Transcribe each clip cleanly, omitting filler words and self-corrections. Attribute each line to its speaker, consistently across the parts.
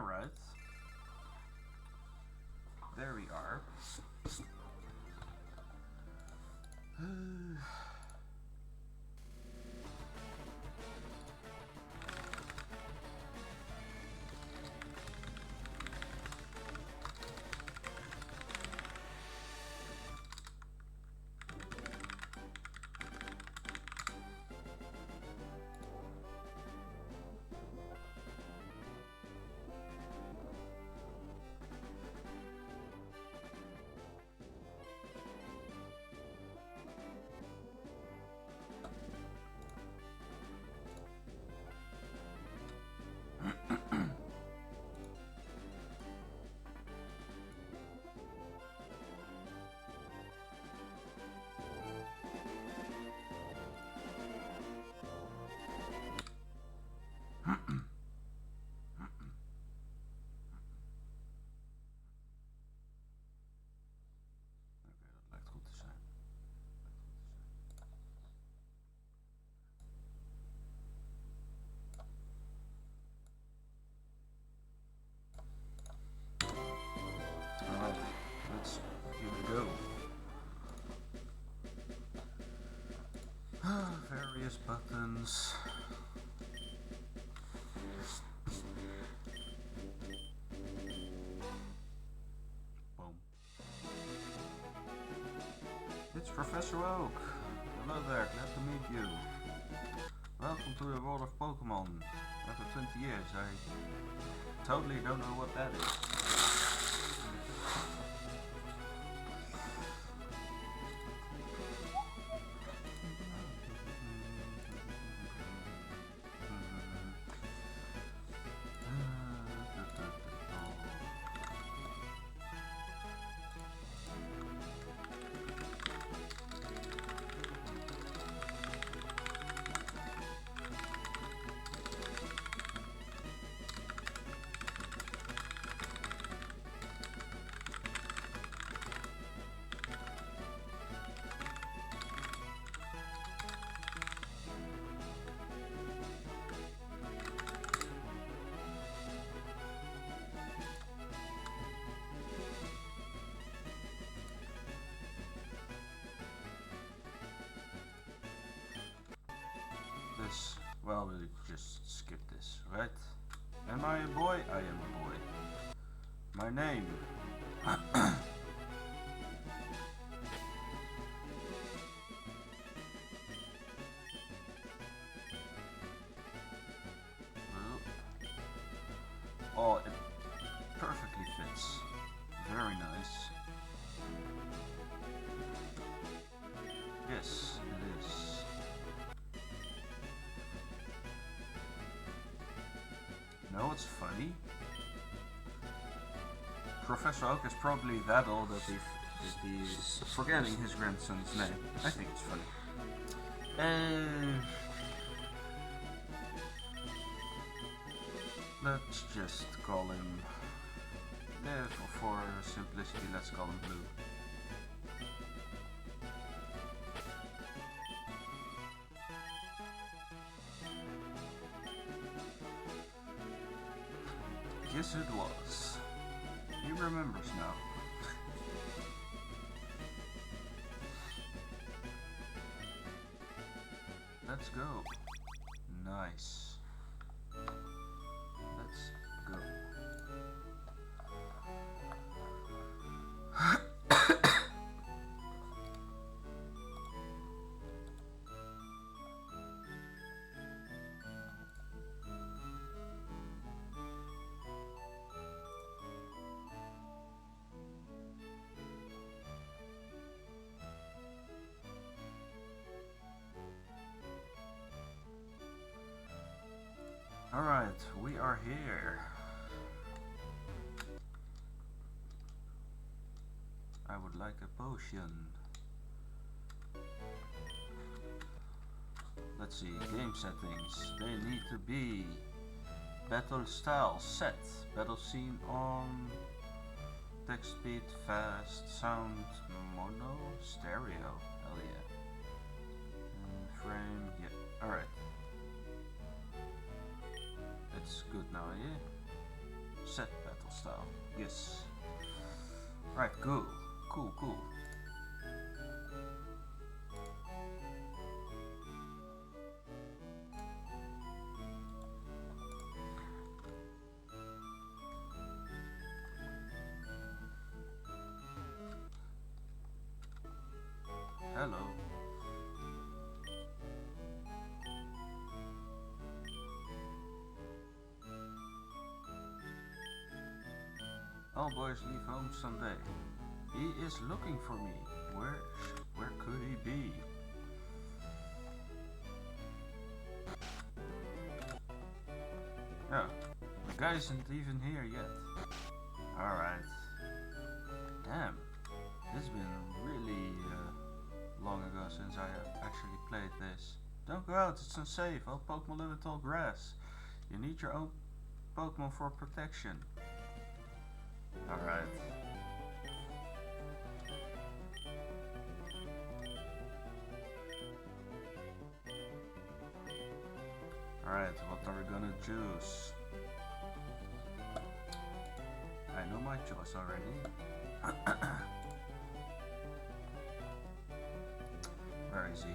Speaker 1: Alright. There we are. Let's give it a go. Various buttons. Boom. It's Professor Oak. Hello there, glad to meet you. Welcome to the world of Pokemon. After 20 years, I totally don't know what that is. Well, we'll just skip this, right? Am I a boy? I am a boy. My name. Oh, it perfectly fits. Very nice. Yes, it is. Know what's funny? Professor Oak is probably that old that he's forgetting his grandson's name. I think it's funny. Let's just call him, for simplicity, let's call him Blue. Yes, it was. He remembers now. Let's go. Nice. Let's go. Alright, we are here. I would like a potion. Let's see, game settings. They need to be battle style set. Battle scene on. Text speed fast. Sound mono. Stereo. Hell yeah. Frame, yeah. Alright. It's good now, yeah? Right, cool. Cool, cool. Hello. All boys leave home someday. He is looking for me. Where could he be? Oh, the guy isn't even here yet. Alright. Damn, it's been really long ago since I actually played this. Don't go out, it's unsafe. All Pokemon live in tall grass. You need your own Pokemon for protection. Alright. Alright, what are we gonna choose? I know my choice already. Where is he?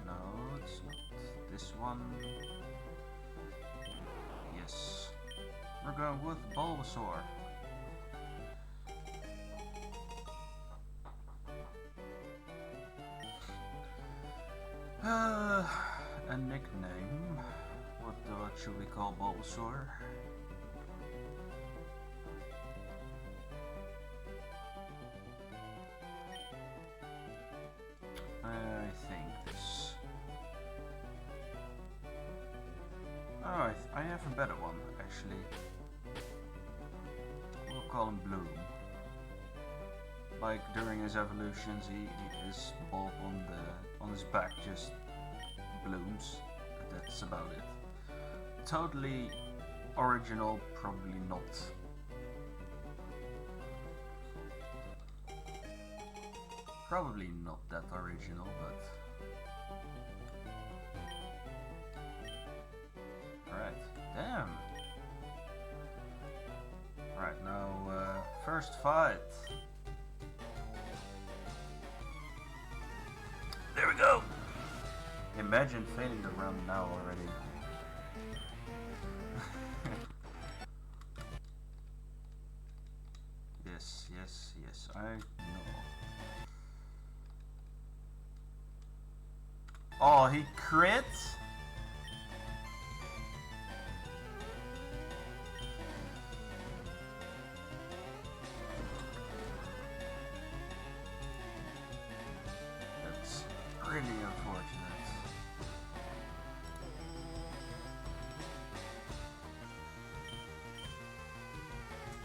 Speaker 1: No, it's not this one. Yes. We're going with Bulbasaur. A nickname. What should we call Bulbasaur? I think this. Oh, I have a better one actually. We'll call him Bloom. Like during his evolutions, his bulb on his back just blooms. That's about it. Totally original, probably not. Probably not that original, but alright. Damn. Right now, first fight. There we go. Imagine failing the run now already. Yes, I know. Oh, he crit? That's really unfortunate.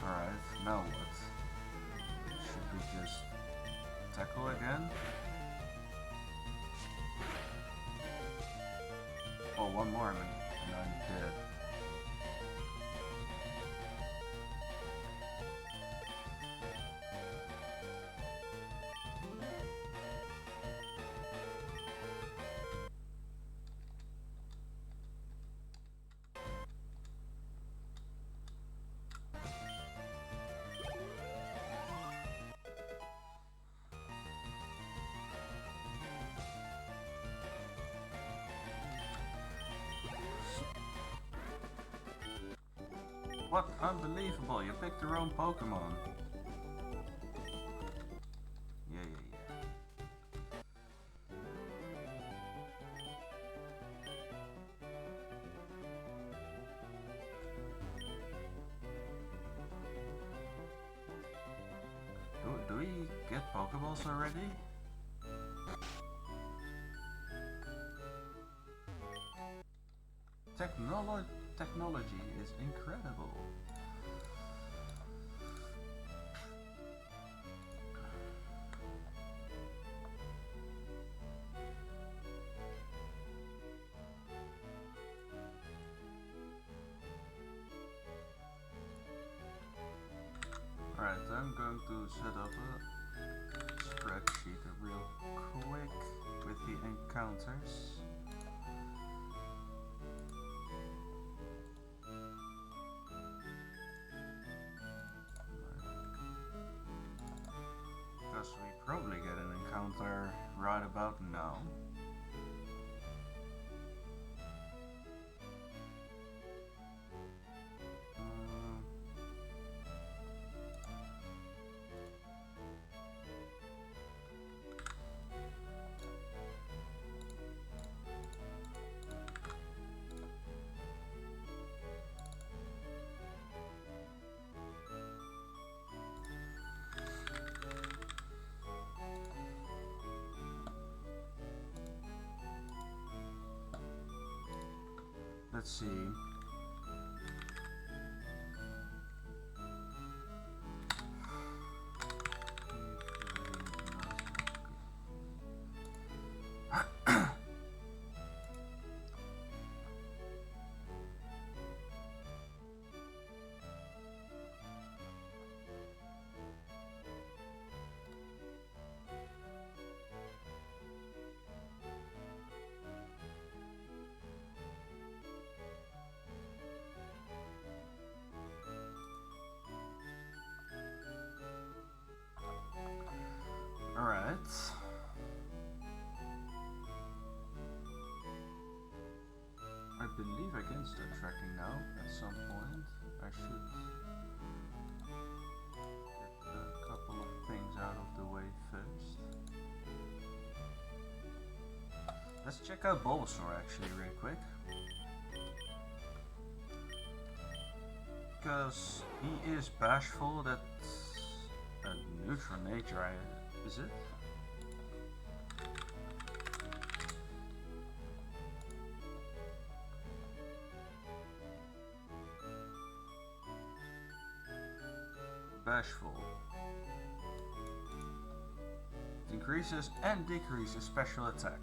Speaker 1: Alright, now what? Should we just tackle again? Oh, one more and I'm dead. What? Unbelievable, you picked your own Pokemon. Yeah. Do we get Pokeballs already? Technology is incredible. Alright, I'm going to set up a spreadsheet real quick with the encounters. encounter right about now. Let's see. Alright. I believe I can start tracking now at some point. I should get a couple of things out of the way first. Let's check out Bulbasaur actually real quick. Because he is bashful, that's a neutral nature, is it? Bashful. It increases and decreases special attack.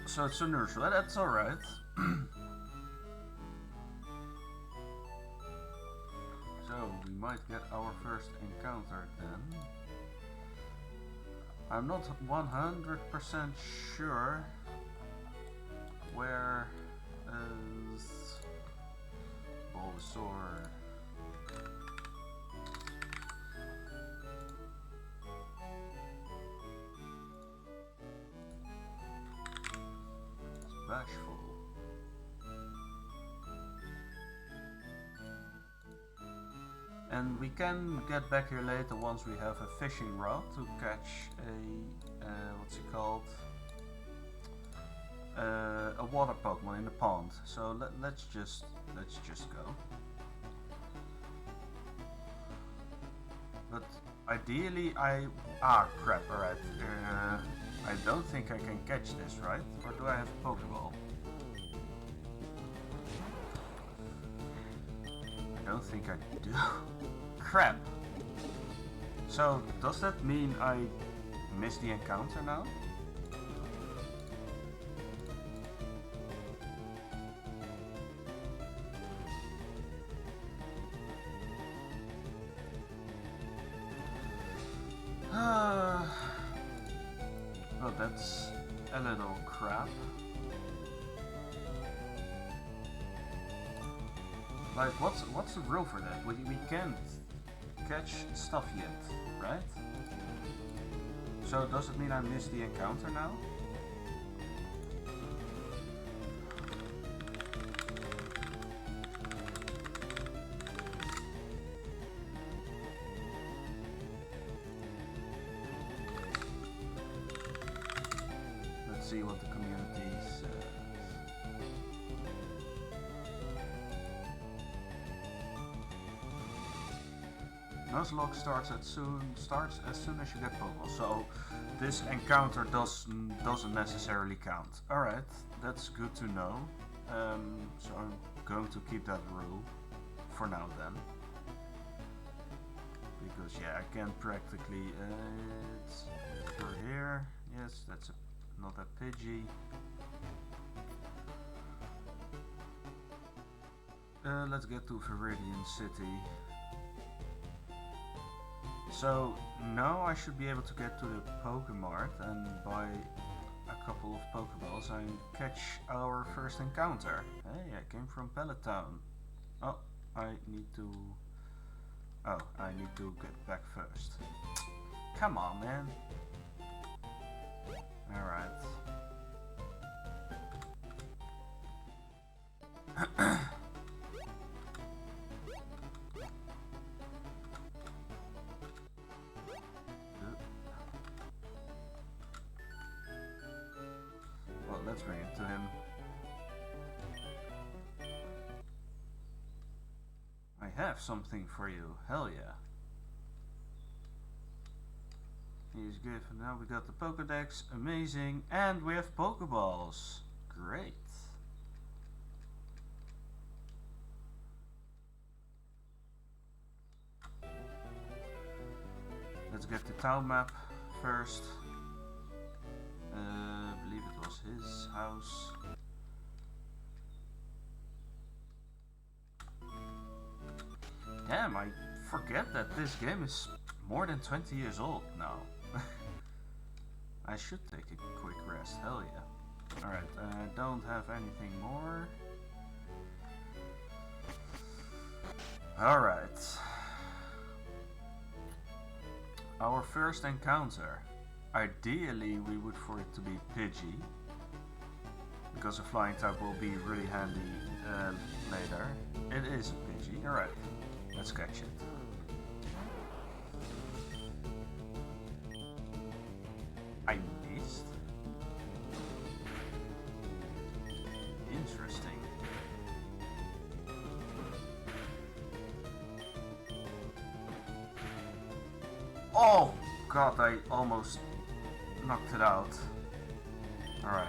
Speaker 1: So it's a neutral, that's alright. So we might get our first encounter then. I'm not 100% sure where is Bulbasaur. It's bashful. And we can get back here later once we have a fishing rod to catch a what's it called? A water Pokemon in the pond. So let's just go. But ideally, crap! Alright. I don't think I can catch this, right? Or do I have a Pokeball? I don't think I do. Crap! So, does that mean I missed the encounter now? Well, that's a little crap. Like, what's the rule for that? We can't catch stuff yet, right? So does it mean I missed the encounter now? Let's see what the community says. Nuzlocke starts as soon as you get Pokemon. So this encounter doesn't necessarily count. Alright, that's good to know. So I'm going to keep that rule for now then. Because yeah, I can practically it's through here. Yes, that's not a Pidgey. Let's get to Viridian City. So now I should be able to get to the Pokemart and buy a couple of Pokeballs and catch our first encounter. Hey, I came from Peloton. Oh, I need to get back first. Come on, man. Alright. Well, let's bring it to him. I have something for you. Hell yeah. He's good for now. We got the Pokédex. Amazing. And we have Pokeballs. Great. Let's get the town map first. I believe it was his house. Damn, I forget that this game is more than 20 years old now. I should take a quick rest, hell yeah. Alright, I don't have anything more. Alright. Our first encounter. Ideally we would for it to be Pidgey, because a flying type will be really handy later. It is a Pidgey, alright. Let's catch it. I missed? Interesting. Oh god, I almost knocked it out. Alright.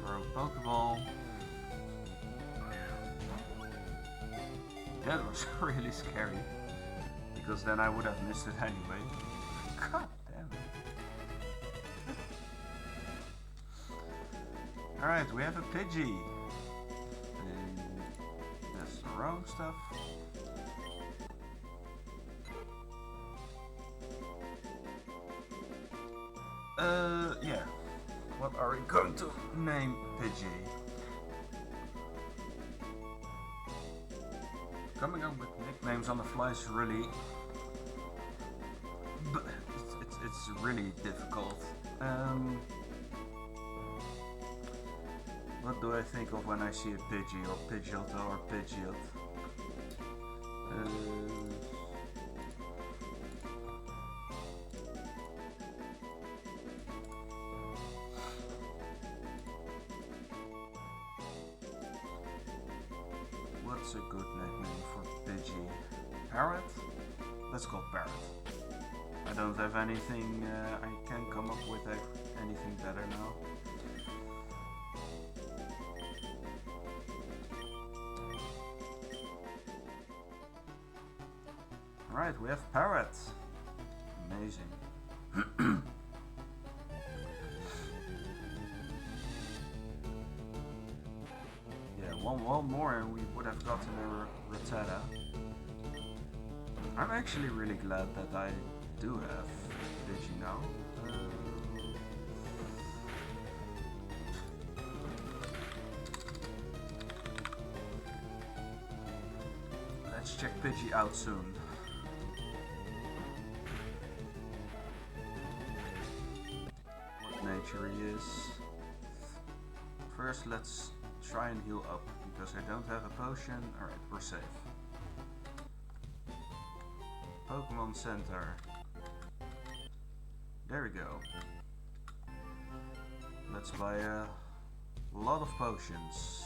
Speaker 1: Throw a Pokeball. That was really scary, because then I would have missed it anyway. God damn it. Alright, we have a Pidgey. And that's the wrong stuff. Yeah. What are we going to name Pidgey? Coming up with nicknames on the fly is really, it's really difficult. What do I think of when I see a Pidgey or Pidgeot or Pidgeot? What's a good nickname for Pidgey? Parrot? Let's go Parrot. I don't have anything, I can't come up with anything better now. Alright, we have Parrot. Amazing. One more and we would have gotten a Rattata. I'm actually really glad that I do have Pidgey now. Let's check Pidgey out soon. What nature he is. First let's try and heal up, because I don't have a potion. Alright, we're safe. Pokémon Center. There we go. Let's buy a lot of potions.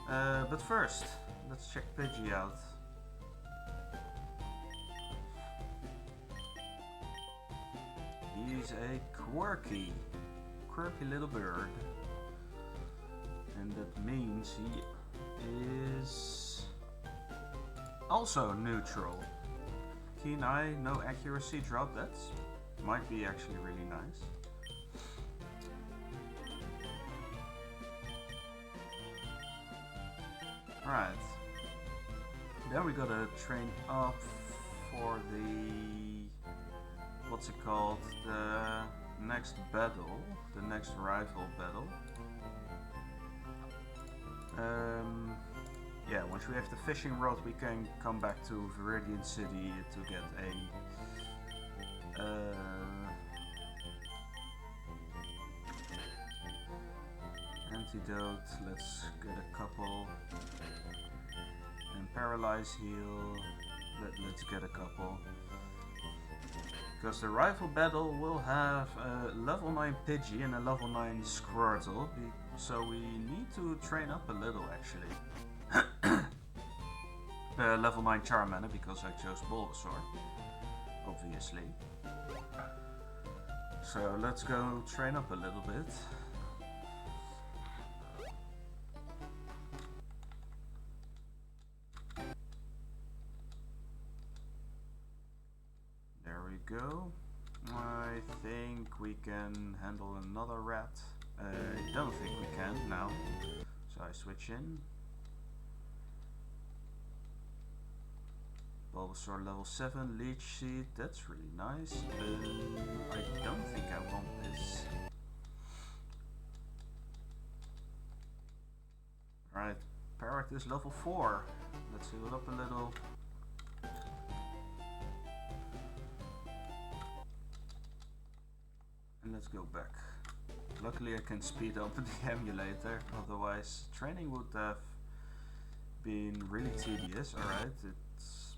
Speaker 1: But first, let's check Pidgey out. He's a quirky little bird. And that means he is also neutral. Keen eye, no accuracy drop, that might be actually really nice. Right. Then we gotta train up for the, what's it called, the next battle, the next rival battle. yeah, once we have the fishing rod, we can come back to Viridian City to get a antidote. Let's get a couple. And paralyze heal. Let's get a couple. Because the rival battle will have a level 9 Pidgey and a level 9 Squirtle. So we need to train up a little actually. Level 9 Charmander because I chose Bulbasaur. Obviously. So let's go train up a little bit. There we go. I think we can handle another rat. I don't think we can now. So I switch in. Bulbasaur level 7, Leech Seed, that's really nice. I don't think I want this. Alright, Parrot is level 4. Let's heal it up a little. And let's go back. Luckily I can speed up the emulator, otherwise training would have been really tedious. Alright, it's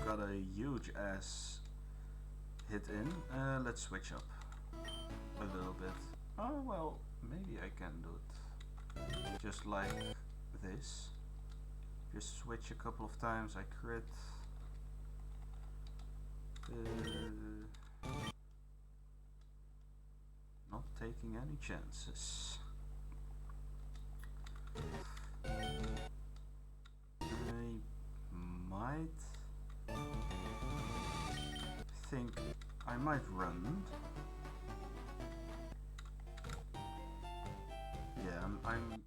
Speaker 1: got a huge ass hit in. Let's switch up a little bit. Oh well, maybe I can do it just like this. Just switch a couple of times, I crit. Not taking any chances. I might run. Yeah, I'm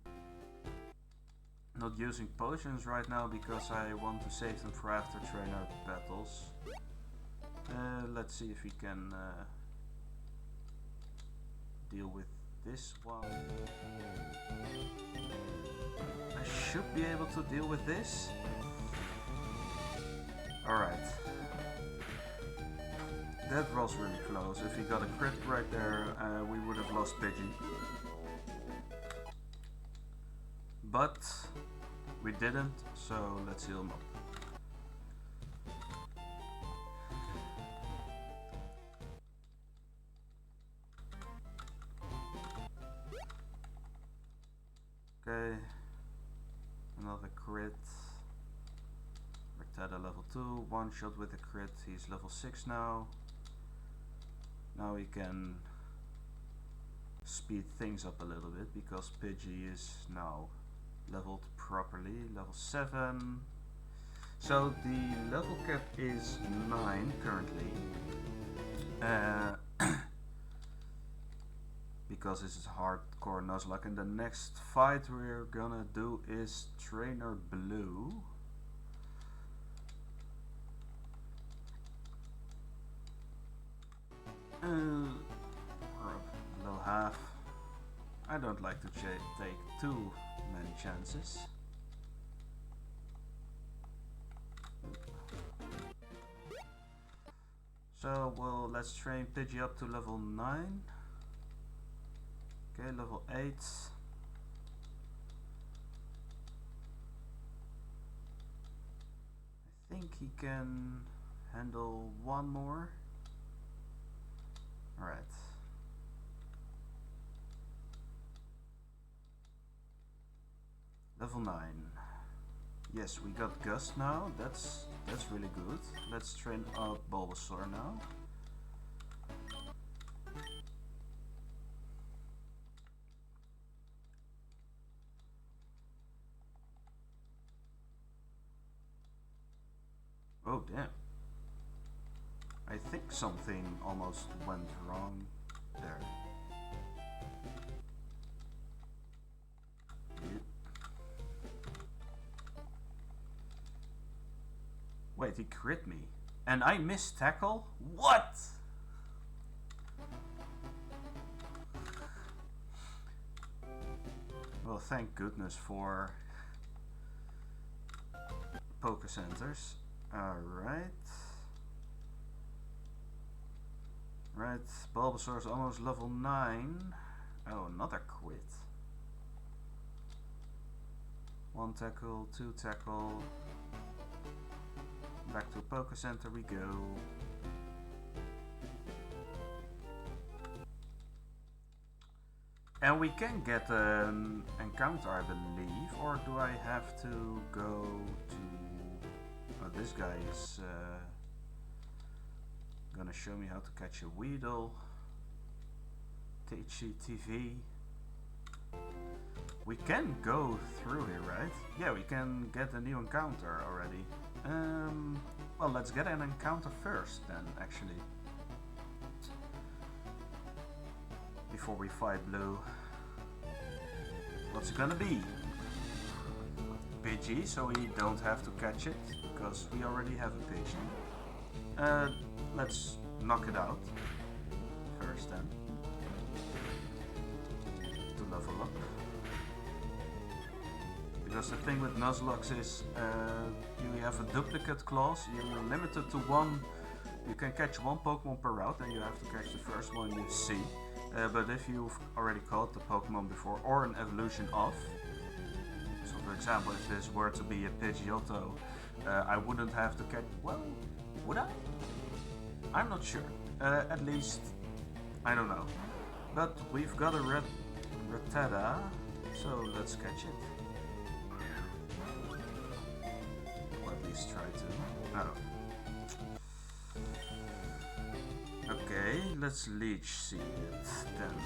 Speaker 1: not using potions right now because I want to save them for after trainer battles. Let's see if we can deal with this one. I should be able to deal with this. Alright. That was really close. If he got a crit right there, we would have lost Pidgey. But we didn't, so let's heal him up. Okay, another crit. Rattata level 2, one shot with a crit, he's level 6 now. Now we can speed things up a little bit because Pidgey is now leveled properly, level 7. So the level cap is 9 currently. Because this is hardcore Nuzlocke, and the next fight we're gonna do is Trainer Blue. Or a little half. I don't like to take too many chances. So, well, let's train Pidgey up to level 9. Okay, level 8. I think he can handle one more. Alright. Level 9. Yes, we got Gust now. That's really good. Let's train up Bulbasaur now. Oh damn. I think something almost went wrong there. Wait, he crit me. And I missed tackle? What? Well, thank goodness for Poke Centers. Alright. Right, Bulbasaur is almost level 9. Oh, another quit. 1 tackle, 2 tackle. Back to Poke Center we go. And we can get an encounter, I believe, or do I have to go to... Oh, this guy is gonna show me how to catch a Weedle. THCTV. We can go through here, right? Yeah, we can get a new encounter already. Well, let's get an encounter first then, actually. Before we fight Blue. What's it gonna be? Pidgey, so we don't have to catch it, because we already have a Pidgey. Let's knock it out first then. To level up. Because the thing with Nuzlocke is you have a duplicate clause, you're limited to one, you can catch one Pokemon per route and you have to catch the first one you see. But if you've already caught the Pokemon before or an evolution of, so for example if this were to be a Pidgeotto, I wouldn't have to catch, well, would I? I'm not sure, at least, I don't know. But we've got a Rattata, so let's catch it. Or at least try to. Oh. Okay, let's Leech Seed it then.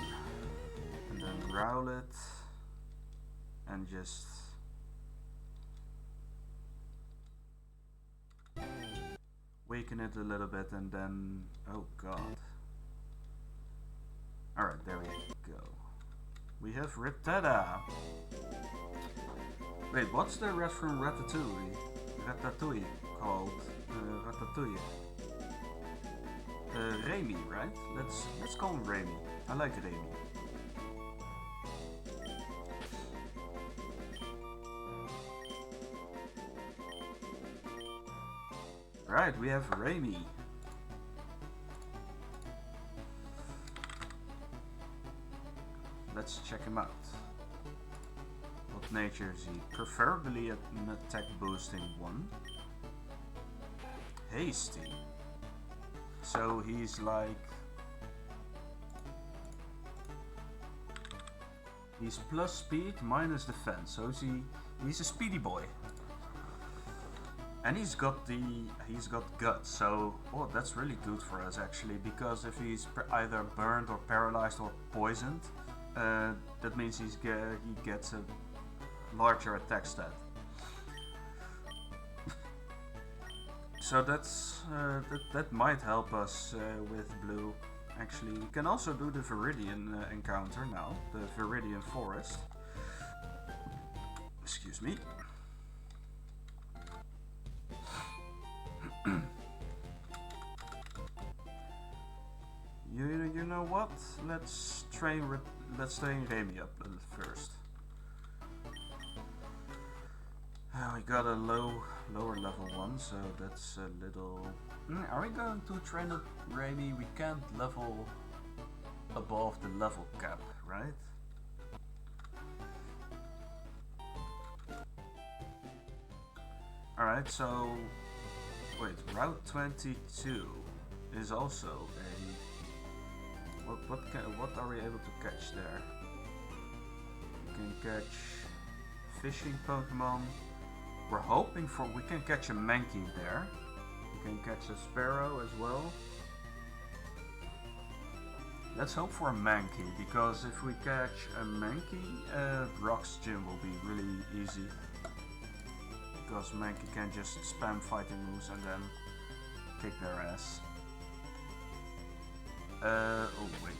Speaker 1: And then growl it. And just weaken it a little bit and then... Oh god. Alright, there we go. We have Rattata. Wait, what's the rat from Ratatouille? Ratatouille called? Ratatouille. Remy, right? Let's call him Remy. I like Remy. Right, we have Remy. Let's check him out. What nature is he? Preferably an attack boosting one. Hasty. So he's like... He's plus speed minus defense. So he's a speedy boy. And he's got guts, so oh, that's really good for us actually, because if he's either burned or paralyzed or poisoned, that means he gets a larger attack stat. So that might help us with Blue. Actually, we can also do the Viridian encounter now, the Viridian Forest. Excuse me. You know what? Let's train Remy up first. We got a lower level one, so that's a little. Are we going to train up Remy? We can't level above the level cap, right? Alright, so wait, Route 22 is also a... What are we able to catch there? We can catch fishing Pokemon. We're hoping for... We can catch a Mankey there. We can catch a Sparrow as well. Let's hope for a Mankey, because if we catch a Mankey, Brock's gym will be really easy. Because Mankey can just spam fighting moves and then kick their ass. Oh wait.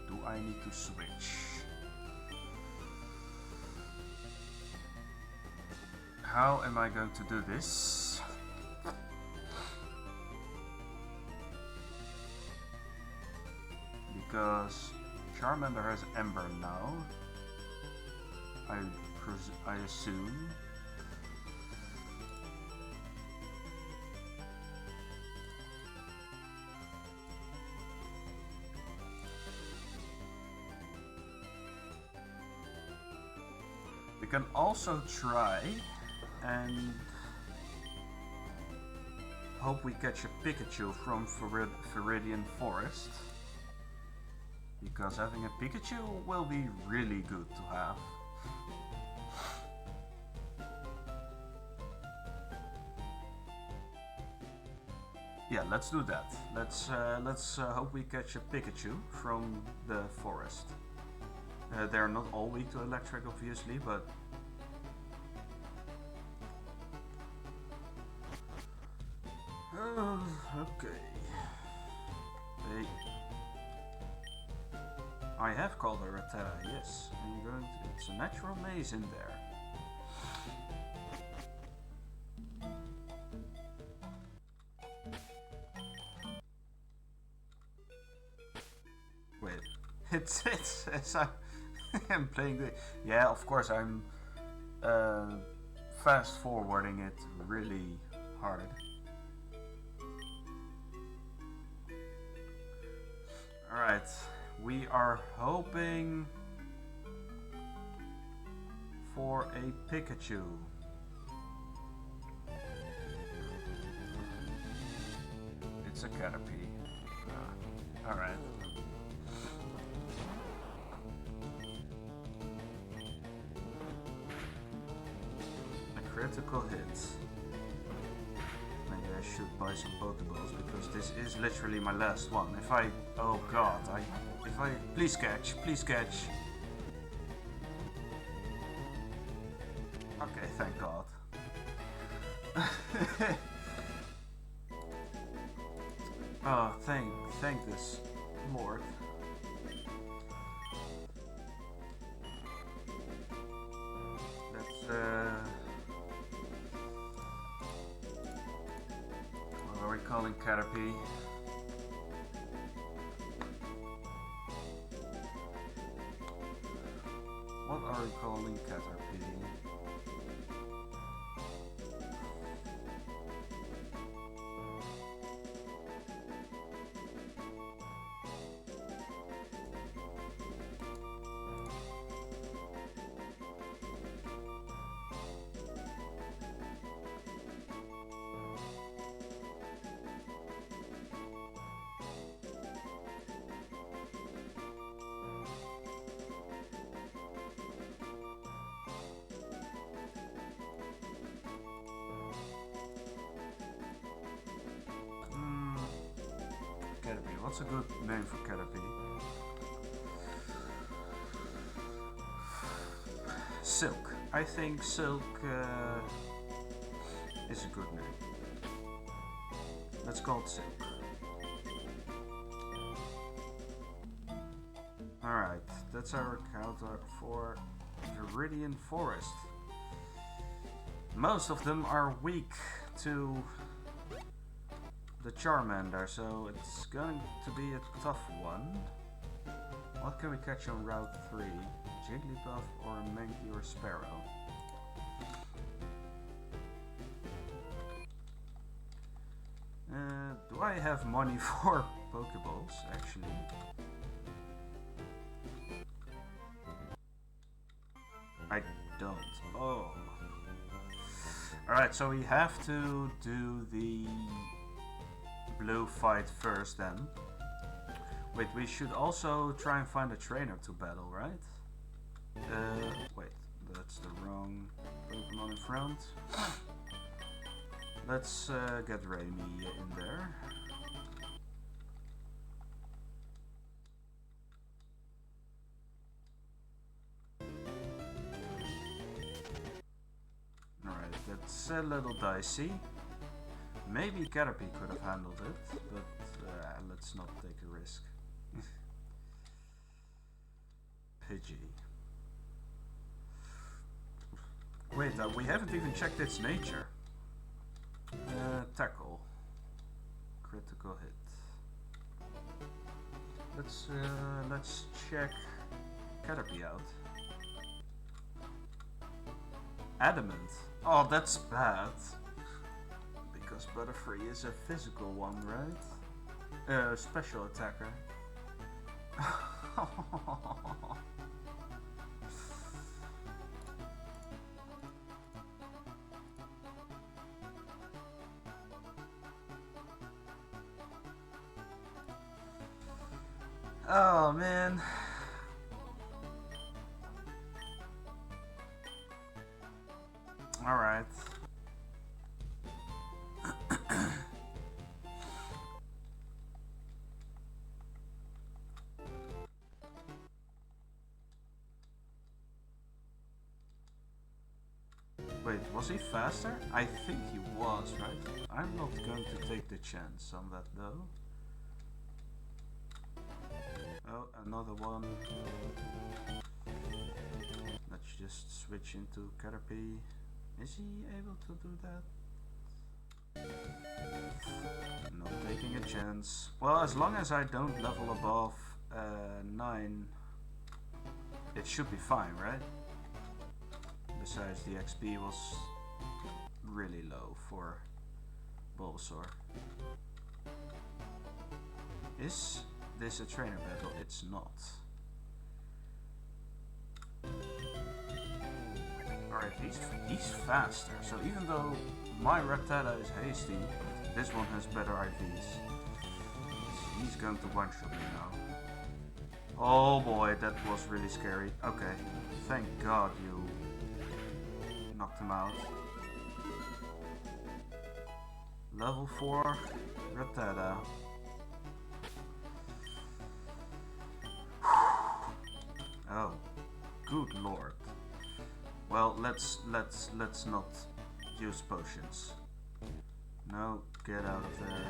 Speaker 1: Do I need to switch? How am I going to do this? Because Charmander has Ember now. I assume. can also try and hope we catch a Pikachu from Viridian Forest. Because having a Pikachu will be really good to have. Yeah, let's do that. Let's hope we catch a Pikachu from the forest. They're not all weak to electric, obviously, but okay. Hey. I have called her a Terra, yes. It's a natural maze in there. Wait, it's as I am playing the... Yeah, of course I'm fast forwarding it really hard. Alright, we are hoping for a Pikachu. It's a Caterpie. Alright. A critical hit. Maybe I should buy some Pokeballs because this is literally my last one. If I... Oh god, please catch, please catch. Okay, thank god. Oh, thank this Lord. Let's what are we calling Caterpie? What are we calling Caterpie? Caterpie. What's a good name for Caterpie? Silk. I think Silk is a good name. Let's call it Silk. Alright, that's our counter for Viridian Forest. Most of them are weak to the Charmander, so it's going to be a tough one. What can we catch on Route 3? Jigglypuff or a Mankey or Sparrow? Do I have money for Pokeballs, actually? I don't. Oh. Alright, so we have to do the blue fight first then. Wait, we should also try and find a trainer to battle, right? Wait, that's the wrong Pokemon in front. Let's get Raimi in there. Alright, that's a little dicey. Maybe Caterpie could have handled it, but let's not take a risk. Pidgey. Wait, we haven't even checked its nature. Tackle. Critical hit. Let's check Caterpie out. Adamant. Oh, that's bad. Because Butterfree is a physical one, right? Special attacker. Oh man. Alright. Wait, was he faster? I think he was, right? I'm not going to take the chance on that though. Oh, another one. Let's just switch into Caterpie. Is he able to do that? Not taking a chance. Well, as long as I don't level above 9, it should be fine, right? Besides, the XP was really low for Bulbasaur. Is this a trainer battle? It's not. Alright, he's faster, so even though my Rattata is hasty, this one has better IVs. He's going to one-shot me now. Oh boy, that was really scary. Okay, thank God you knocked him out. Level 4 Rattata. Oh, good lord. Well, let's not use potions. No, get out of there.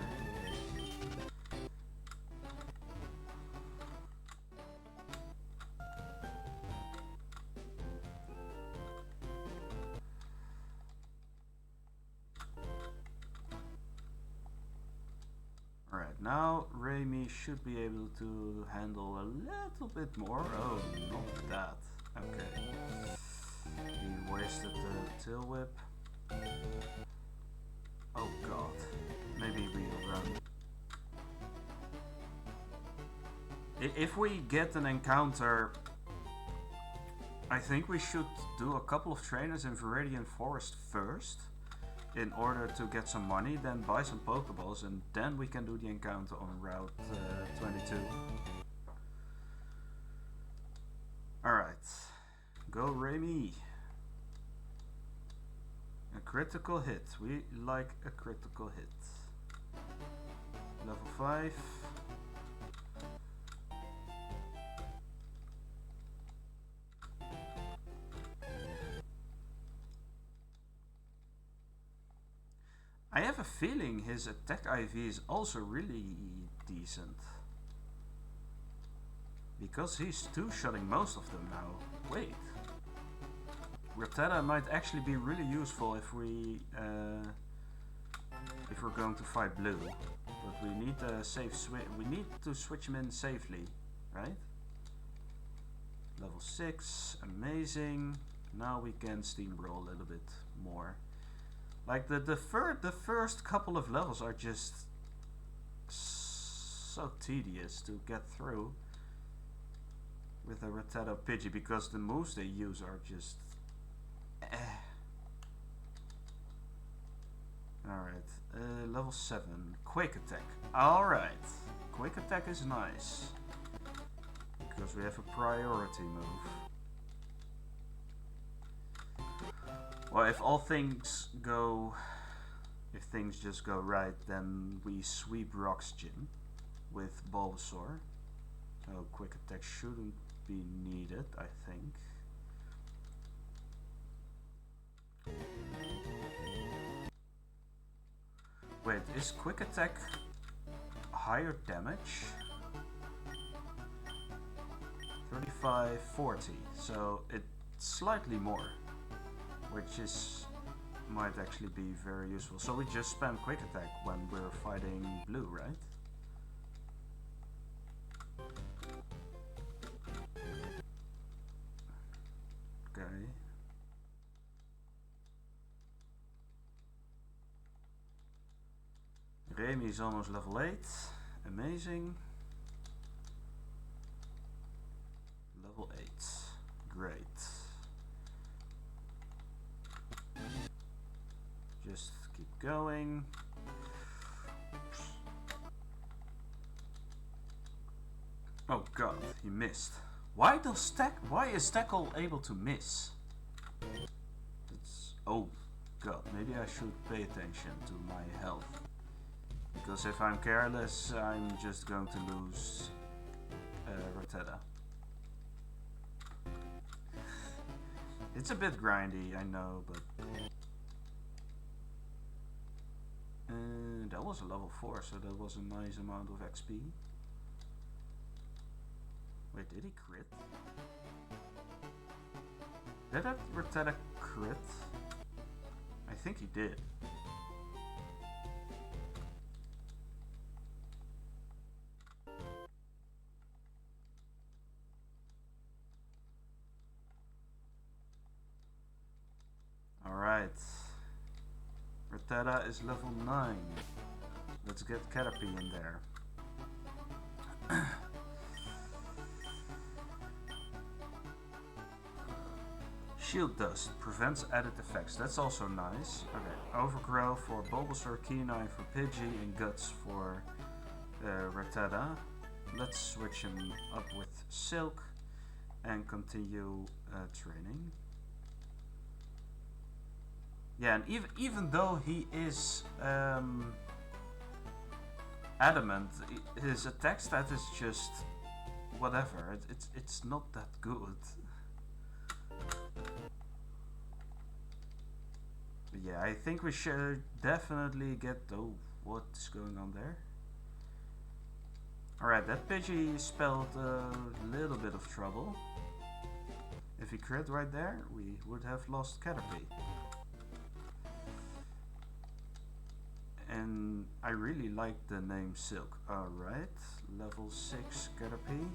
Speaker 1: Alright, now Raimi should be able to handle a little bit more. Oh, not that. Okay. He wasted the tail whip. Oh god. Maybe we'll run. If we get an encounter, I think we should do a couple of trainers in Viridian Forest first, in order to get some money, then buy some Pokeballs, and then we can do the encounter on Route 22. Alright, go Raimi. A critical hit, we like a critical hit. Level 5. I have a feeling his attack IV is also really decent. Because he's two-shotting most of them now. Wait. Rattata might actually be really useful if we're going to fight blue. But we need a safe switch. We need to switch him in safely, right? Level 6, amazing. Now we can steamroll a little bit more. Like the first couple of levels are just so tedious to get through with a Rattata Pidgey, because the moves they use are just Alright, level 7, Quick Attack. Alright, Quick Attack is nice, because we have a priority move. Well, if things just go right, then we sweep Rock's Gym with Bulbasaur. So Quick Attack shouldn't be needed, I think. Wait, is Quick Attack higher damage? 35, 40, so it's slightly more, which might actually be very useful. So we just spam Quick Attack when we're fighting blue, right? Okay. Raimi is almost level 8. Amazing. Level 8. Great. Just keep going. Oh god, he missed. Why is Tackle able to miss? That's, oh god, maybe I should pay attention to my health. Because if I'm careless, I'm just going to lose Rattata. It's a bit grindy, I know, but... that was a level 4, so that was a nice amount of XP. Wait, did he crit? Did that Rattata crit? I think he did. Alright. Rattata is level 9. Let's get Caterpie in there. Shield Dust prevents added effects. That's also nice. Okay, Overgrow for Bulbasaur, Keenine for Pidgey, and Guts for Rattata. Let's switch him up with Silk and continue training. Yeah, and even though he is adamant, his attack stat is just whatever. It's not that good. But yeah, I think we should definitely get... Oh, what is going on there? Alright, that Pidgey spelled a little bit of trouble. If he crit right there, we would have lost Caterpie. And I really like the name Silk. Alright, level 6 Caterpie.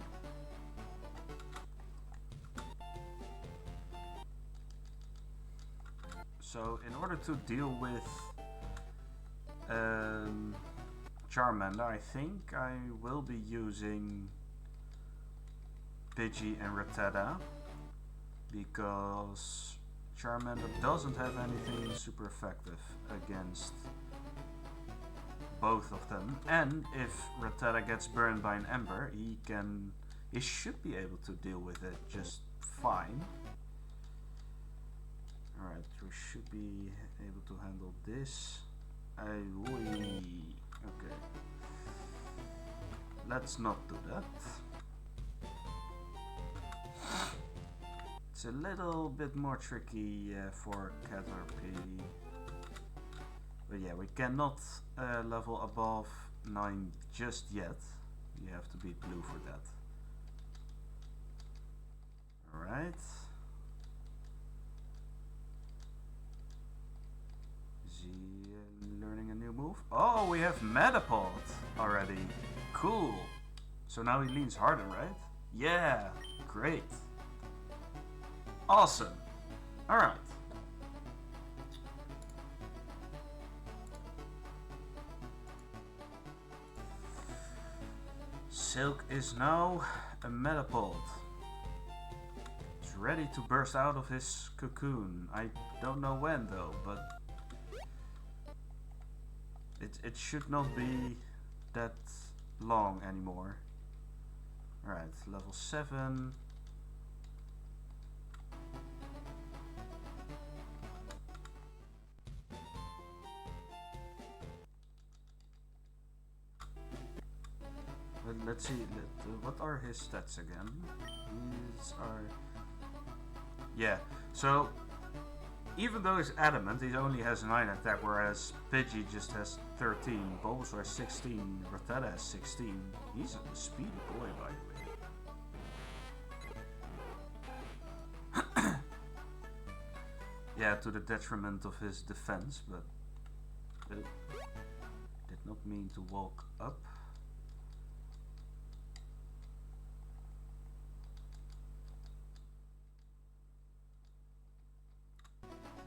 Speaker 1: So in order to deal with Charmander, I think I will be using Pidgey and Rattata, because Charmander doesn't have anything super effective against both of them, and if Rattata gets burned by an Ember, he should be able to deal with it just fine. Alright, we should be able to handle this. Okay. Let's not do that. It's a little bit more tricky for Caterpie. But yeah, we cannot level above 9 just yet. You have to be blue for that. Alright. Is he learning a new move? Oh, we have Metapod already. Cool. So now he leans harder, right? Yeah, great. Awesome. Alright. Silk is now a Metapod. It's ready to burst out of his cocoon. I don't know when though, but it should not be that long anymore. Alright, level 7. Let's see, what are his stats again? These are... Yeah, so even though he's adamant, he only has 9 attack, whereas Pidgey just has 13, Bulbasaur has 16, Rattata has 16. He's a speedy boy, by the way. Yeah, to the detriment of his defense, but did not mean to walk up.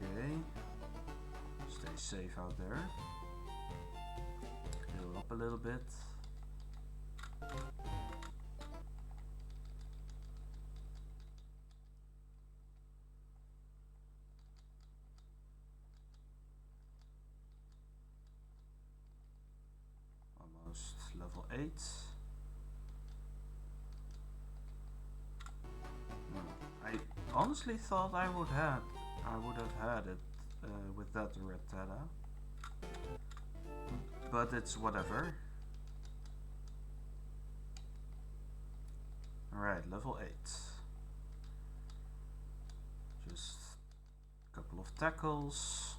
Speaker 1: Okay, stay safe out there. Heal up a little bit. Almost level 8. honestly thought I would have had it with that Rattata, but it's whatever. Alright, level 8. Just a couple of tackles.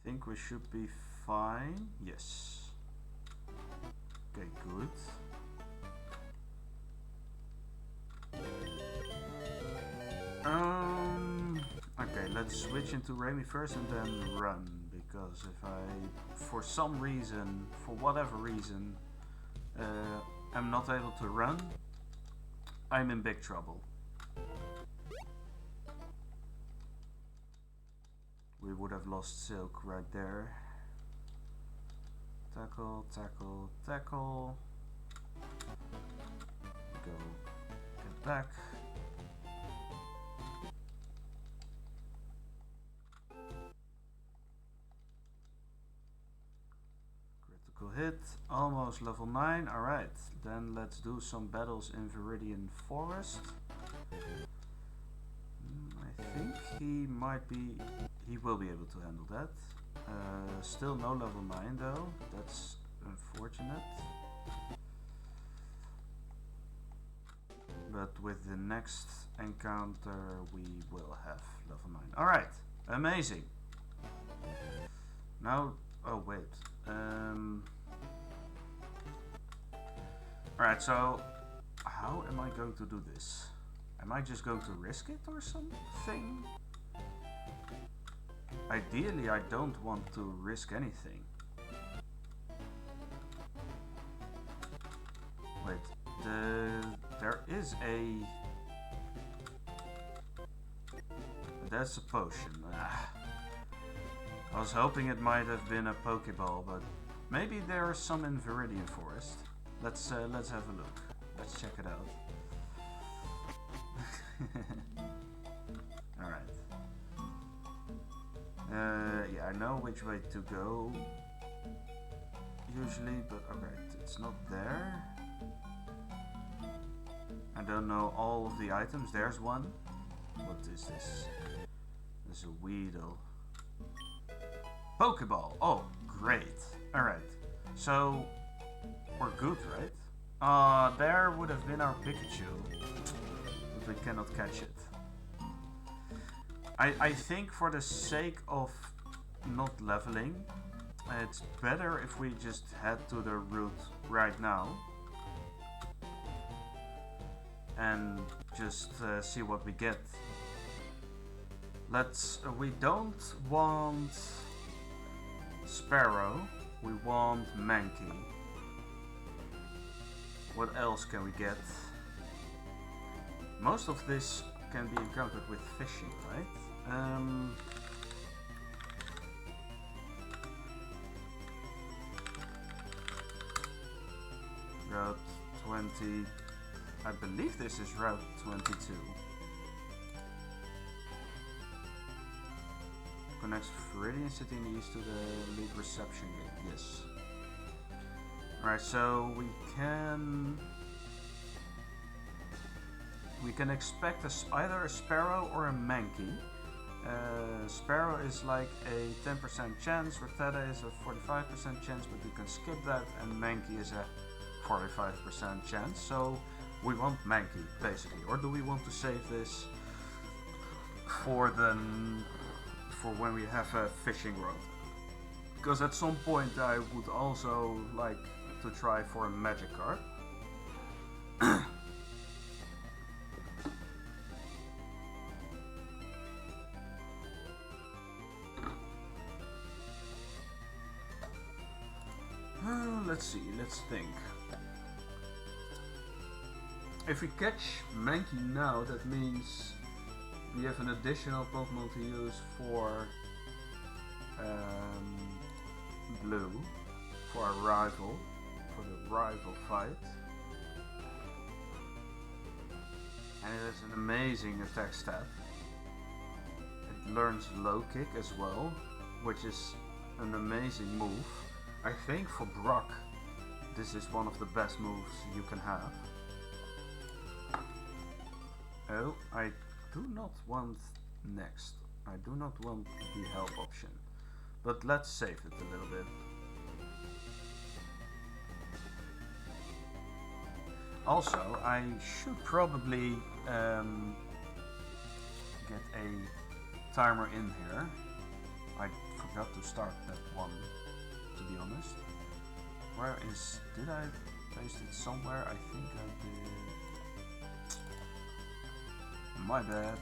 Speaker 1: Think we should be fine. Yes. Okay, good. Okay, let's switch into Remy first and then run, because if I, for some reason, for whatever reason, am not able to run, I'm in big trouble. We would have lost Silk right there. Tackle, tackle, tackle. Go, get back. Critical hit, almost level 9. Alright, then let's do some battles in Viridian Forest. I think he will be able to handle that. Still no level 9 though, that's unfortunate. But with the next encounter we will have level 9. Alright, amazing. Now, oh wait. Alright, so how am I going to do this? Am I just going to risk it or something? Ideally, I don't want to risk anything. Wait, there is a... That's a potion. I was hoping it might have been a Pokeball, but maybe there are some in Viridian Forest. Let's have a look. Let's check it out. Alright. Yeah, I know which way to go usually, but alright, it's not there. I don't know all of the items. There's one. What is this? There's a Weedle. Pokeball! Oh, great. Alright, so we're good, right? There would have been our Pikachu, but we cannot catch it. I think for the sake of not leveling, it's better if we just head to the route right now and just see what we get. We don't want Sparrow, we want Mankey. What else can we get? Most of this can be encountered with fishing, right? Route 20. I believe this is Route 22. Connects Viridian City in the east to the lead reception gate. Yes. Alright, so we can expect either a Sparrow or a Mankey. Sparrow is like a 10% chance, Rattata is a 45% chance, but you can skip that, and Mankey is a 45% chance. So we want Mankey, basically. Or do we want to save this for when we have a fishing rod? Because at some point I would also like to try for a magic card. Let's see, let's think. If we catch Mankey now, that means we have an additional Pokemon to use for Blue, for our rival, for the rival fight. And it has an amazing attack stat. It learns low kick as well, which is an amazing move. I think for Brock, this is one of the best moves you can have. Oh, I do not want next. I do not want the help option. But let's save it a little bit. Also, I should probably get a timer in here. I forgot to start that one, to be honest. Where is... did I paste it somewhere? I think I did. My bad.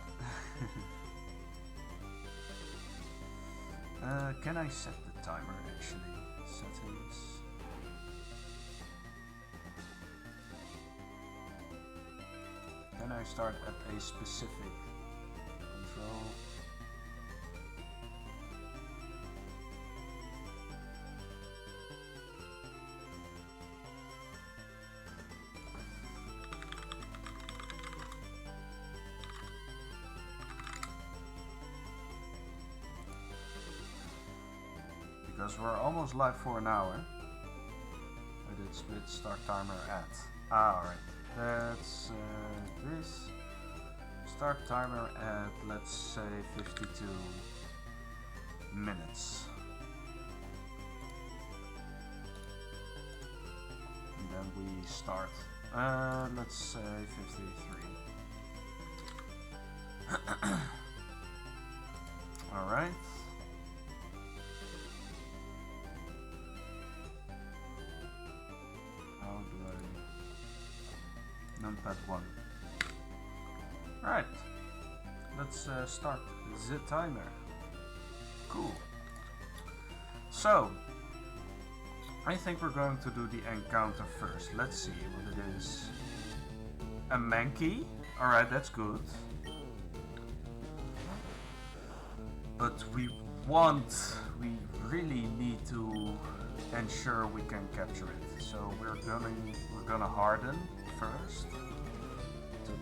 Speaker 1: Can I set the timer actually? Settings. Can I start at a specific control? Because we're almost live for an hour. I did split start timer at. Alright, that's this. Start timer at, let's say, 52 minutes. And then we start. Let's say 53. Alright. Numpad 1. Alright, let's start the timer. Cool. So, I think we're going to do the encounter first. Let's see what it is. A Mankey? Alright, that's good. But we really need to ensure we can capture it. So we're gonna harden first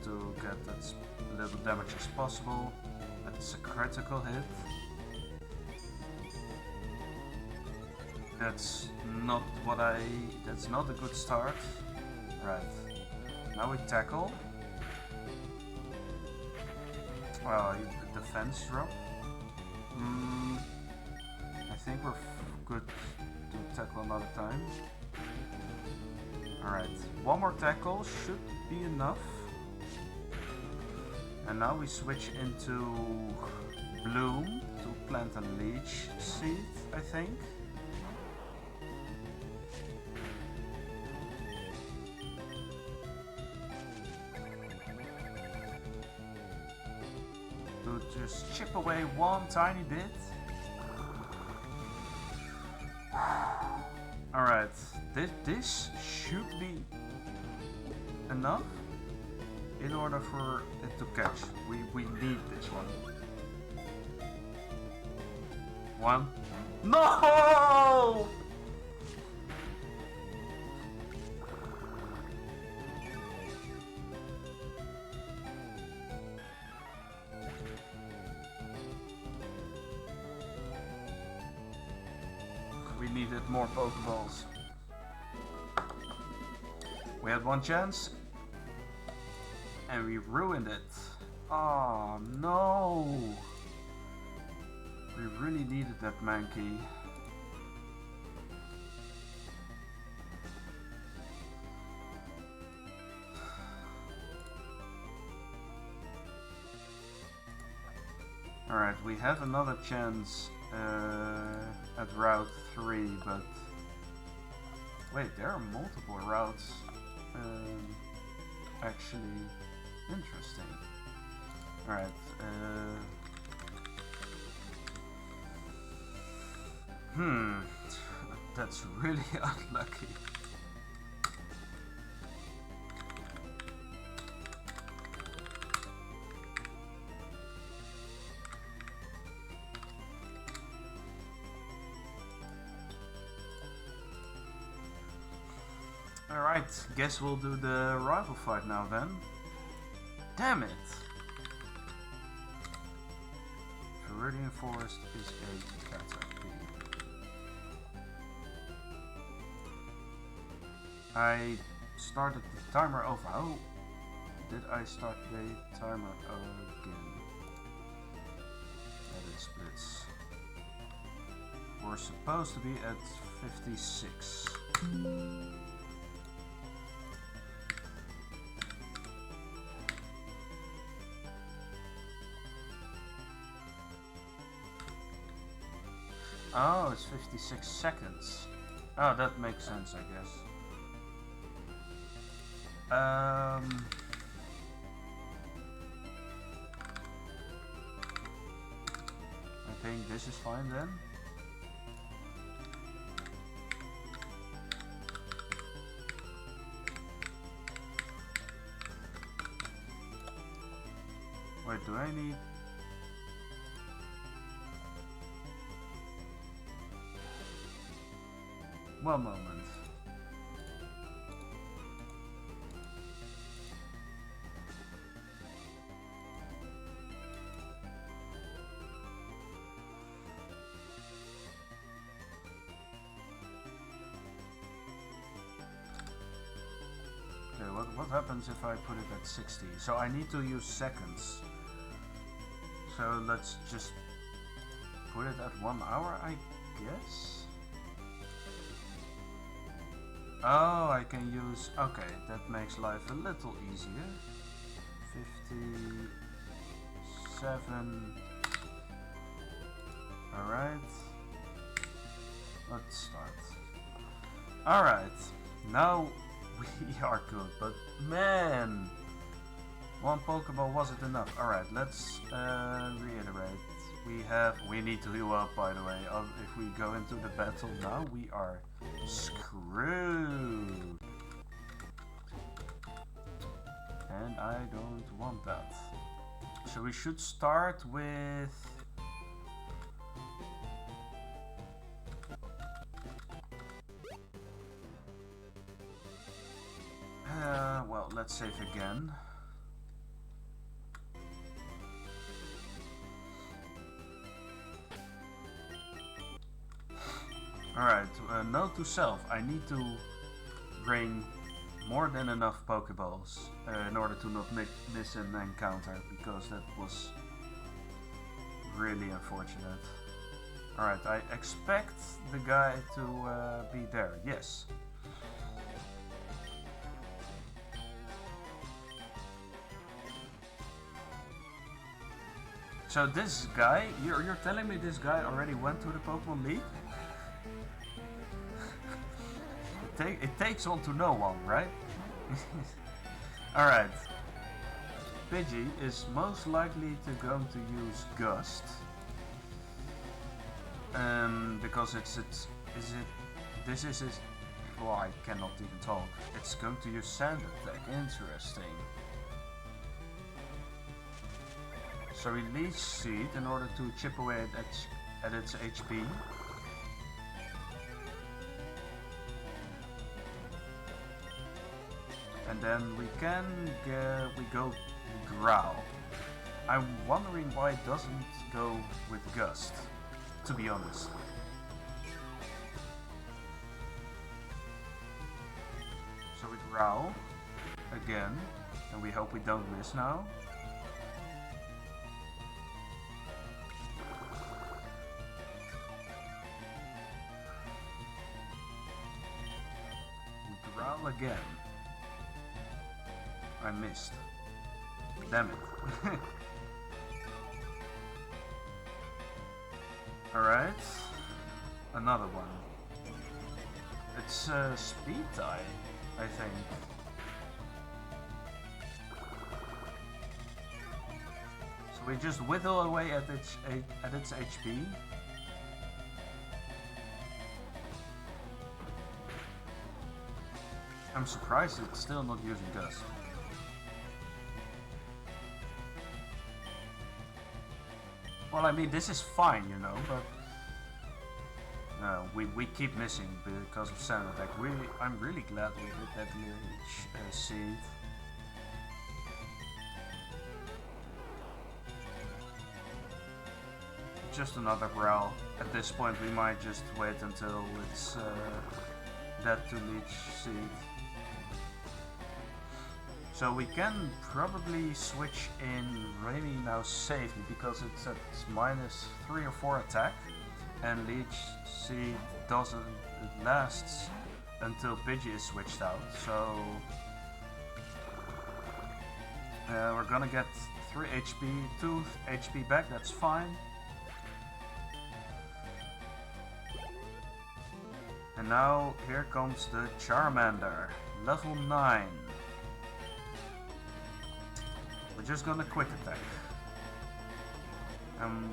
Speaker 1: to get as little damage as possible. That's a critical hit. That's not a good start. Right. Now we tackle. Oh, the defense drop. I think we're good to tackle another time. Alright, one more tackle should be enough. And now we switch into Bloom to plant a leech seed, I think. To just chip away one tiny bit. Alright, this should be enough in order for it to catch. We need this one. One. No! We needed more Pokeballs. We had one chance and we ruined it. Oh no! We really needed that Mankey. Alright, we have another chance at Route 3, but... Wait, there are multiple routes. Actually, interesting. Alright, that's really unlucky. Alright, guess we'll do the rival fight now then. Damn it! Viridian Forest is A, cats are B. I started the timer over. How did I start the timer again? That is splits. We're supposed to be at 56. Oh, it's 56 seconds. Oh, that makes sense, I guess. I think this is fine then. Wait, do I need... One moment. Okay, what happens if I put it at 60? So I need to use seconds. So let's just put it at 1 hour, I guess? Oh, I can use... Okay, that makes life a little easier. 57... Alright. Let's start. Alright, now we are good, but man! One Pokeball wasn't enough. Alright, let's reiterate. We need to heal up, by the way. If we go into the battle now, we are screwed. And I don't want that. So we should start with... well, let's save again. Alright, note to self, I need to bring more than enough Pokeballs in order to not miss an encounter, because that was really unfortunate. Alright, I expect the guy to be there, yes. So this guy, you're telling me this guy already went to the Pokemon League? It takes on to know one, right? Alright. Pidgey is most likely going to use Gust. Because this is his... Well, I cannot even talk. It's going to use Sand Attack. Interesting. So we leech Seed in order to chip away at its HP. And then we go Growl. I'm wondering why it doesn't go with Gust, to be honest. So we Growl again, and we hope we don't miss now. We Growl again. I missed. Damn it. Alright. Another one. It's Speed Tie, I think. So we just whittle away at its HP. I'm surprised it's still not using Gust. Well, I mean, this is fine, you know, but no, we keep missing because of Sand Attack. I'm really glad we hit that Leech Seed. just another growl. At this point we might just wait until it's dead to Leech Seed. So we can probably switch in Rainy now safely because it's at -3 or 4 attack, and Leech Seed it lasts until Pidgey is switched out. So we're gonna get 3 HP, 2 HP back, that's fine. And now here comes the Charmander, level 9. We're just gonna quick attack.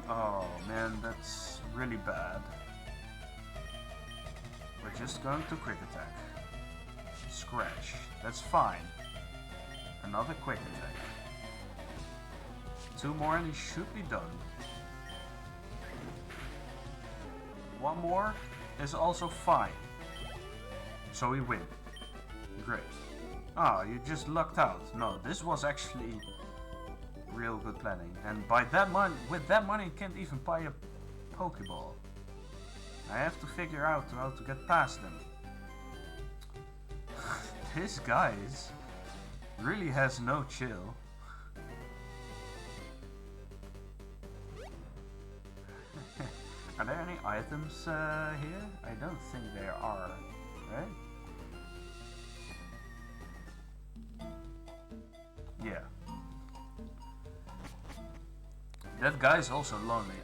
Speaker 1: Oh man, that's really bad. We're just going to quick attack. Scratch, that's fine. Another quick attack. 2 more and he should be done. 1 more is also fine. So we win. Great. Ah, you just lucked out. No, this was actually real good planning. And by that money, with that money, you can't even buy a Pokeball. I have to figure out how to get past them. This guy really has no chill. Are there any items here? I don't think there are, right? Yeah. That guy's also lonely.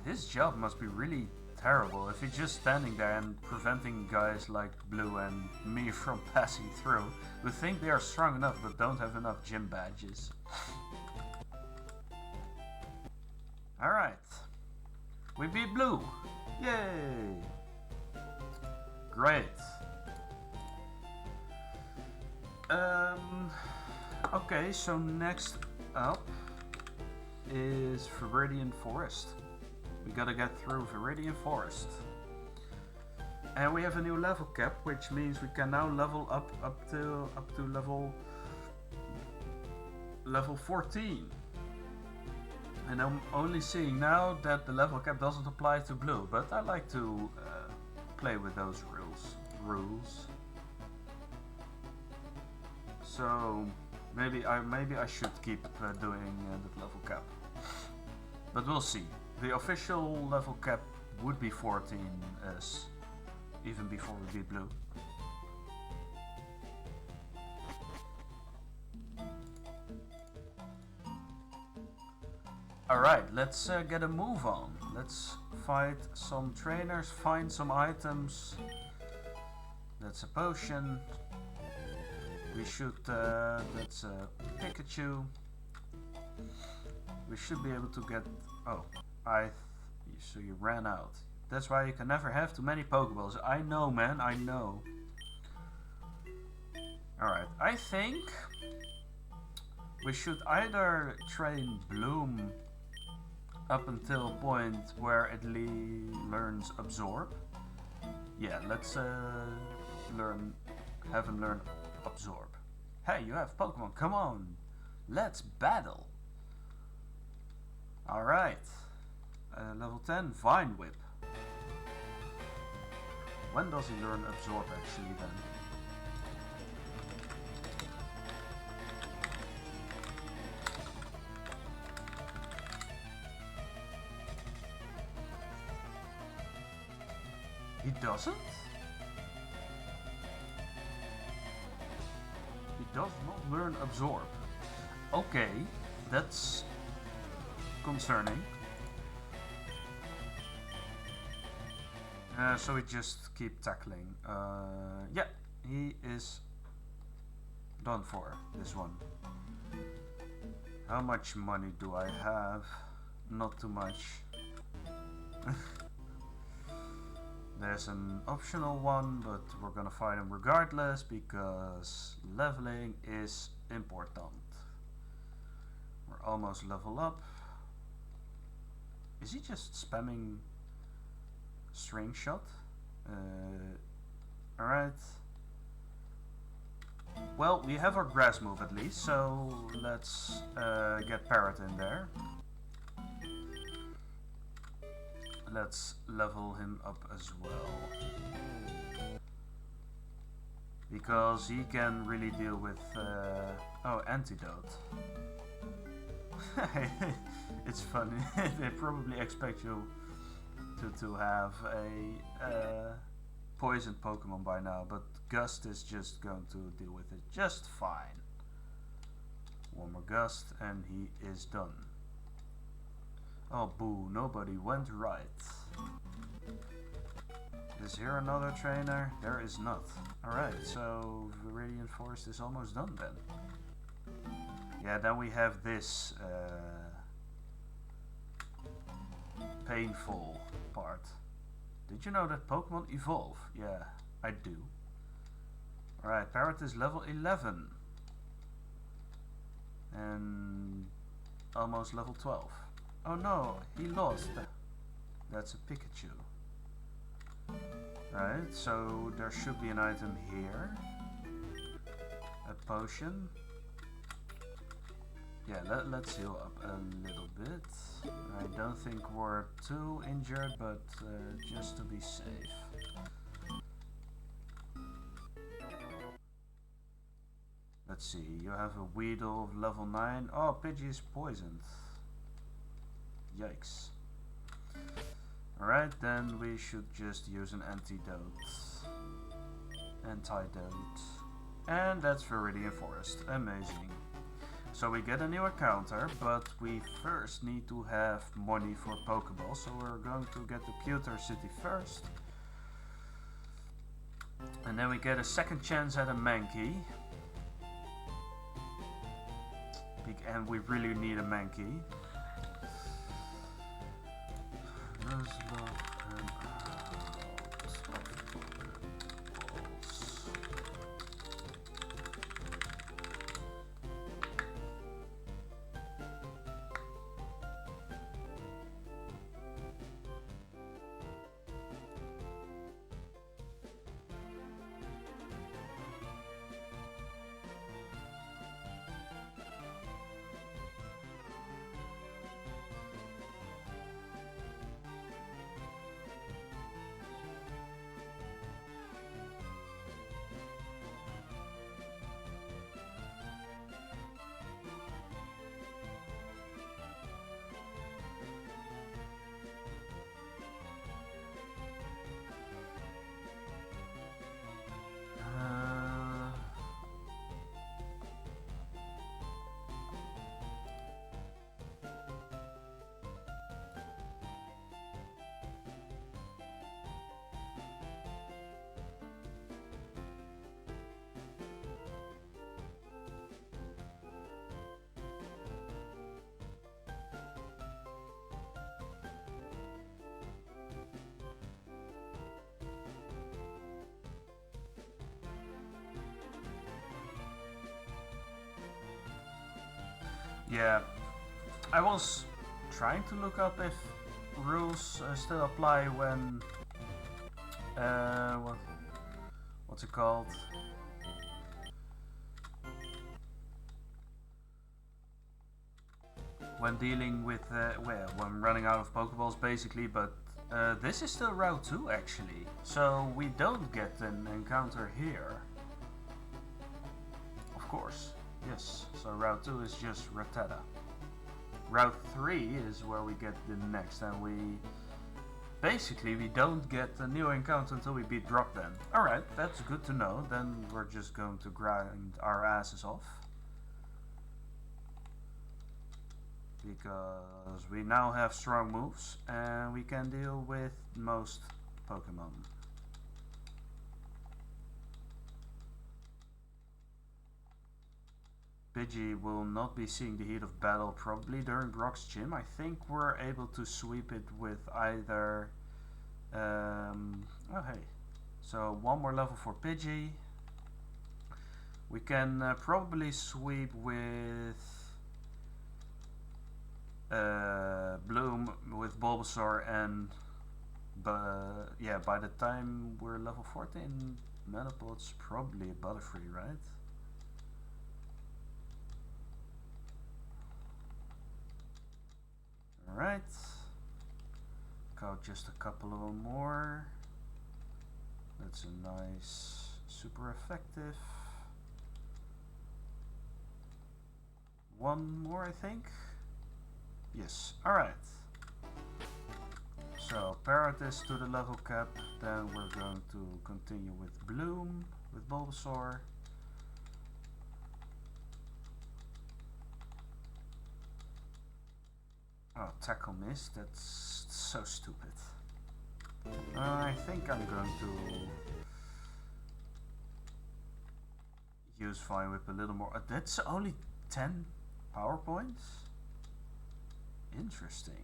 Speaker 1: His job must be really terrible if he's just standing there and preventing guys like Blue and me from passing through who think they are strong enough but don't have enough gym badges. Alright. We beat Blue! Yay! Great. Okay, so next up is Viridian Forest. We gotta get through Viridian Forest. And we have a new level cap, which means we can now level up to level 14. And I'm only seeing now that the level cap doesn't apply to Blue, but I like to play with those rules. So maybe I should keep doing the level cap. But we'll see. The official level cap would be 14 as even before we beat Blue. Alright, let's get a move on. Let's fight some trainers, find some items. That's a potion. We should, that's a Pikachu. We should be able to get, oh, so you ran out. That's why you can never have too many Pokeballs. I know, man, I know. Alright, I think we should either train Bloom up until a point where it learns Absorb. Yeah, let's have him learn Absorb. Hey, you have Pokemon, come on, let's battle. Alright, level 10, Vine Whip. When does he learn Absorb actually then? He doesn't? He does not learn Absorb. Okay, that's concerning. So we just keep tackling. Yeah, he is done for, this one. How much money do I have? Not too much. There's an optional one, but we're gonna fight him regardless because leveling is important. We're almost level up. Is he just spamming String Shot? Alright. Well, we have our grass move at least, so let's get Parrot in there. let's level him up as well. Because he can really deal with... oh, antidote. It's funny. They probably expect you to have a poisoned Pokemon by now, but Gust is just going to deal with it just fine. One more Gust and he is done. Oh boo, nobody went right. Is here another trainer? There is not. Alright, so Viridian Forest is almost done then. Yeah, then we have this painful part. Did you know that Pokemon evolve? Yeah, I do. Alright, Parrot is level 11. And almost level 12. Oh no, he lost. That's a Pikachu. Right, so there should be an item here. A potion. Yeah, let's heal up a little bit. I don't think we're too injured, but just to be safe. Let's see, you have a Weedle of level 9. Oh, Pidgey is poisoned. Yikes. Alright, then we should just use an antidote. Antidote. And that's Viridian Forest. Amazing. So we get a new encounter, but we first need to have money for Pokeballs. So we're going to get the Pewter City first. And then we get a second chance at a Mankey. And we really need a Mankey. Yeah, I was trying to look up if rules still apply when what's it called? When dealing with well, when running out of Pokeballs basically, but this is still Route 2 actually, so we don't get an encounter here. Of course. Yes, so Route 2 is just Rattata. Route 3 is where we get the next, and we don't get a new encounter until we beat Drop Den. Alright, that's good to know, then we're just going to grind our asses off. Because we now have strong moves, and we can deal with most Pokemon. Pidgey will not be seeing the heat of battle probably during Brock's gym. I think we're able to sweep it with either... oh hey. So one more level for Pidgey. We can probably sweep with Bloom with Bulbasaur and... yeah, by the time we're level 14, Metapod's probably a Butterfree, right? Alright. check out just a couple of them more. That's a nice, super effective. One more, I think. Yes, alright. So, parrot is to the level cap. Then we're going to continue with Bloom, with Bulbasaur. Oh, tackle miss, that's so stupid. I think I'm going to use Fire Whip a little more. That's only 10 power points? Interesting.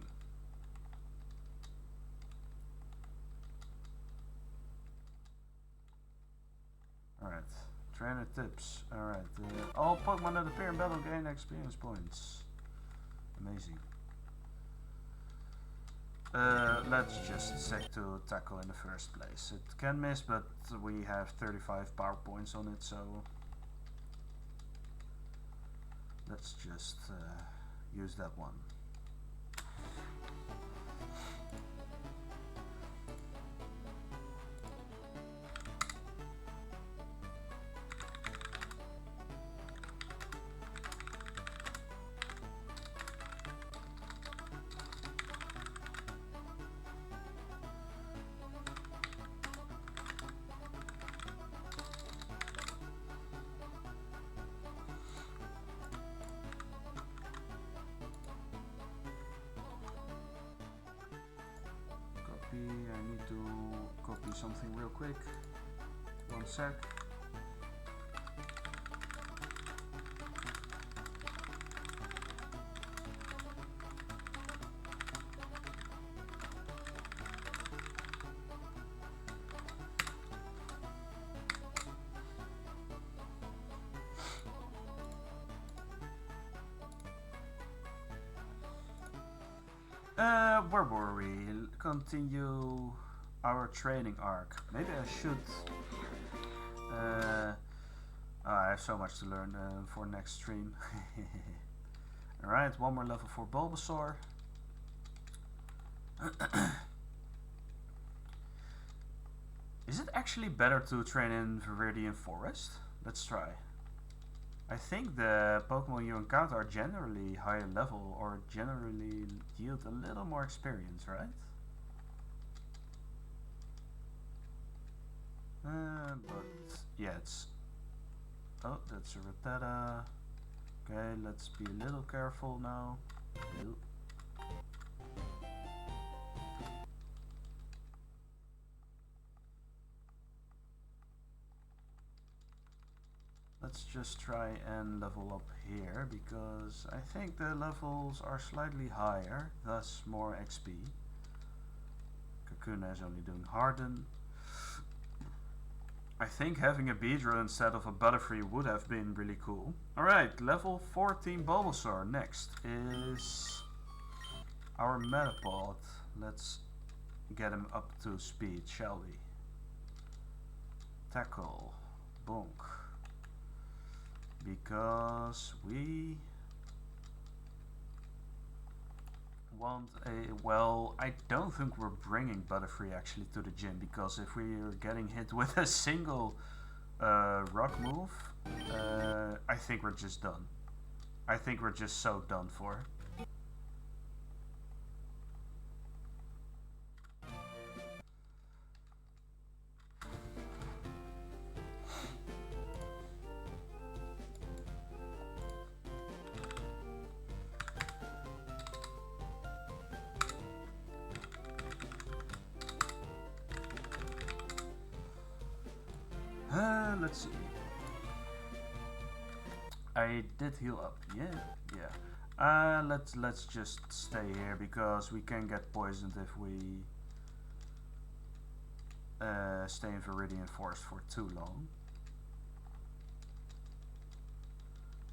Speaker 1: Alright, trainer tips. Alright, all Pokemon that appear in battle gain experience points. Amazing. Let's just stick to tackle in the first place. It can miss, but we have 35 power points on it, so let's just use that one. I need to copy something real quick. 1 sec. Where were we? Continue our training arc. Maybe I should. I have so much to learn for next stream. Alright, one more level for Bulbasaur. Is it actually better to train in Viridian Forest? Let's try. I think the Pokemon you encounter are generally higher level or generally yield a little more experience, right? But yeah, it's... Oh, that's a Rattata. Okay, let's be a little careful now. Ew. Let's just try and level up here, because I think the levels are slightly higher, thus more XP. Kakuna is only doing Harden. I think having a Beedrill instead of a Butterfree would have been really cool. Alright, level 14 Bulbasaur. Next is our Metapod. Let's get him up to speed, shall we? Tackle. Bonk. Because we want a... Well, I don't think we're bringing Butterfree actually to the gym, because if we are getting hit with a single rock move, I think we're just done. I think we're just so done for. Let's see. I did heal up. Yeah. Let's just stay here, because we can get poisoned if we stay in Viridian Forest for too long.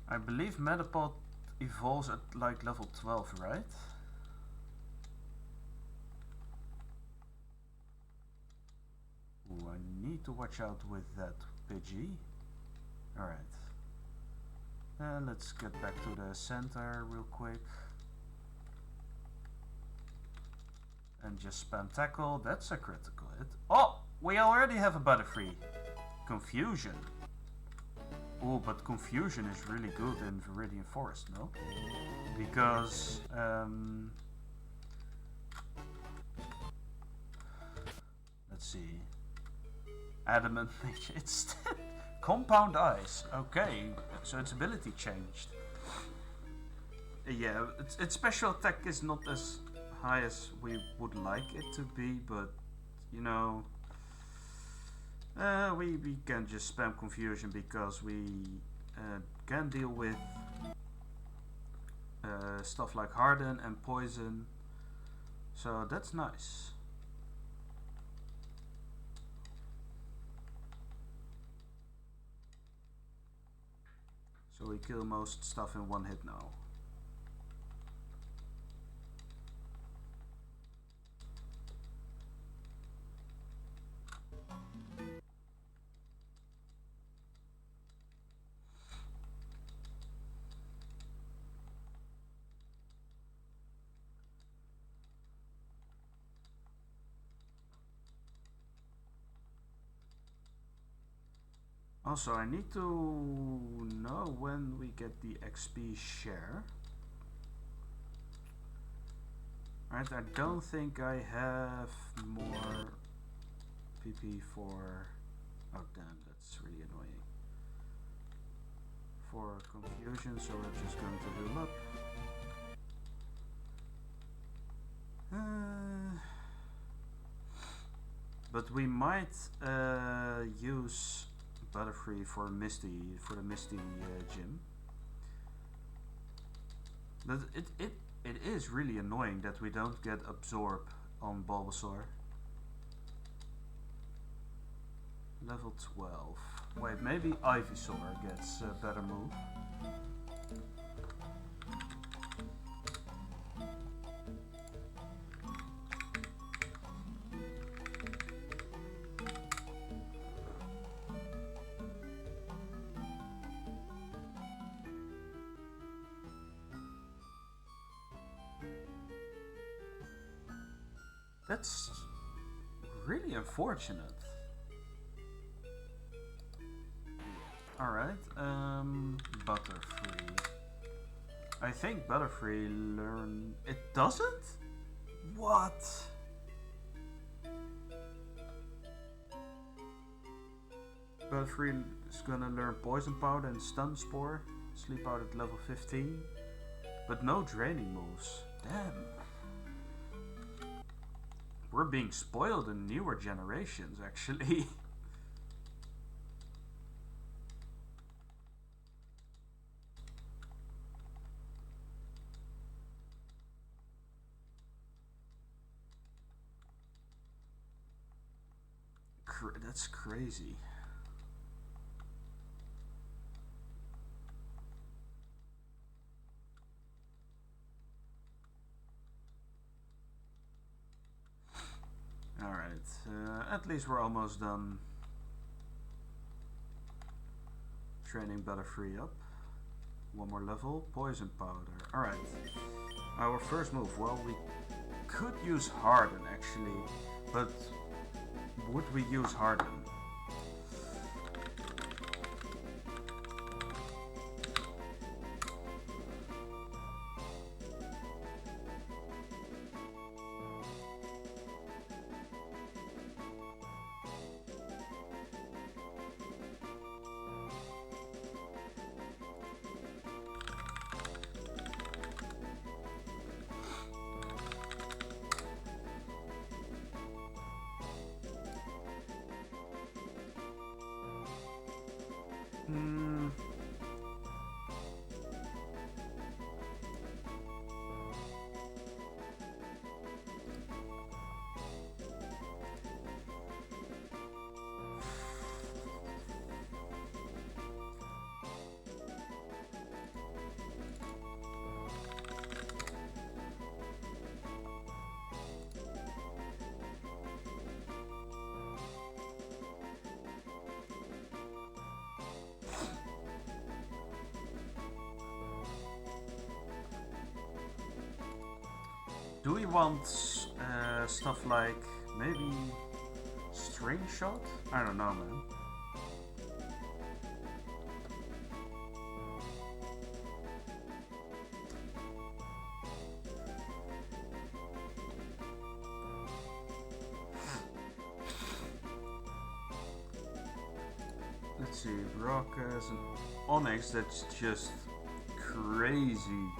Speaker 1: I believe Metapod evolves at like level 12, right? Ooh, I need to watch out with that Pidgey. Alright. Let's get back to the center real quick. And just spam tackle. That's a critical hit. Oh, we already have a Butterfree. Confusion. Oh, but Confusion is really good in Viridian Forest, no? Because let's see. Adamant nature. It's Compound Ice. Okay, so its ability changed. Yeah, its special attack is not as high as we would like it to be, but you know, we can just spam Confusion because we can deal with stuff like Harden and Poison, so that's nice. So we kill most stuff in one hit now. Also, I need to know when we get the XP share. Right, I don't think I have more PP for... Oh damn, that's really annoying. For Confusion, so we're just going to heal up. But we might use Butterfree for Misty, for the Misty gym. But it is really annoying that we don't get Absorb on Bulbasaur. Level 12. Wait, maybe Ivysaur gets a better move. That's really unfortunate. Alright, Butterfree. I think Butterfree learn... It doesn't? What? Butterfree is gonna learn Poison Powder and Stun Spore. Sleep Out at level 15. But no draining moves. Damn. We're being spoiled in newer generations, actually. That's crazy. Alright, at least we're almost done training Butterfree up. One more level, Poison Powder. Alright, our first move. Well, we could use Harden actually, but would we use Harden? Do we want stuff like maybe string shot? I don't know, man. Let's see, Brock has an Onyx that's just crazy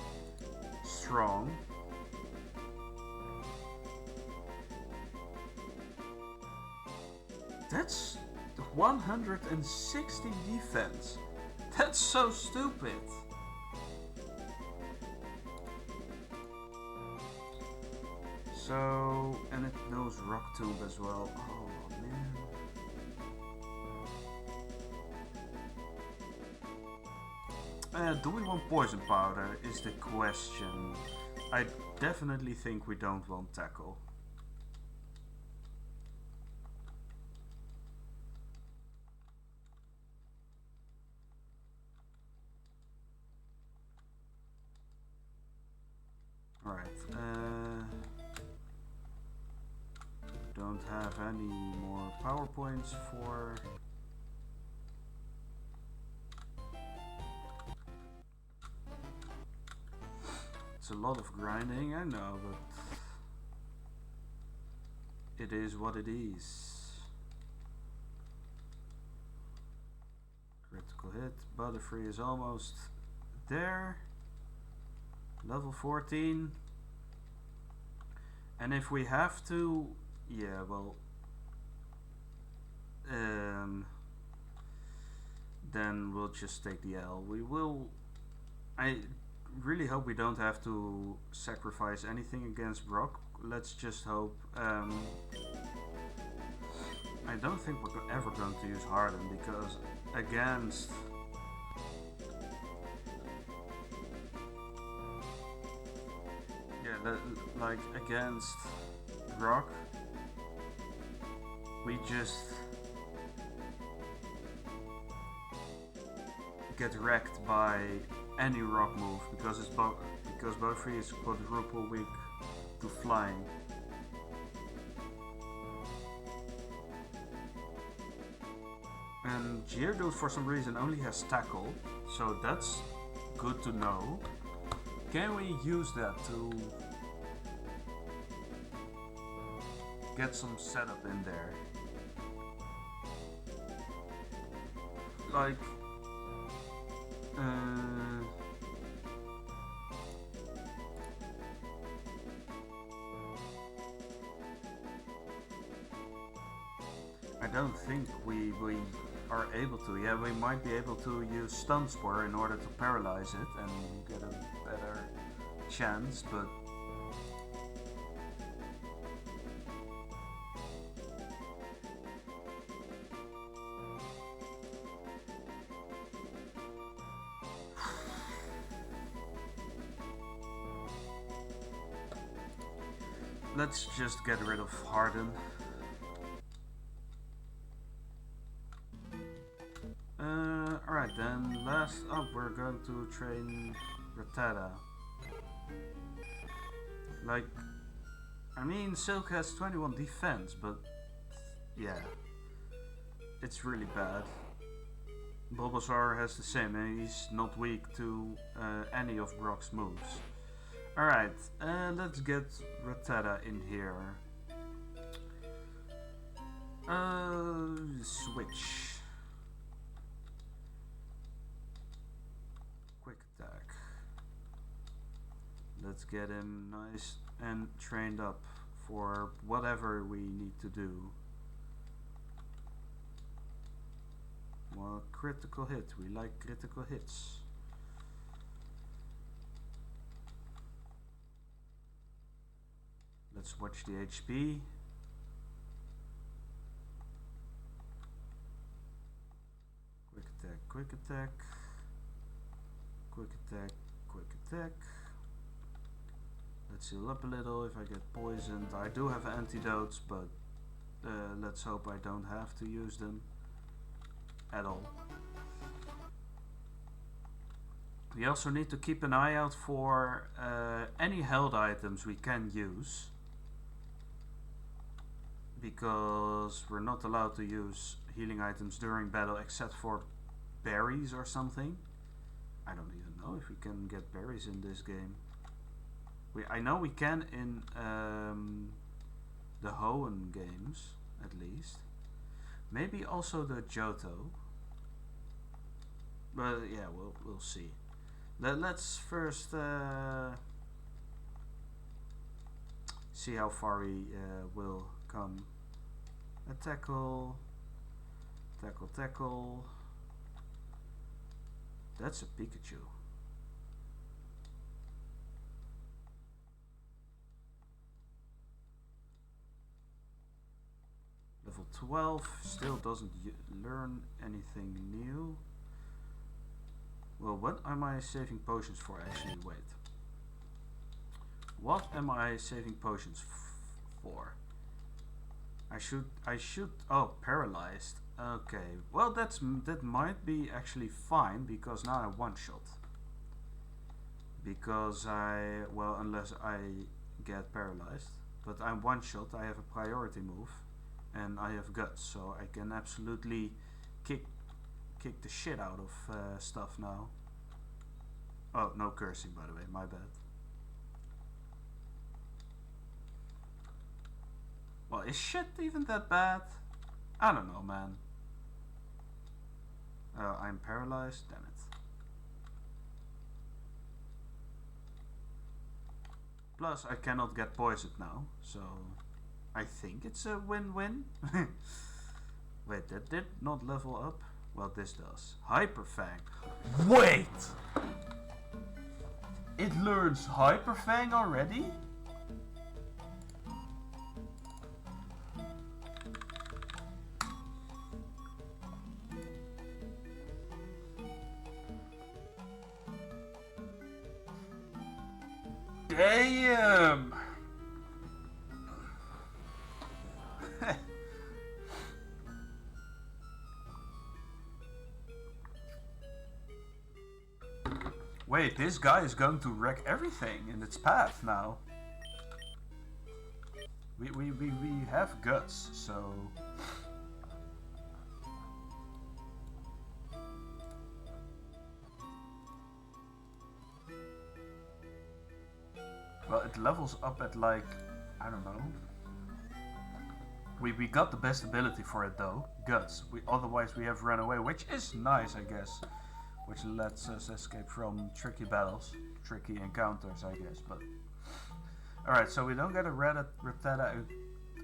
Speaker 1: strong. That's 160 defense. That's so stupid. So, and it knows Rock Tomb as well. Oh man. Do we want Poison Powder is the question. I definitely think we don't want Tackle. Alright, don't have any more power points for... It's a lot of grinding, I know, but it is what it is. Critical hit, Butterfree is almost there. Level 14. And if we have to, yeah, well, then we'll just take the L. We will, I really hope we don't have to sacrifice anything against Brock. Let's just hope. I don't think we're ever going to use Harden because against like against Brock, we just get wrecked by any rock move because it's because Butterfree is quadruple weak to flying. And Geodude for some reason only has Tackle, so that's good to know. Can we use that to get some setup in there? Like, I don't think we are able to. Yeah, we might be able to use Stun Spore in order to paralyze it and get a better chance, but let's just get rid of Harden. Alright then, last up we're going to train Rattata. Like, I mean Silk has 21 defense, but yeah, it's really bad. Bulbasaur has the same and he's not weak to any of Brock's moves. Alright, let's get Rattata in here. Switch. Quick attack. Let's get him nice and trained up for whatever we need to do. Well, critical hit. We like critical hits. Let's watch the HP. Quick attack, quick attack. Quick attack, quick attack. Let's heal up a little if I get poisoned. I do have antidotes, but let's hope I don't have to use them at all. We also need to keep an eye out for any held items we can use. because we're not allowed to use healing items during battle except for berries or something. I don't even know if we can get berries in this game. I know we can in the Hoenn games, at least. Maybe also the Johto. But yeah, we'll see. Let's first see how far we will come. A tackle, tackle, tackle. That's a Pikachu. Level 12 still doesn't learn anything new. Well, what am I saving potions for actually? Wait. What am I saving potions for? I should, oh, paralyzed. Okay, well that might be actually fine because now I one-shot. Because well, unless I get paralyzed. But I'm one-shot, I have a priority move. And I have guts, so I can absolutely kick the shit out of stuff now. Oh, no cursing by the way, my bad. Well, is shit even that bad? I don't know, man. I'm paralyzed, damn it. Plus, I cannot get poisoned now, so I think it's a win-win. Wait, that did not level up? Well, this does. Hyper Fang. Wait! It learns Hyper Fang already? Damn! Wait, this guy is going to wreck everything in its path now. We have guts, so... Well, it levels up at like, I don't know. We got the best ability for it though, guts. Otherwise we have run away, which is nice, I guess. Which lets us escape from tricky battles, tricky encounters, I guess. But alright, so we don't get a Rattata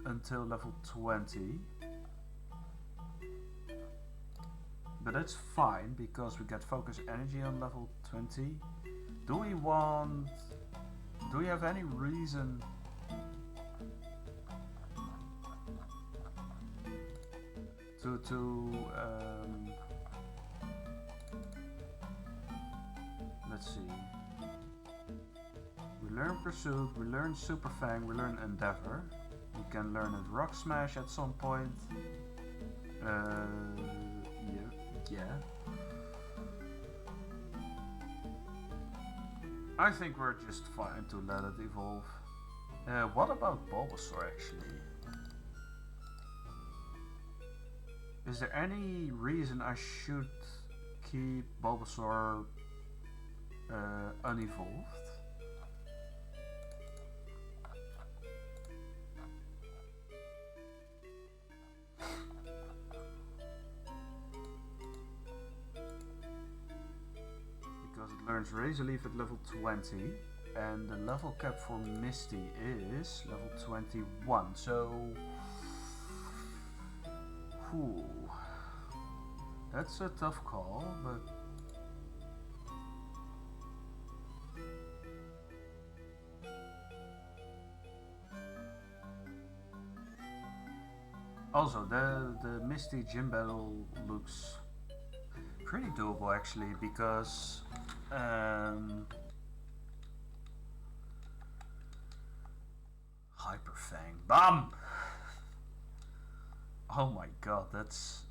Speaker 1: until level 20. But that's fine, because we get focus energy on level 20. Do we have any reason to let's see. We learn Pursuit, we learn Super Fang, we learn Endeavor. We can learn a Rock Smash at some point. Yeah. I think we're just fine to let it evolve. What about Bulbasaur actually? Is there any reason I should keep Bulbasaur unevolved? Because it learns Razor Leaf at level 20 and the level cap for Misty is level 21, so... Ooh. That's a tough call, but... Also, the Misty gym battle looks pretty doable actually, because Hyper Fang, BAM! Oh my god, that's...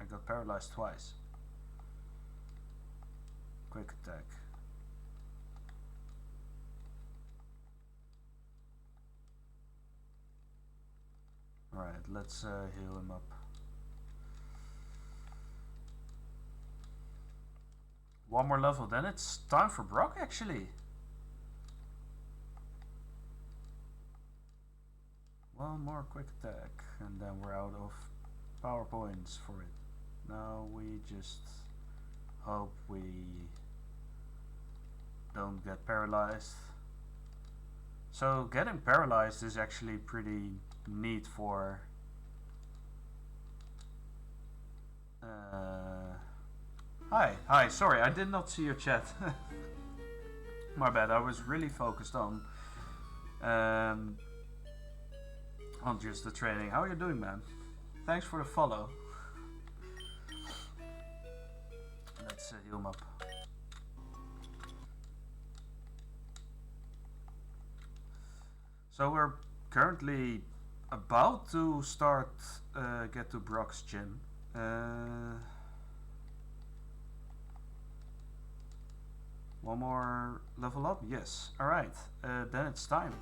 Speaker 1: I got paralyzed twice. Quick attack. Alright, let's heal him up. One more level, then it's time for Brock actually. One more quick attack, and then we're out of power points for it. Now we just hope we don't get paralyzed. So getting paralyzed is actually pretty neat for hi, sorry, I did not see your chat. My bad, I was really focused on just the training. How are you doing, man? Thanks for the follow. Let's heal him up. So we're currently about to start get to Brock's gym. One more level up? Yes. Alright, then it's time.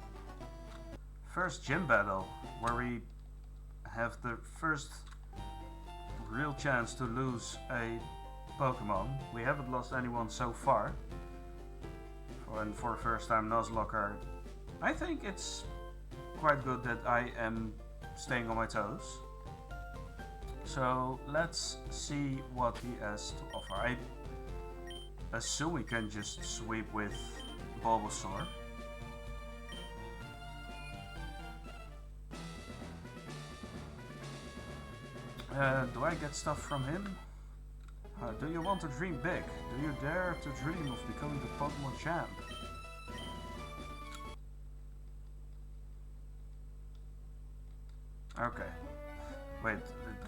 Speaker 1: First gym battle, where we have the first real chance to lose a Pokemon. We haven't lost anyone so far. And for the first time Nuzlocke, I think it's quite good that I am staying on my toes. So let's see what he has to offer. I assume we can just sweep with Bulbasaur. Do I get stuff from him? Do you want to dream big? Do you dare to dream of becoming the Pokemon champ? Okay. Wait,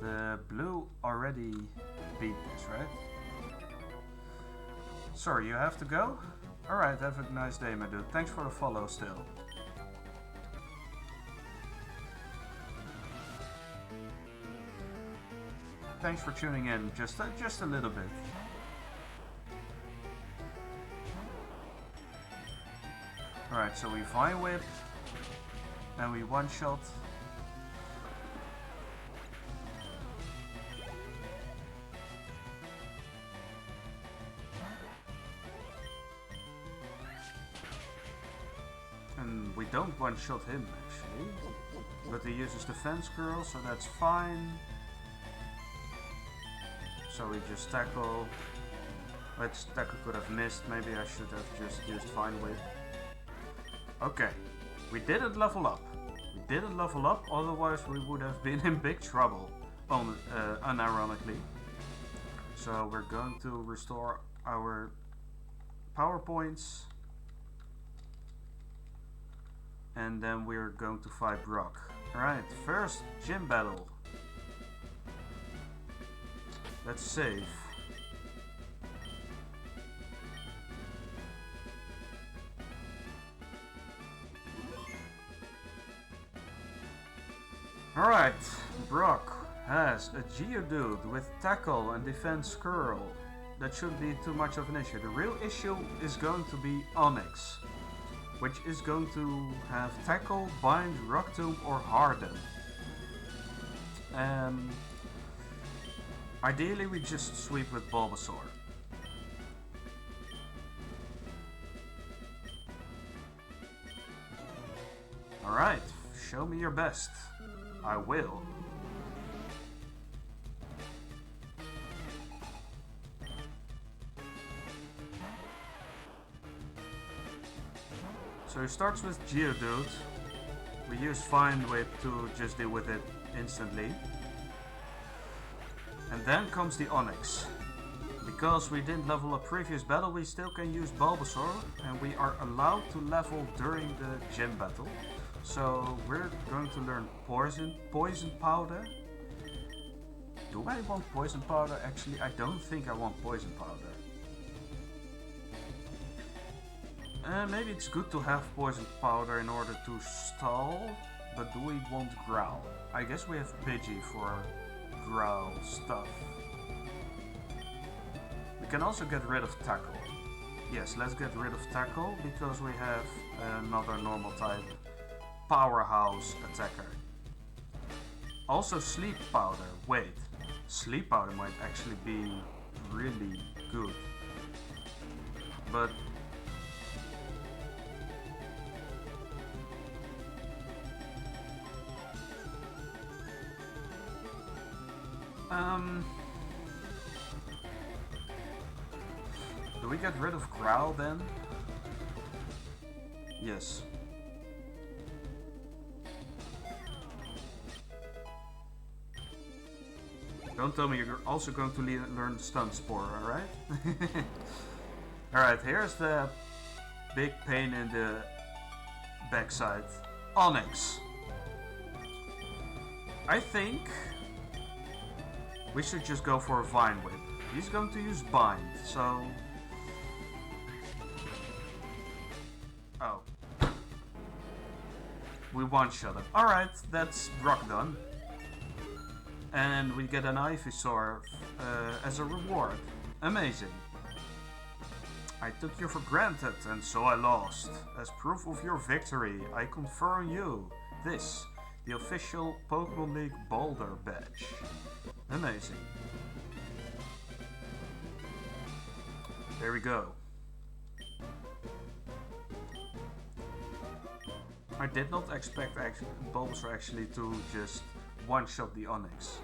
Speaker 1: the blue already beat this, right? Sorry, you have to go? Alright, have a nice day, my dude. Thanks for the follow still. Thanks for tuning in, just a little bit. Alright, so we Vine Whip, and we one-shot. And we don't one-shot him, actually. But he uses Defense Curl, so that's fine. So we just tackle. Which tackle could have missed. Maybe I should have just used Vine Whip. Okay, we didn't level up. We didn't level up, otherwise we would have been in big trouble, unironically. So we're going to restore our power points. And then we're going to fight Brock. Alright, first gym battle. Let's save. Alright, Brock has a Geodude with Tackle and Defense Curl. That shouldn't be too much of an issue. The real issue is going to be Onix, which is going to have Tackle, Bind, Rock Tomb, or Harden. Ideally we just sweep with Bulbasaur. Alright, show me your best. I will. So he starts with Geodude. We use Vine Whip to just deal with it instantly. And then comes the Onix. Because we didn't level a previous battle, we still can use Bulbasaur, and we are allowed to level during the gym battle. So we're going to learn Poison Powder. Do I want Poison Powder? Actually, I don't think I want Poison Powder. Maybe it's good to have Poison Powder in order to stall, but do we want Growl? I guess we have Pidgey for Growl stuff. We can also get rid of Tackle. Yes, let's get rid of Tackle because we have another normal type powerhouse attacker. Also sleep powder. Wait, sleep powder might actually be really good. But do we get rid of Growl then? Yes. Don't tell me you're also going to learn Stun Spore, alright? Alright, here's the big pain in the backside. Onyx. I think we should just go for a Vine Whip. He's going to use Bind, so... Oh. We one-shot it. Alright, that's rock done. And we get an Ivysaur as a reward. Amazing. I took you for granted, and so I lost. As proof of your victory, I confer on you this, the official Pokémon League Boulder badge. Amazing. There we go. I did not expect Bulbasaur actually to just one-shot the Onyx.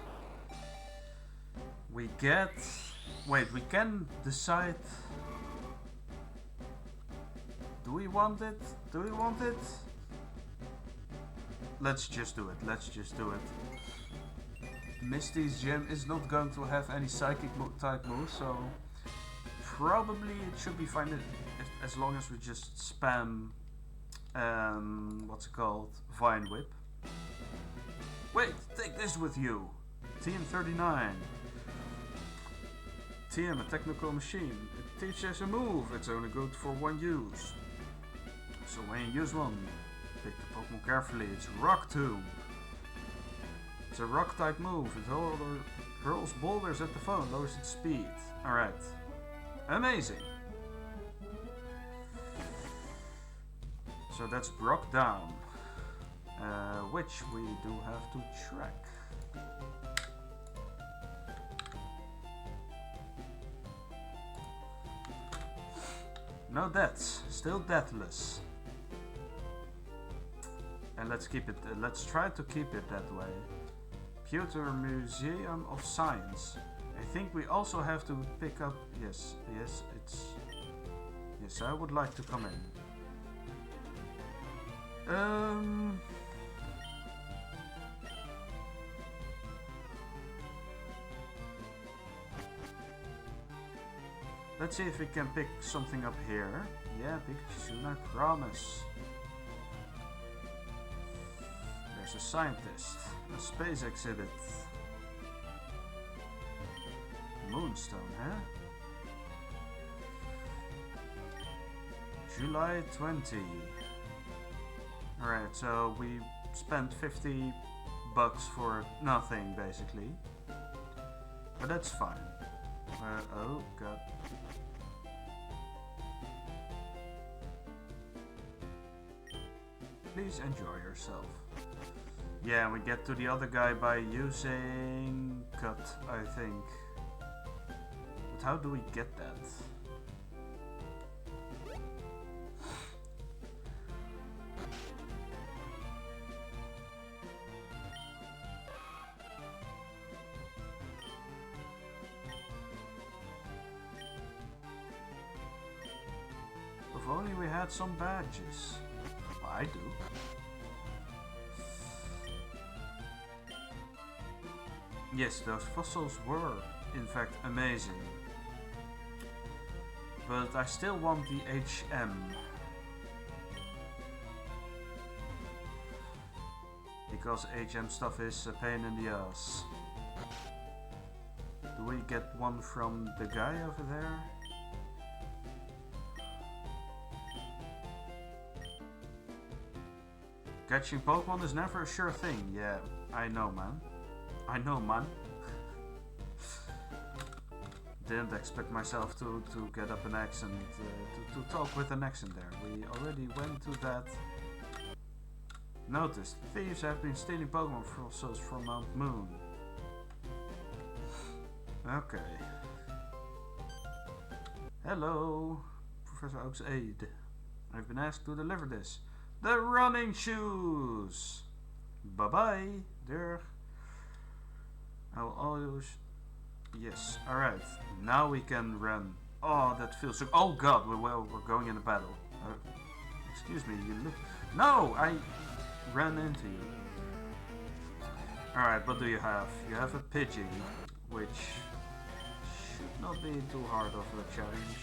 Speaker 1: We get... Wait, we can decide... Do we want it? Do we want it? Let's just do it. Let's just do it. Misty's gym is not going to have any psychic type moves, so probably it should be fine as long as we just spam what's it called? Vine Whip. Wait, take this with you. TM39. TM, a technical machine. It teaches a move. It's only good for one use. So when you use one, pick the Pokemon carefully. It's Rock Tomb. It's a rock type move. It hurls boulders at the phone, lowers its speed. Alright. Amazing. So that's Brock down. Which we do have to track. No deaths. Still deathless. And let's keep it. Let's try to keep it that way. Pewter Museum of Science. I think we also have to pick up. Yes, yes, I would like to come in. Let's see if we can pick something up here. Yeah, Pikachu, I promise. There's a scientist, a space exhibit. Moonstone, huh? July 20. Alright, so we spent 50 bucks for nothing, basically. But that's fine. Oh, God. Please enjoy yourself. Yeah, we get to the other guy by using Cut, I think. But how do we get that? If only we had some badges. I do. Yes, those fossils were, in fact, amazing. But I still want the HM. Because HM stuff is a pain in the ass. Do we get one from the guy over there? Catching Pokemon is never a sure thing. Yeah, I know, man. I know, man. Didn't expect myself to get up an accent, to talk with an accent there. We already went to that. Notice, thieves have been stealing Pokemon fossils from Mount Moon. Okay. Hello, Professor Oak's aide. I've been asked to deliver this. The running shoes! Bye-bye, there. I'll always... Yes, alright. Now we can run. Oh, that feels so... Oh god, we're going in a battle. Excuse me, you look... No, I ran into you. Alright, what do you have? You have a Pidgey, which should not be too hard of a challenge.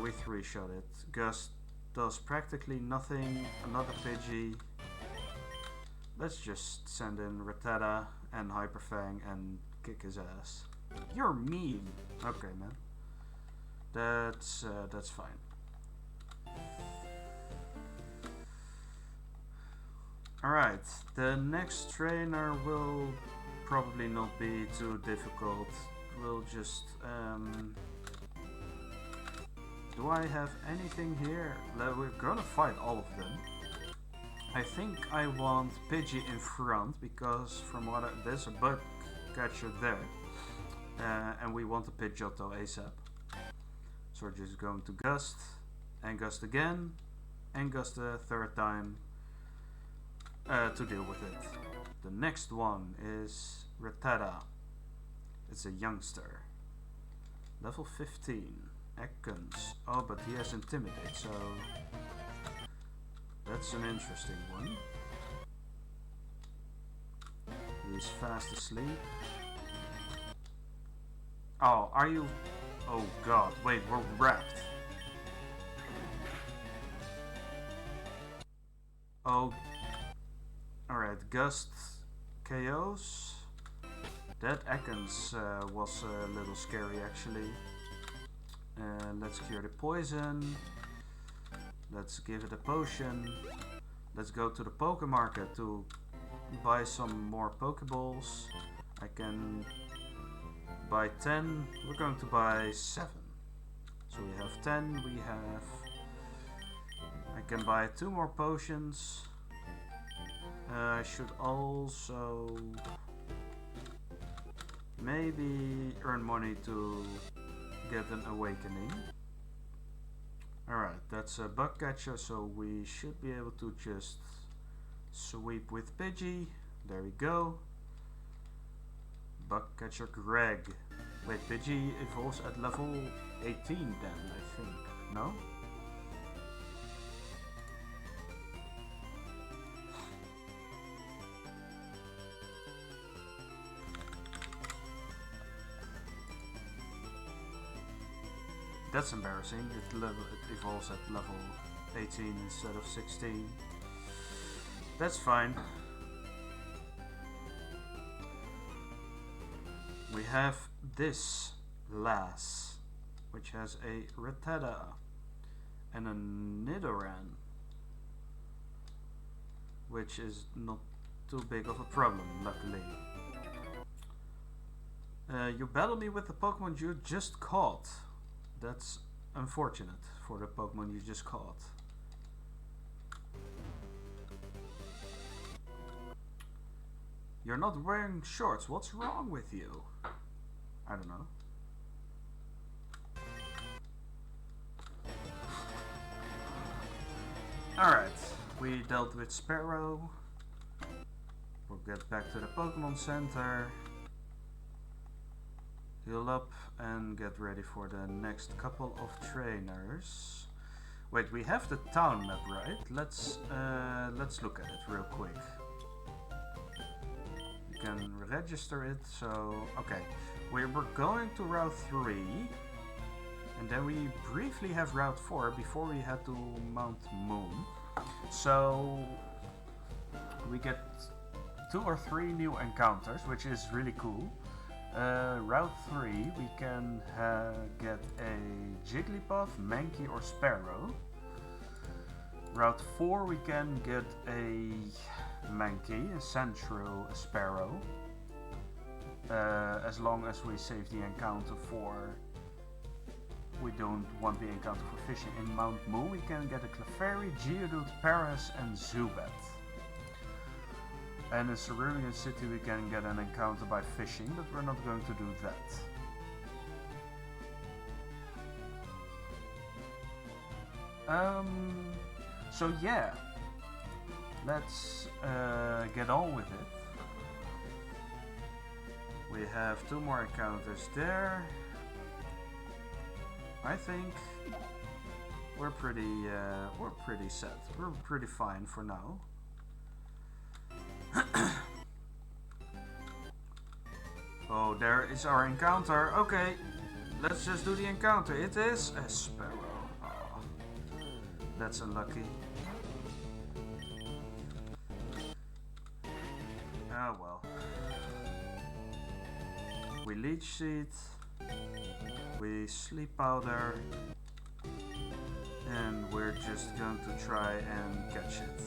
Speaker 1: We three-shot it. Gust does practically nothing. Another Pidgey. Let's just send in Rattata and Hyperfang and kick his ass. You're mean. Okay, man. That's fine. Alright, the next trainer will probably not be too difficult. We'll just do I have anything here? We're gonna fight all of them. I think I want Pidgey in front because from what there's a bug catcher there. And we want a Pidgeotto ASAP. So we're just going to Gust and Gust again and Gust a third time to deal with it. The next one is Rattata. It's a youngster. Level 15. Ekans. Oh, but he has Intimidate, so that's an interesting one. He's fast asleep. Oh, are you... Oh god, wait, we're wrapped. Oh. Alright, Gust KOs. That Ekans was a little scary actually. Let's cure the poison. Let's give it a potion. Let's go to the Poké Market to buy some more Pokeballs. I can buy 10. We're going to buy 7. So we have 10. We have... I can buy 2 more potions. I should also maybe earn money to get an awakening. Alright, that's a bug catcher, so we should be able to just sweep with Pidgey. There we go. Bug catcher Greg. Wait, Pidgey evolves at level 18 then, I think. No? That's embarrassing. It evolves at level 18 instead of 16. That's fine. We have this Lass, which has a Rattata and a Nidoran, which is not too big of a problem, luckily. You battle me with the Pokemon you just caught. That's unfortunate for the Pokemon you just caught. You're not wearing shorts. What's wrong with you? I don't know. Alright, we dealt with Sparrow. We'll get back to the Pokemon Center. Heal up and get ready for the next couple of trainers. Wait, we have the town map, right? Let's look at it real quick. You can register it, so okay. We're going to Route 3, and then we briefly have Route 4 before we head to Mount Moon. So we get 2 or 3 new encounters, which is really cool. Route 3 we can get a Jigglypuff, Mankey or Sparrow. Route 4 we can get a Mankey, a Sandshrew, a Sparrow. As long as we save the encounter for we don't want the encounter for fishing in Mount Moo, we can get a Clefairy, Geodude, Paras, and Zubat. And in Cerulean City we can get an encounter by fishing, but we're not going to do that. So yeah, let's get on with it. We have 2 more encounters there. I think we're pretty set. We're pretty fine for now. Oh, there is our encounter. Okay, let's just do the encounter. It is a sparrow. Oh, that's unlucky. Oh well. We leech seed. We sleep powder. And we're just going to try and catch it.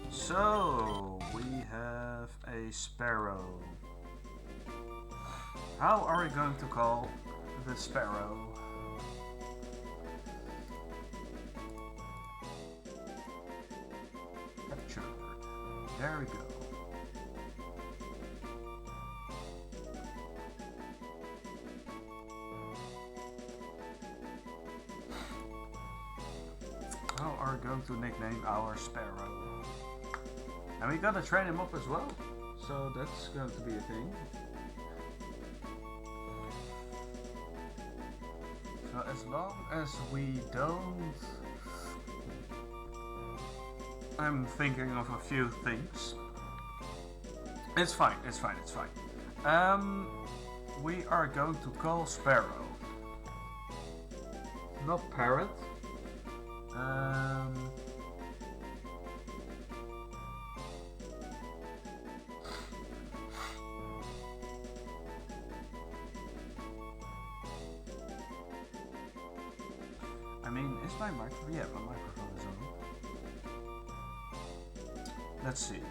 Speaker 1: So, we have a sparrow. How are we going to call the sparrow? Captured. There we go. How are we going to nickname our sparrow? And we gotta train him up as well, so that's going to be a thing. So as long as we don't... I'm thinking of a few things. It's fine, it's fine, it's fine. We are going to call Sparrow. Not Parrot. I mean, is my microphone? Yeah, my microphone is on. Let's see.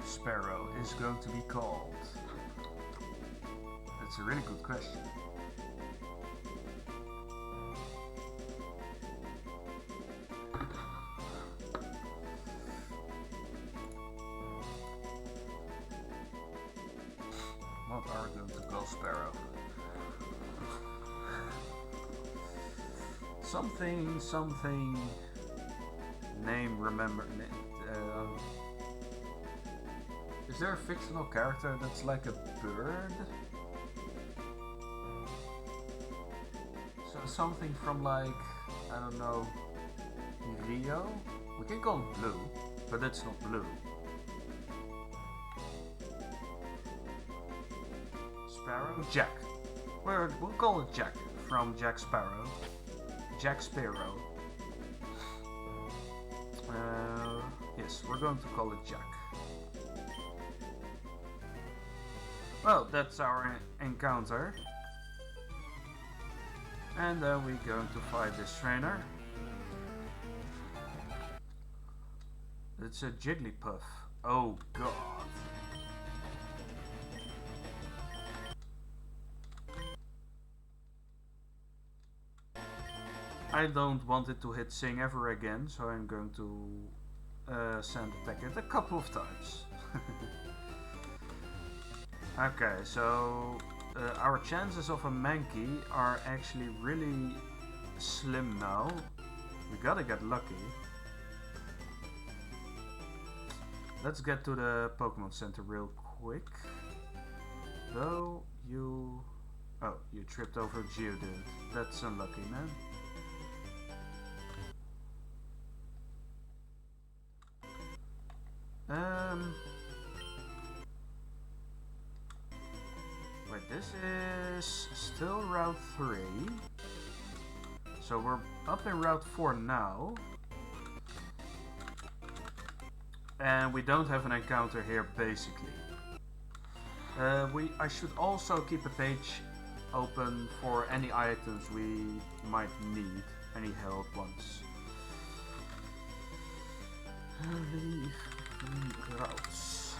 Speaker 1: Sparrow is going to be called. That's a really good question. What are we going to call Sparrow? Something name remember. Is there a fictional character that's like a bird? So something from like, I don't know, Rio? We can call it Blue, but it's not blue. Sparrow? Jack. We'll call it Jack, from Jack Sparrow. Jack Sparrow. Yes, we're going to call it Jack. Well, that's our encounter. And then we're going to fight this trainer. It's a Jigglypuff. Oh god. I don't want it to hit Sing ever again, so I'm going to sand attack it a couple of times. Okay, so our chances of a Mankey are actually really slim now. We gotta get lucky. Let's get to the Pokemon Center real quick. Though you... Oh, you tripped over a Geodude. That's unlucky, man. Wait, this is still Route 3. So we're up in Route 4 now. And we don't have an encounter here, basically. I should also keep a page open for any items we might need, any held ones. Leaf routes.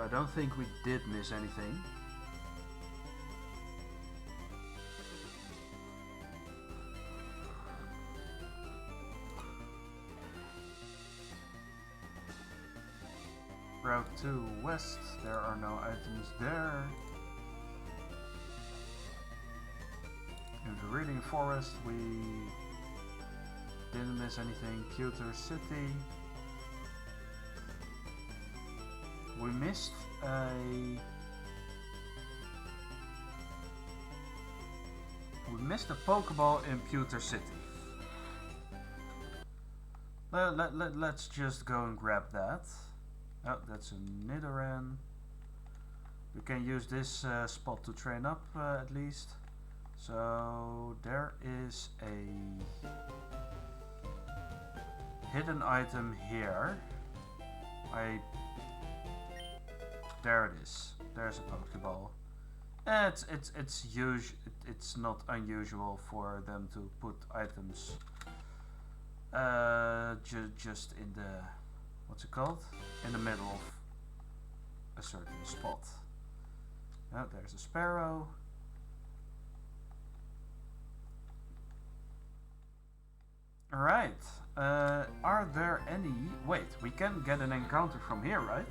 Speaker 1: I don't think we did miss anything. Route 2 west, there are no items there. In the Reading Forest we didn't miss anything. Pewter City. We missed a Pokeball in Pewter City. Let's just go and grab that. Oh, that's a Nidoran. We can use this spot to train up at least. So there is a hidden item here. There it is. There's a Pokeball. It's not unusual for them to put items just in the, what's it called? In the middle of a certain spot. Oh, there's a Sparrow. Alright. Are there any... Wait, we can get an encounter from here, right?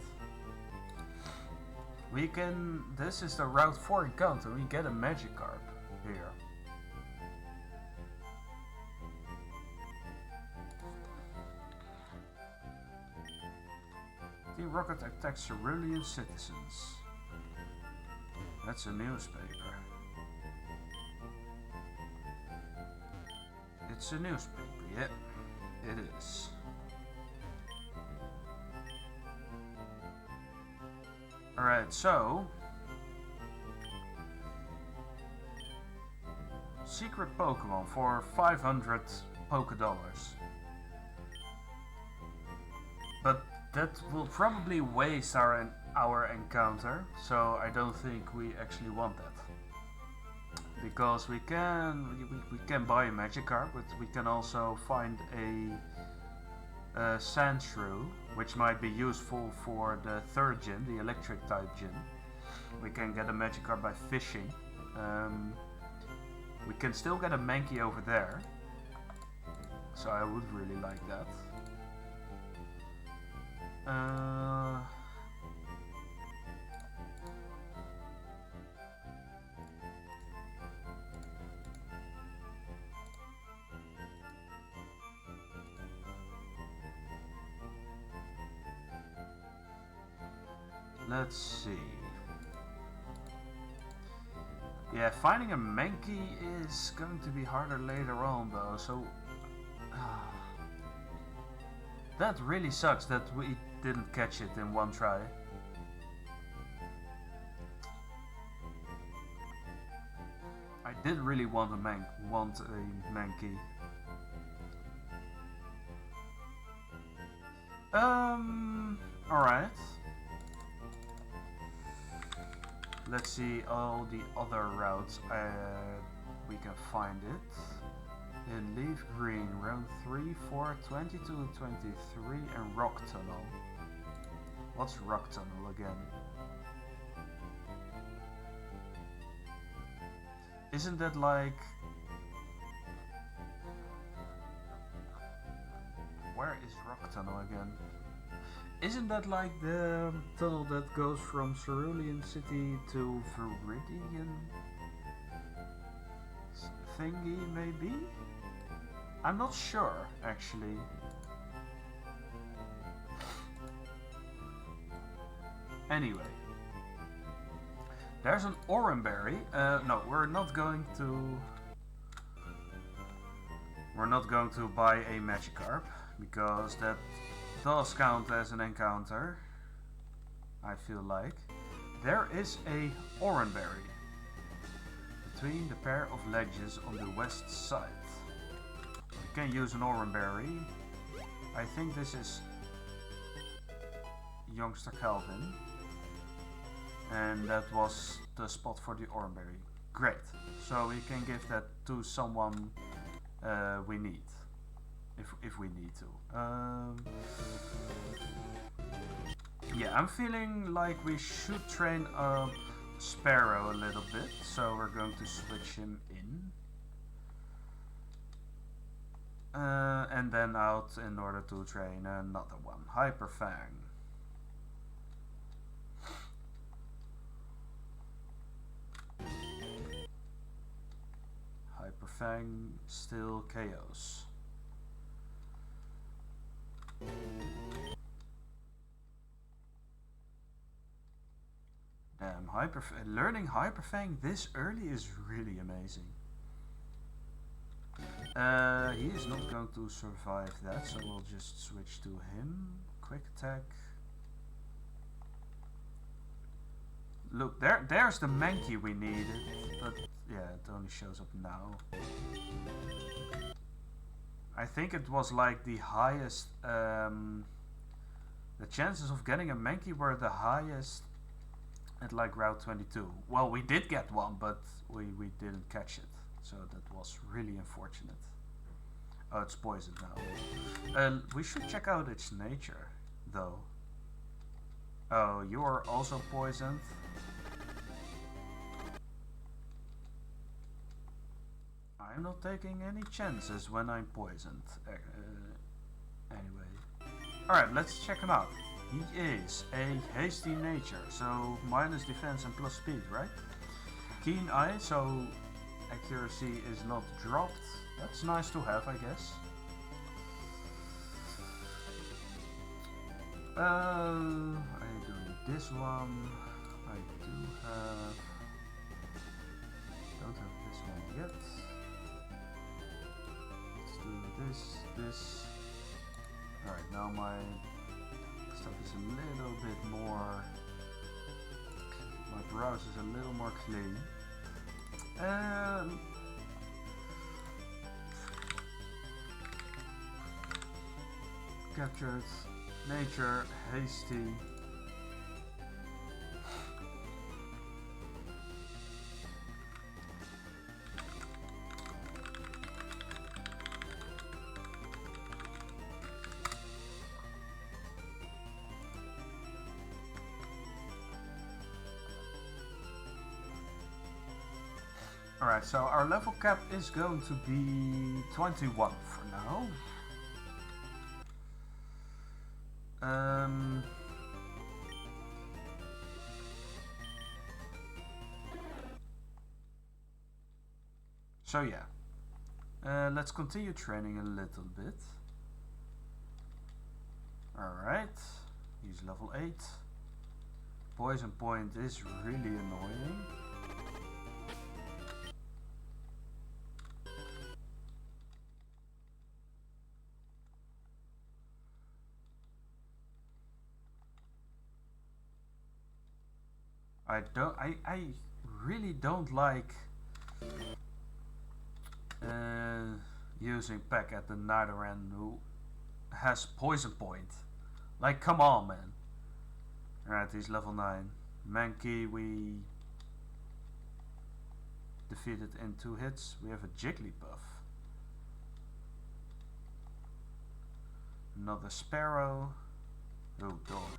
Speaker 1: We can... This is the Route 4 encounter. We get a Magikarp here. The rocket attacks Cerulean citizens. That's a newspaper. It's a newspaper, yep, it is. Alright, so... Secret Pokemon for 500 Pokédollars. But that will probably waste our encounter, so I don't think we actually want that. Because we can buy a Magikarp, but we can also find a Sandshrew, which might be useful for the third gym, the electric type gym. We can get a Magikarp by fishing. We can still get a Mankey over there, so I would really like that. Let's see. Yeah, finding a Mankey is going to be harder later on though, so... that really sucks that we didn't catch it in one try. I did really want a Mankey. Alright. Let's see all the other routes we can find it. In LeafGreen, round 3, 4, 22, 23 and Rock Tunnel. What's Rock Tunnel again? Isn't that like... Where is Rock Tunnel again? Isn't that like the tunnel that goes from Cerulean City to Viridian thingy, maybe? I'm not sure, actually. Anyway. There's an Oranberry. No, we're not going to buy a Magikarp, because that does count as an encounter, I feel like. There is a Oranberry between the pair of ledges on the west side. We can use an Oranberry. I think this is Youngster Calvin. And that was the spot for the Oranberry. Great. So we can give that to someone we need. If we need to. Yeah, I'm feeling like we should train a Sparrow a little bit, so we're going to switch him in. And then out in order to train another one, Hyper Fang. Hyper Fang still Chaos. Damn, learning Hyper Fang this early is really amazing. He is not going to survive that, so we'll just switch to him. Quick attack. Look, there's the Mankey we needed, but yeah, it only shows up now. I think it was like the highest, the chances of getting a Mankey were the highest at like Route 22. Well, we did get one, but we didn't catch it, so that was really unfortunate. Oh, it's poisoned now. We should check out its nature, though. Oh, you are also poisoned. I'm not taking any chances when I'm poisoned. Anyway. Alright, let's check him out. He is a hasty nature, so minus defense and plus speed, right? Keen eye, so accuracy is not dropped. That's nice to have, I guess. I do need this one. I do have... Don't have this one yet. Let's do this. Alright, now my stuff is a little bit more... My browse is a little more clean. Captured, nature, hasty. Alright, so our level cap is going to be 21 for now. So yeah, let's continue training a little bit. Alright, he's level 8. Poison point is really annoying. I really don't like using Peck at the Nidoran who has poison point. Like, come on, man. Alright, he's level 9. Mankey we defeated in 2 hits. We have a Jigglypuff. Another Sparrow. Oh, God.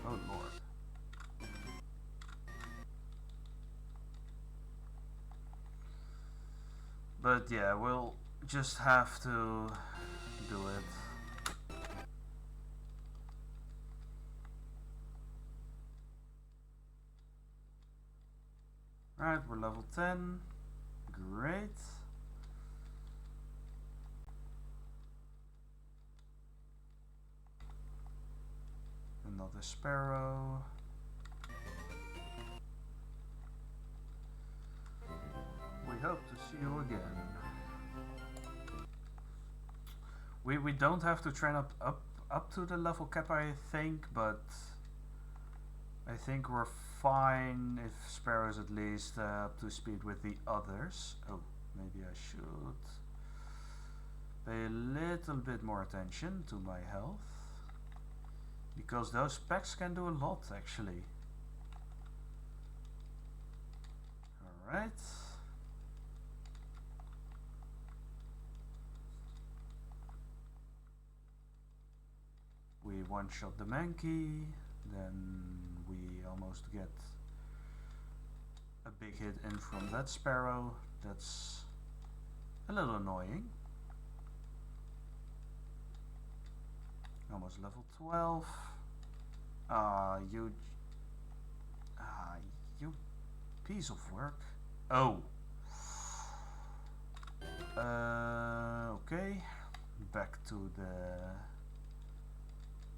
Speaker 1: Oh, Lord. But yeah, we'll just have to do it. Alright, we're level 10. Great. Another Sparrow. We hope to see you again. We don't have to train up to the level cap, I think, but I think we're fine if Sparrow's at least up to speed with the others. Oh, maybe I should pay a little bit more attention to my health, because those packs can do a lot, actually. Alright. We one-shot the Mankey, then we almost get a big hit in from that Sparrow. That's a little annoying. Almost level 12. You piece of work. Oh. Okay. Back to the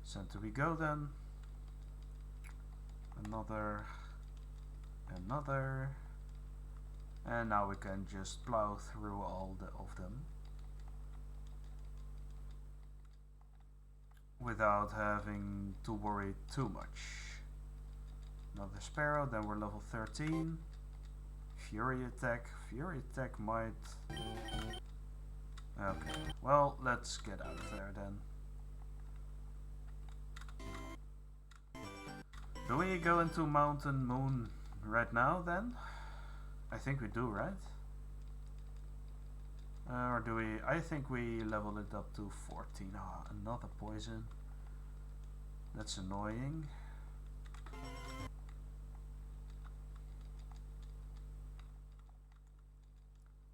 Speaker 1: center we go then. Another. And now we can just plow through all of them without having to worry too much. Another Sparrow, then we're level 13. Fury attack. Fury attack might... Okay, well, let's get out of there then. Do we go into Mountain Moon right now then? I think we do, right? Or do we... I think we level it up to 14. Ah, another poison. That's annoying.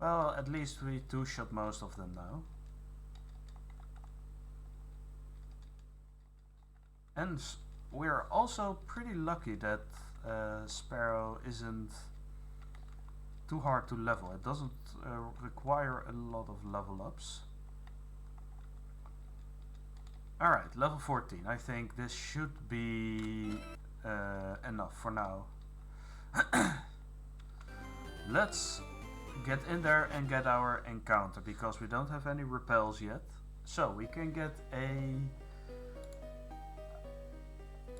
Speaker 1: Well, at least we two-shot most of them now. And we're also pretty lucky that Sparrow isn't too hard to level. It doesn't require a lot of level ups. Alright, level 14. I think this should be enough for now. Let's get in there and get our encounter, because we don't have any repels yet. So we can get a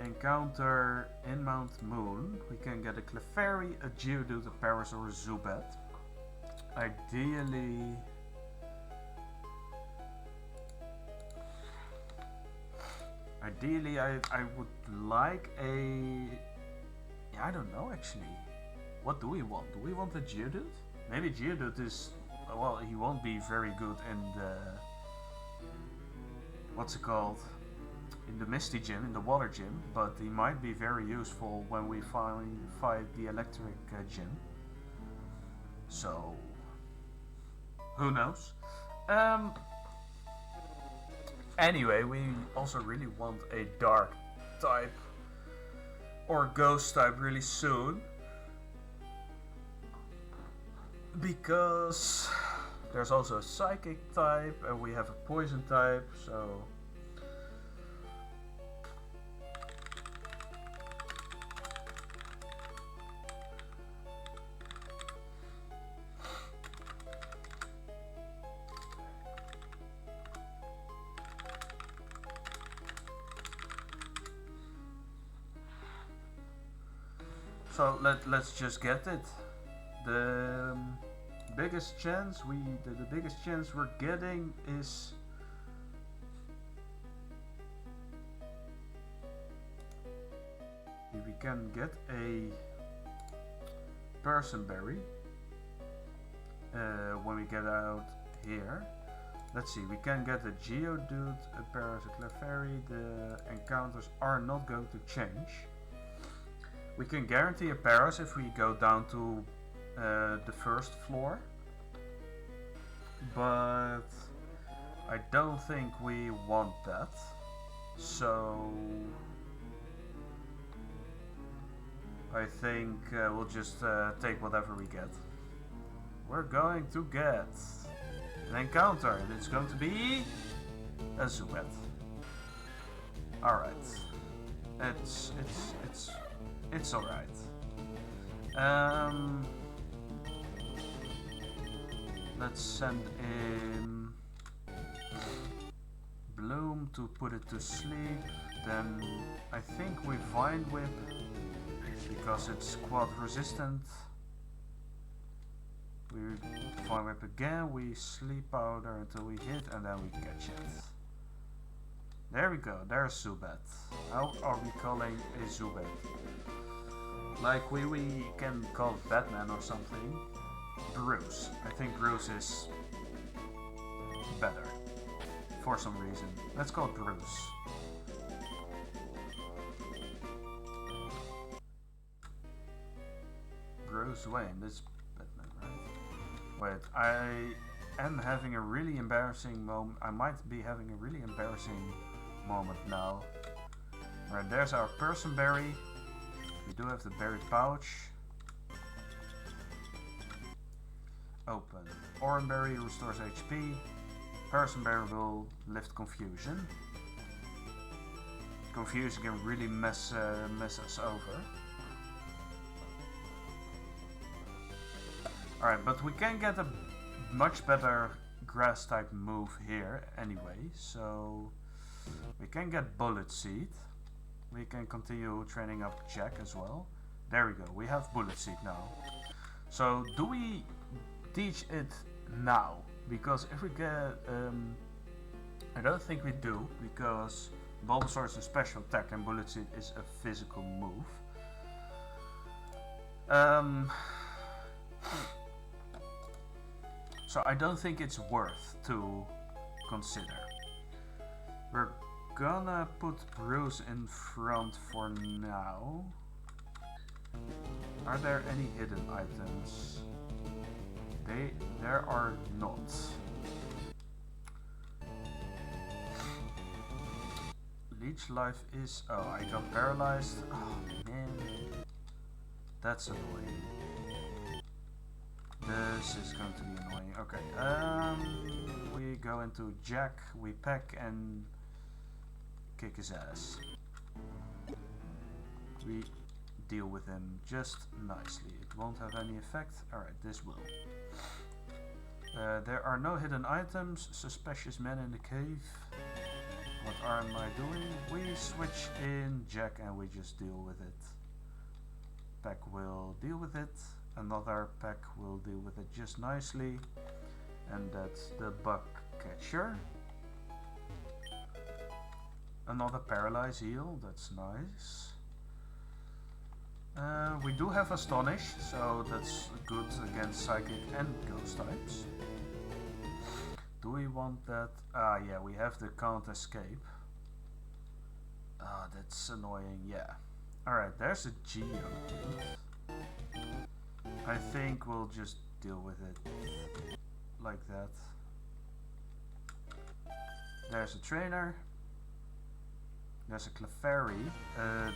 Speaker 1: encounter in Mount Moon. We can get a Clefairy, a Geodude, a Paras, or a Zubat. Ideally I would like a... Yeah, I don't know actually. What do we want? Do we want a Geodude? Maybe Geodude is... Well, he won't be very good in the... What's it called? In the Misty Gym, in the Water Gym. But he might be very useful when we fight the Electric Gym. So... Who knows? Anyway, we also really want a Dark type or Ghost type really soon. Because there's also a Psychic type and we have a Poison type, so... So let's just get it. The biggest chance we're getting is we can get a Personberry when we get out here. Let's see, we can get a Geodude, a Paras, a Clefairy. The encounters are not going to change. We can guarantee a Paras if we go down to the first floor, but I don't think we want that, so I think we'll just take whatever we get. We're going to get an encounter, and it's going to be a Zubat. Alright, it's alright. Let's send in Bloom to put it to sleep. Then I think we Vine Whip because it's quad resistant. We Vine Whip again, we Sleep Powder until we hit, and then we catch it. There we go, there's Zubat. How are we calling a Zubat? Like we can call it Batman or something. Bruce. I think Bruce is better. For some reason. Let's call it Bruce. Bruce Wayne. This is Batman, right? Wait, I am having a really embarrassing moment. I might be having a really embarrassing moment now. Alright, there's our person berry. We do have the berry pouch. Open. Oranberry restores HP. Personberry will lift confusion. Confusion can really mess us over. Alright, but we can get a much better grass type move here anyway, so we can get Bullet Seed. We can continue training up Jack as well. There we go, we have Bullet Seed now. So do we teach it now? Because if we get, I don't think we do, because Bulbasaur is a special attack and Bullet Seed is a physical move. So I don't think it's worth to consider. We're gonna put Bruce in front for now. Are there any hidden items? There are not. Leech life is... Oh, I got paralyzed. Oh man. That's annoying. This is going to be annoying. Okay, we go into Jack, we peck and kick his ass. We deal with him just nicely. It won't have any effect. Alright, this will. There are no hidden items. Suspicious men in the cave. What am I doing? We switch in Jack and we just deal with it. Peck will deal with it. Another Peck will deal with it just nicely. And that's the Bug Catcher. Another Paralyze heal. That's nice. We do have Astonish, so that's good against Psychic and Ghost types. Do we want that? Ah, yeah, we have the Can't Escape. Ah, that's annoying, yeah. Alright, there's a Geodude. I think we'll just deal with it like that. There's a Trainer. There's a Clefairy,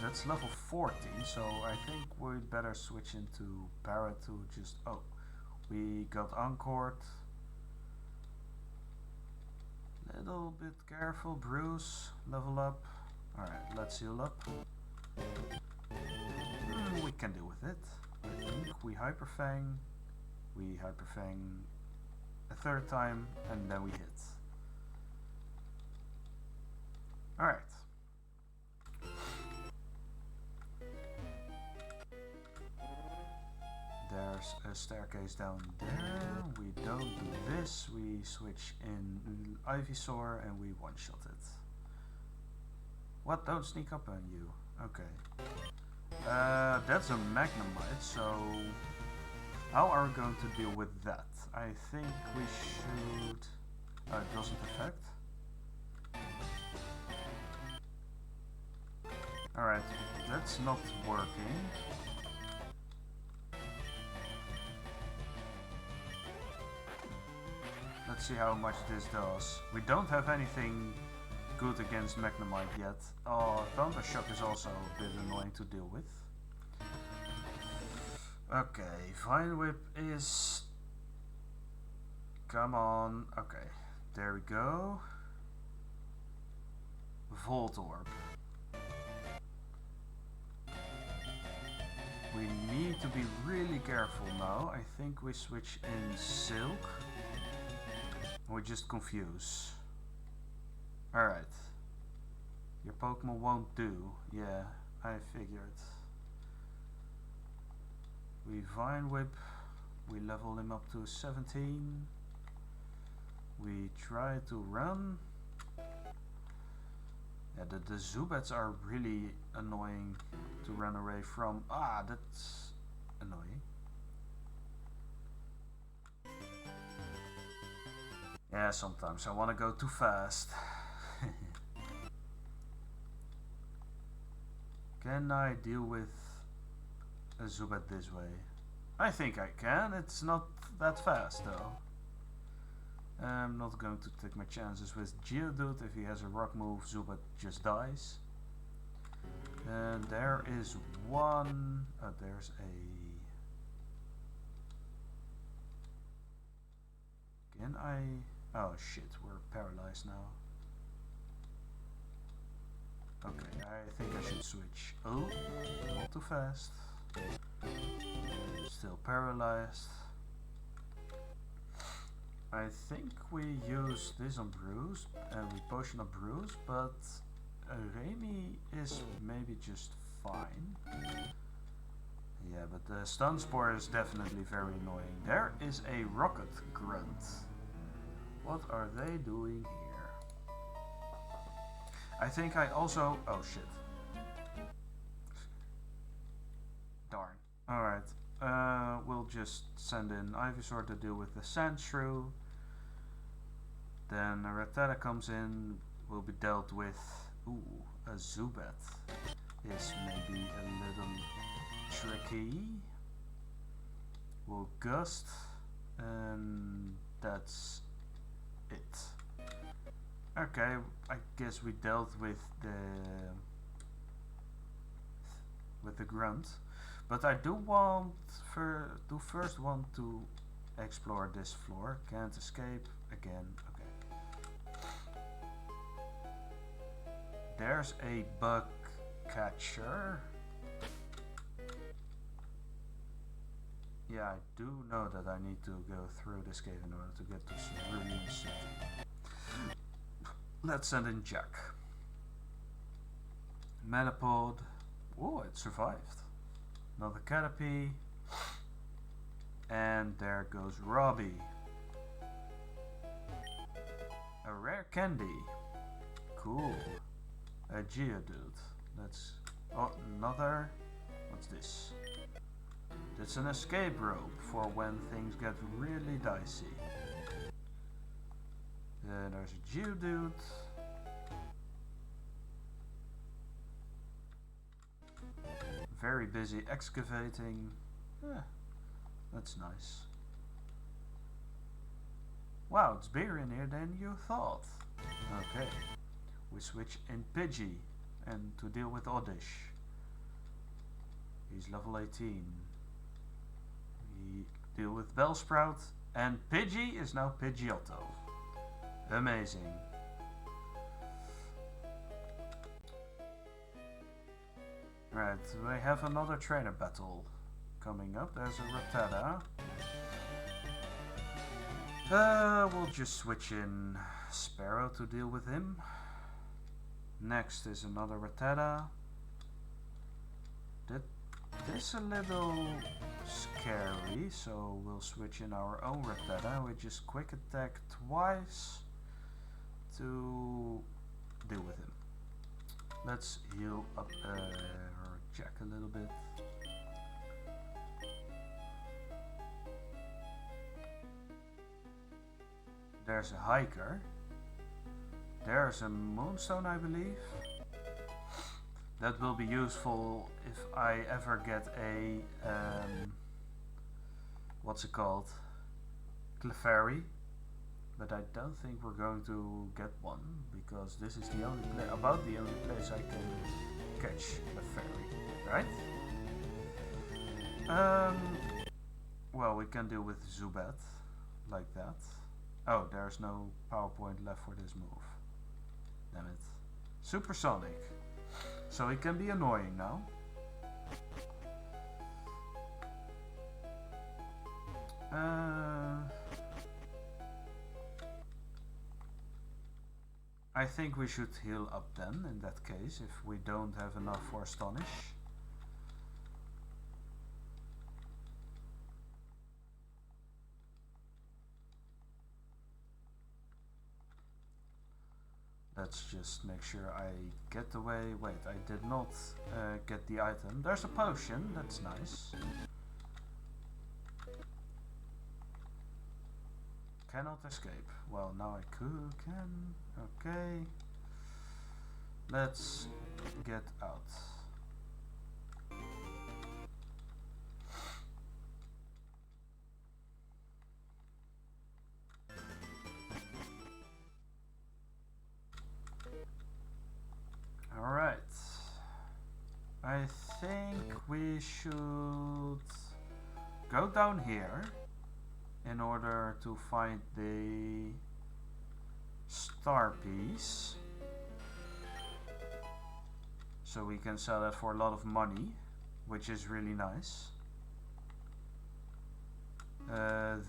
Speaker 1: that's level 14, so I think we'd better switch into Para to just... Oh, we got Anchored. Little bit careful, Bruce, level up. Alright, let's heal up. We can deal with it. I think we Hyper Fang a third time, and then we hit. Alright. There's a staircase down there. We don't do this. We switch in Ivysaur and we one-shot it. What? Don't sneak up on you. Okay. That's a Magnemite, so how are we going to deal with that? I think we should... it doesn't affect. Alright, that's not working. Let's see how much this does. We don't have anything good against Magnemite yet. Oh, Thunder Shock is also a bit annoying to deal with. Okay, Vine Whip is... Come on. Okay, there we go. Volt Orb. We need to be really careful now. I think we switch in Silk. We just confuse. Alright. Your Pokemon won't do. Yeah, I figured. We Vine Whip. We level him up to 17. We try to run. Yeah, the Zubats are really annoying to run away from. Ah, that's annoying. Yeah, sometimes I want to go too fast. Can I deal with a Zubat this way? I think I can. It's not that fast though. I'm not going to take my chances with Geodude. If he has a rock move, Zubat just dies. And there is one... there's a... Can I... Oh shit, we're paralyzed now. Okay, I think I should switch. Oh, not too fast. Still paralyzed. I think we use this on Bruce and we potion on Bruce, but Remy is maybe just fine. Yeah, but the Stun Spore is definitely very annoying. There is a Rocket Grunt. What are they doing here? I think I also... Oh shit. Darn. Alright. We'll just send in Ivysaur to deal with the Sandshrew. Then a Rattata comes in, will be dealt with. Ooh, a Zubat is maybe a little tricky. We'll Gust, and that's it. Okay, I guess we dealt with the grunt, but I do first want to explore this floor. Can't escape again. Okay. There's a bug catcher. Yeah, I do know that I need to go through this cave in order to get to Cerulean City. Let's send in Jack. Metapod. Oh, it survived. Another Caterpie. And there goes Robbie. A rare candy. Cool. A Geodude. That's... Oh, another... What's this? It's an escape rope for when things get really dicey. Then there's a Geodude. Very busy excavating. That's nice. Wow, it's bigger in here than you thought. Okay. We switch in Pidgey and to deal with Oddish. He's level 18. We deal with Bellsprout and Pidgey is now Pidgeotto. Amazing. Right, we have another trainer battle coming up. There's a Rattata. We'll just switch in Sparrow to deal with him. Next is another Rattata. This a little scary, so we'll switch in our own Rattata. We just quick attack twice to deal with him. Let's heal up Jack a little bit. There's a Hiker. There's a Moonstone, I believe. That will be useful if I ever get a what's it called? Clefairy. But I don't think we're going to get one because this is the only about the only place I can catch Clefairy, right? Well, we can deal with Zubat like that. Oh, there's no PowerPoint left for this move. Damn it. Supersonic. So it can be annoying now. I think we should heal up then, in that case, if we don't have enough for Astonish. Let's just make sure I get away. Wait, I did not get the item. There's a potion, that's nice. Cannot escape. Well, now I can. Okay. Let's get out. should go down here in order to find the star piece, so we can sell it for a lot of money, which is really nice.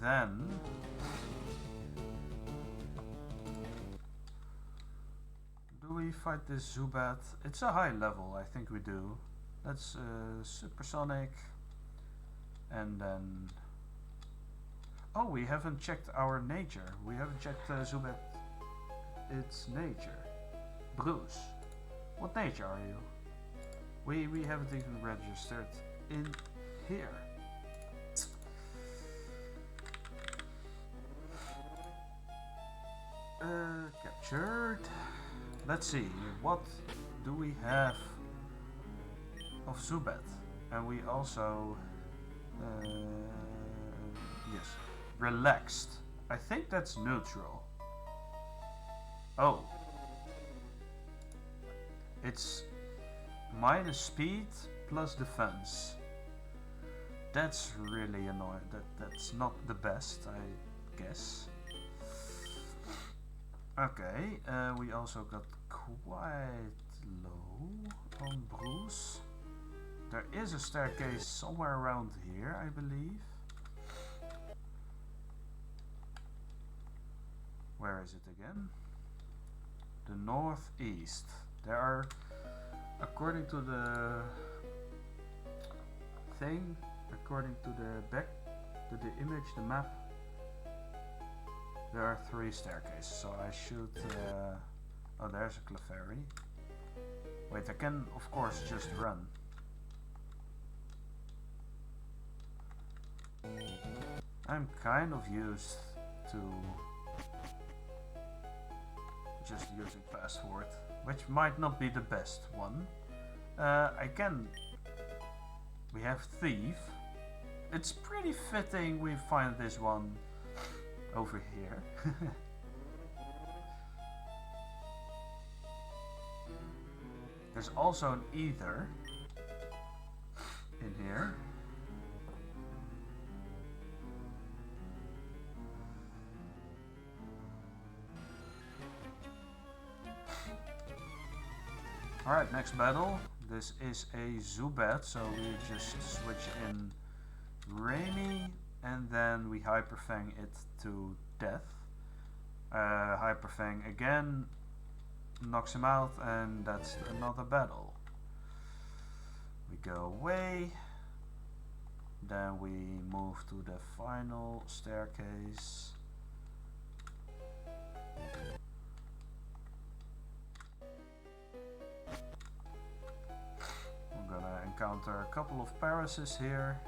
Speaker 1: Then do we fight this Zubat? It's a high level, I think we do. That's supersonic. And then... oh, we haven't checked our nature. We haven't checked Zubat. Its nature. Bruce. What nature are you? We haven't even registered in here. Captured. Let's see, what do we have of Zubat? And we also, yes, relaxed. I think that's neutral. Oh. It's minus speed plus defense. That's really annoying. That's not the best, I guess. Okay, we also got quite low on Bruce. There is a staircase somewhere around here, I believe. Where is it again? The northeast. There are, according to the thing, according to the image, the map, there are 3 staircases, so I should... oh, there's a Clefairy. Wait, I can of course just run. I'm kind of used to just using fast forward, which might not be the best one. We have Thief. It's pretty fitting we find this one over here. There's also an Ether in here. Alright, next battle. This is a Zubat, so we just switch in Rainy and then we Hyper Fang it to death. Hyper Fang again knocks him out, and that's another battle. We go away, then we move to the final staircase. We're gonna encounter a couple of Parasis here.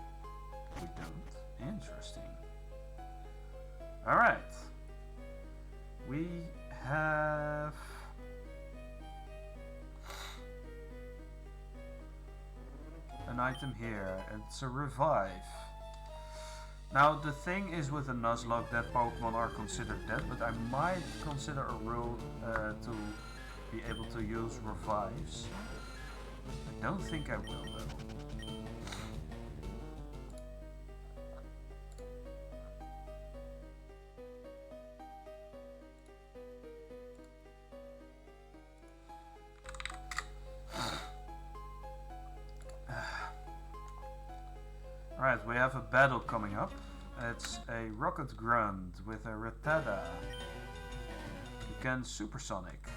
Speaker 1: We don't. Interesting. Alright. We have an item here. It's a revive. Now the thing is with a Nuzlocke that Pokemon are considered dead, but I might consider a rule to be able to use revives. I don't think I will though. Alright, we have a battle coming up. It's a Rocket Grunt with a Rattata. We can Supersonic.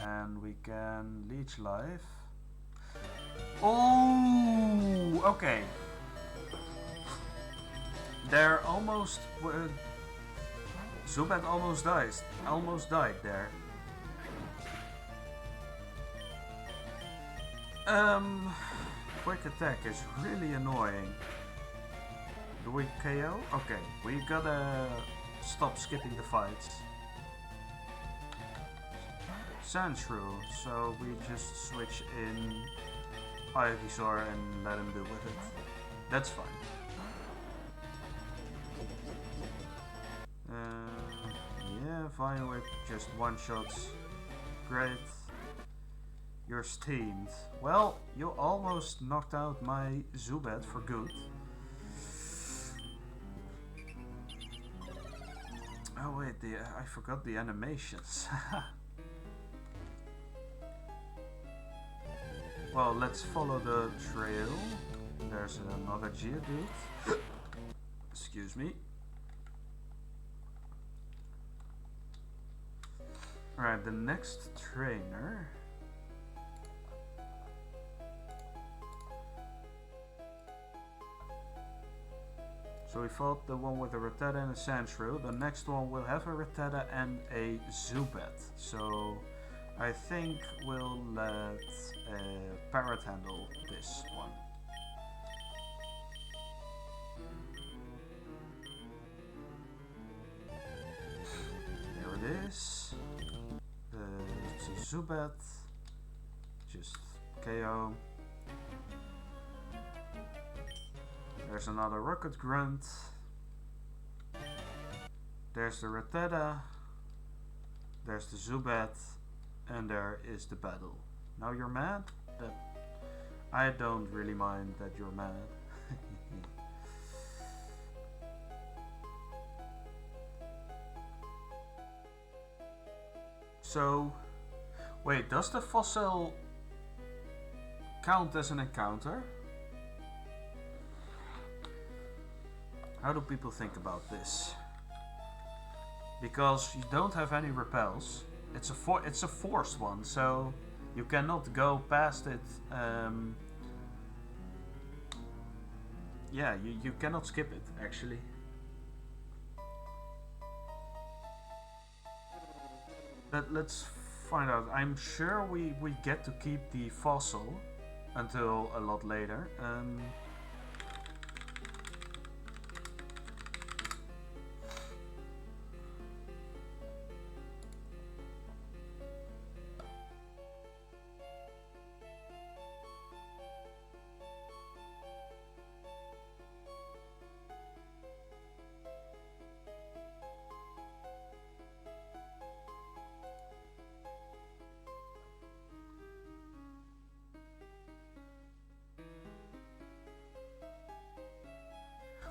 Speaker 1: And we can Leech Life. Oh, okay. They're almost... Zubat almost died there. Quick attack is really annoying. Do we KO? Okay, we gotta stop skipping the fights. Sandshrew, so we just switch in Ivysaur and let him deal with it. That's fine. Yeah, Vine Whip just one shots. Great. You're steamed. Well, you almost knocked out my Zubat for good. Oh wait, I forgot the animations. Well, let's follow the trail. There's another Geodude. Excuse me. Alright, the next trainer. So we fought the one with a Rattata and a Sandshrew. The next one will have a Rattata and a Zubat. So I think we'll let Parrot handle this one. There it is. It's a Zubat. Just KO. There's another Rocket Grunt. There's the Rattata. There's the Zubat. And there is the battle. Now you're mad? I don't really mind that you're mad. So, wait, does the fossil count as an encounter? How do people think about this? Because you don't have any repels. It's a forced one, so you cannot go past it. Yeah, you cannot skip it, actually. But let's find out. I'm sure we get to keep the fossil until a lot later.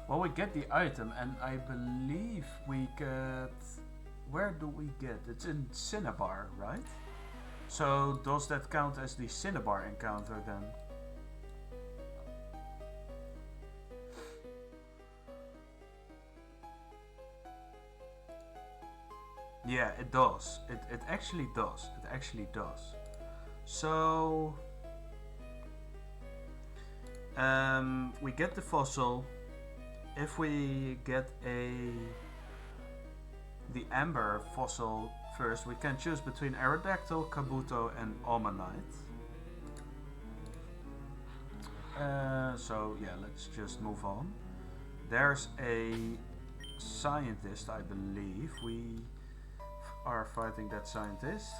Speaker 1: Well, we get the item, and I believe we get... Where do we get? It's in Cinnabar, right? So, does that count as the Cinnabar encounter then? Yeah, it does. It actually does. It actually does. So... we get the fossil. If we get the Amber fossil first, we can choose between Aerodactyl, Kabuto, and Almanite. So yeah, let's just move on. There's a scientist, I believe. We are fighting that scientist.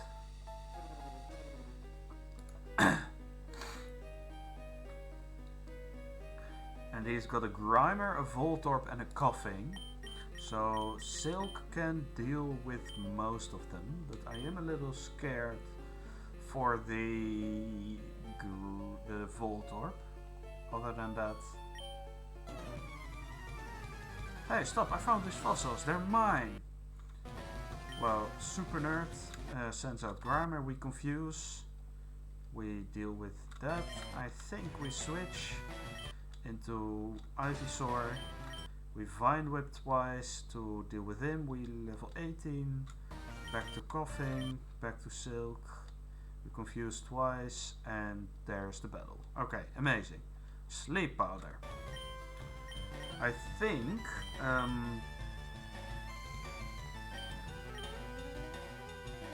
Speaker 1: And he's got a Grimer, a Voltorb, and a Coughing. So Silk can deal with most of them, but I am a little scared for the Voltorb. Other than that... Hey, stop! I found these fossils. They're mine! Well, Super Nerd sends out Grimer. We confuse. We deal with that. I think we switch into Ivysaur. We Vine Whip twice to deal with him. We level 18. Back to Coughing. Back to Silk. We confuse twice. And there's the battle. Okay, amazing. Sleep Powder. I think...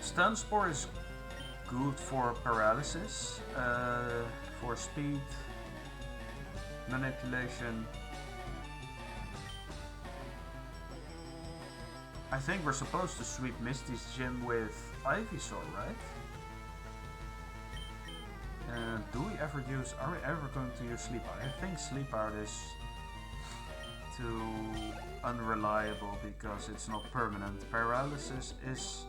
Speaker 1: Stun Spore is good for paralysis. For speed. Manipulation. I think we're supposed to sweep Misty's gym with Ivysaur, right? Do we ever use... Are we ever going to use Sleep Art? I think Sleep Art is too unreliable because it's not permanent. Paralysis is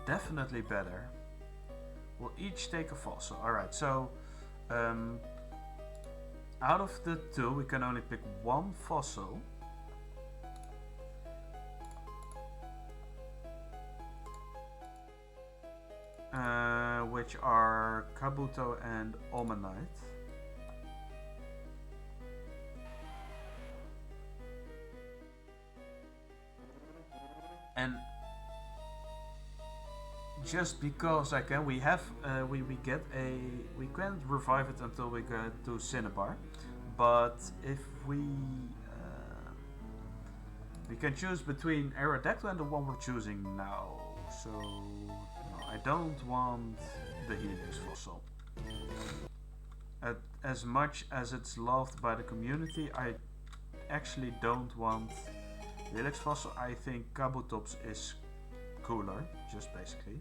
Speaker 1: definitely better. We'll each take a fossil. Alright, so out of the two, we can only pick one fossil. Which are Kabuto and Omanite. And just because I can, we have we get a we can't revive it until we get to Cinnabar, but if we can choose between Aerodactyl and the one we're choosing now. So no, I don't want the Helix fossil. As much as it's loved by the community, I actually don't want the Helix fossil. I think Kabutops is cooler, just basically.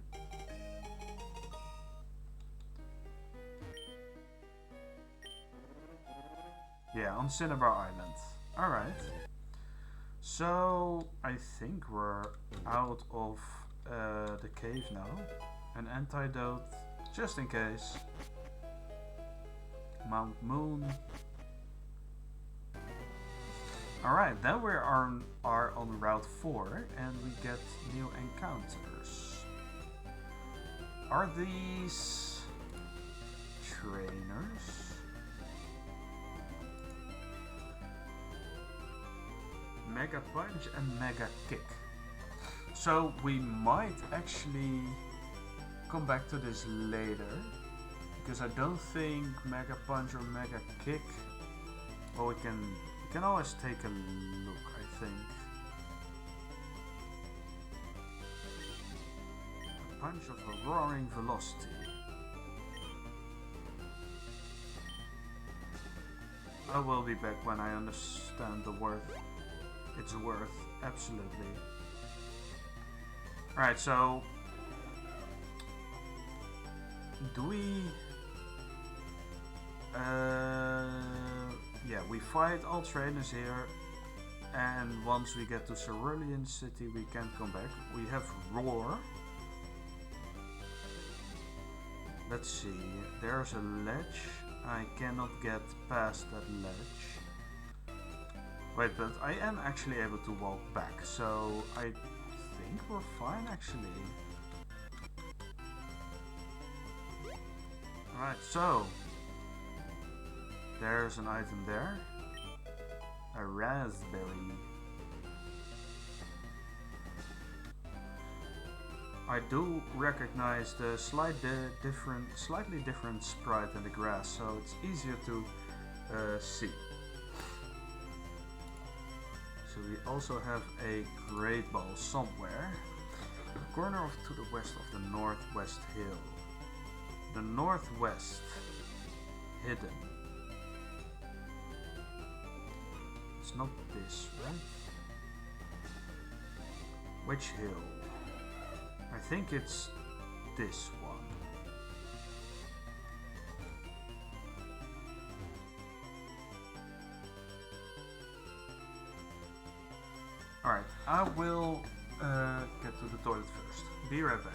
Speaker 1: Yeah, on Cinnabar Island. Alright. So, I think we're out of the cave now. An antidote, just in case. Mount Moon. Alright, then we are on Route 4 and we get new encounters. Are these trainers? Mega Punch and Mega Kick. So we might actually come back to this later, because I don't think Mega Punch or Mega Kick. Well, we can always take a look, I think. A punch of a roaring velocity. I will be back when I understand the worth. It's worth, absolutely. Alright, so do we yeah, we fight all trainers here, and once we get to Cerulean City we can come back. We have Roar. Let's see, there's a ledge. I cannot get past that ledge. Wait, but I am actually able to walk back, so I think we're fine actually. Alright, so there's an item there. A raspberry. I do recognize the slightly different sprite in the grass, so it's easier to see. So we also have a Great Ball somewhere. A corner to the west of the Northwest Hill. The Northwest. Hidden. It's not this, right? Which hill? I think it's this one. Alright, I will get to the toilet first. Be right back.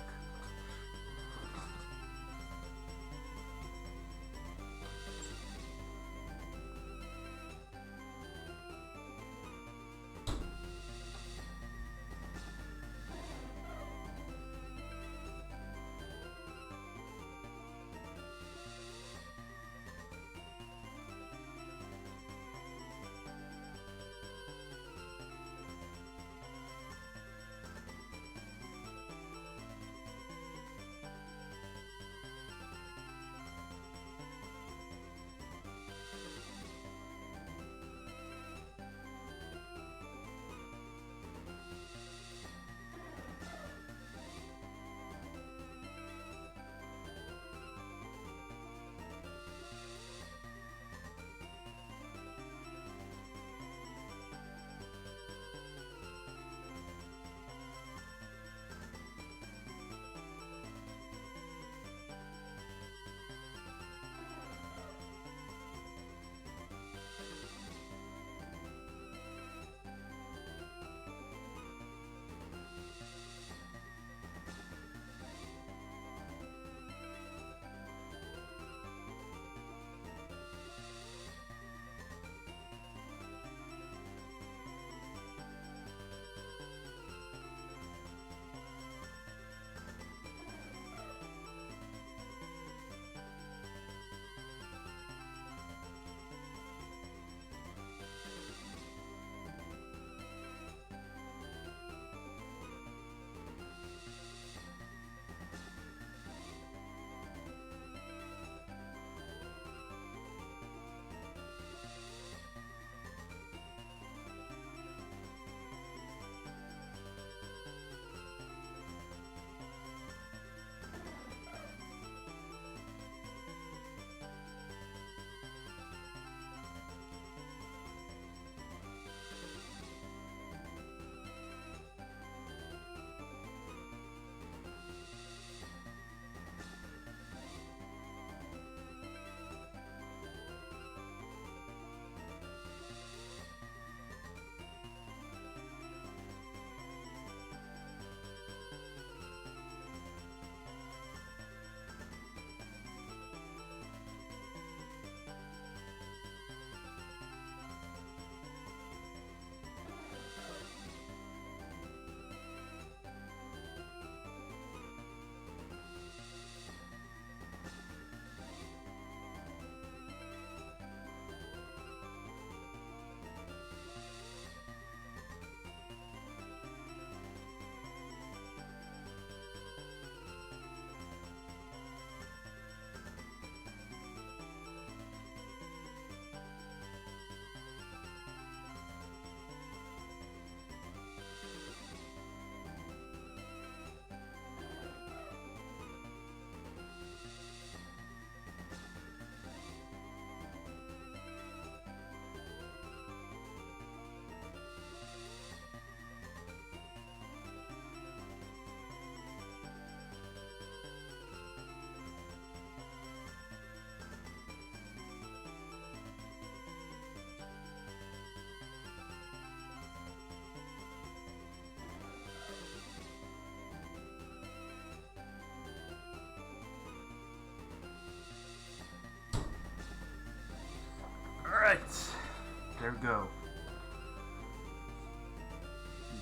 Speaker 1: there we go.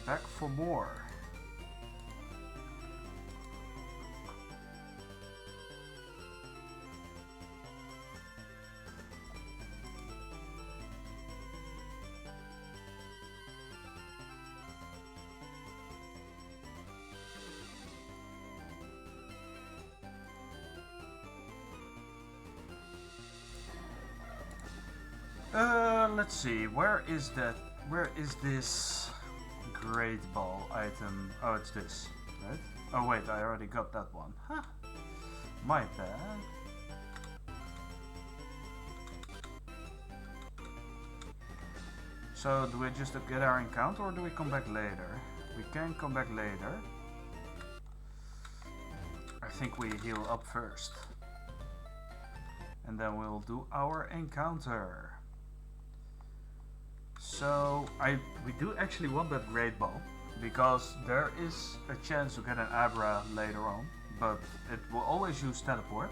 Speaker 1: Back for more. Let's see, where is this great ball item? Oh, it's this, right? Oh wait, I already got that one. Huh. My bad. So, do we just get our encounter or do we come back later? We can come back later. I think we heal up first. And then we'll do our encounter. So we do actually want that great ball because there is a chance to get an Abra later on, but it will always use teleport.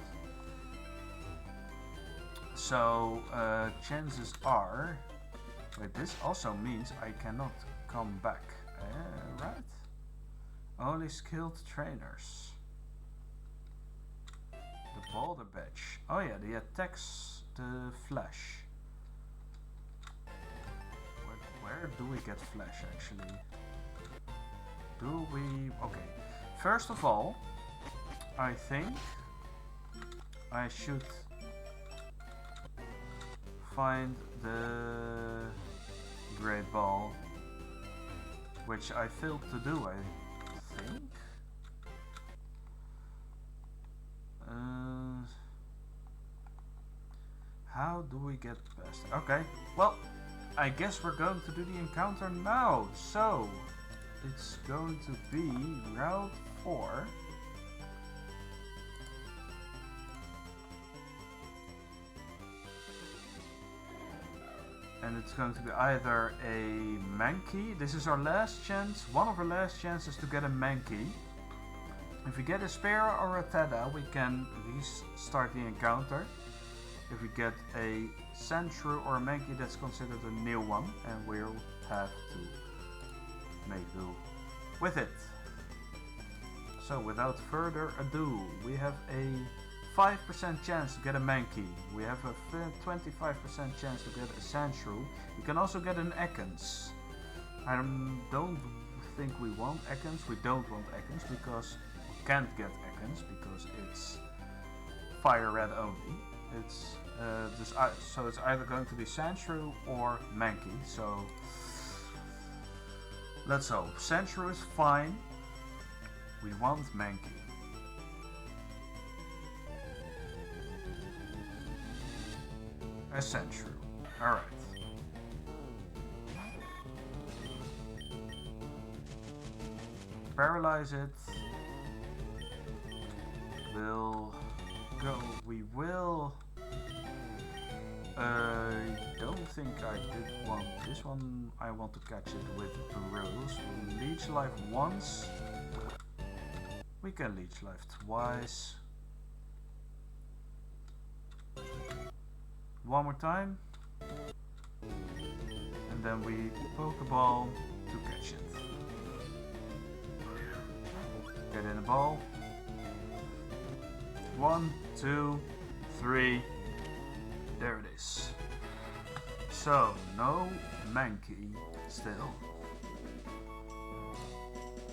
Speaker 1: So chances are, wait, this also means I cannot come back, right? Only skilled trainers. The Boulder Badge. Oh yeah, the attacks the flash. Where do we get flash actually? Do we... okay. First of all, I think I should find the great ball, which I failed to do, I think. How do we get past? Okay, well, I guess we're going to do the encounter now. So, it's going to be Route 4. And it's going to be either a Mankey. This is our last chance, one of our last chances to get a Mankey. If we get a Spearow or a Tada, we can restart the encounter. If we get a Sandshrew or a Mankey, that's considered a new one, and we'll have to make do with it. So without further ado, we have a 5% chance to get a Mankey. We have a 25% chance to get a Sandshrew. You can also get an Ekans. I don't think we want Ekans. We don't want Ekans because we can't get Ekans because it's Fire Red only. It's so it's either going to be Sandshrew or Mankey. So let's hope. Sandshrew is fine. We want Mankey. A Sandshrew. Alright. Paralyze it. We'll go. We will. I don't think I did want this one. I want to catch it with Rose. We'll leech life once. We can leech life twice. One more time. And then we Pokeball to catch it. Get in the ball. 1, 2, 3. There it is. So, no Mankey still.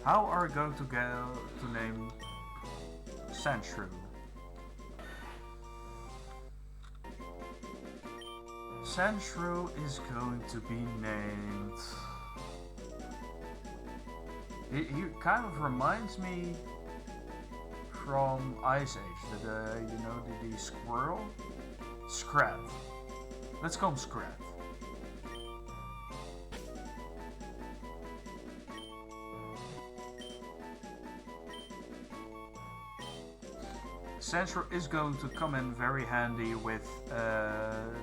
Speaker 1: How are we going to go to name Sandshrew? Sandshrew is going to be named... He kind of reminds me from Ice Age, you know, the squirrel? Scrat. Let's call him Scrat. Sandshrew is going to come in very handy with the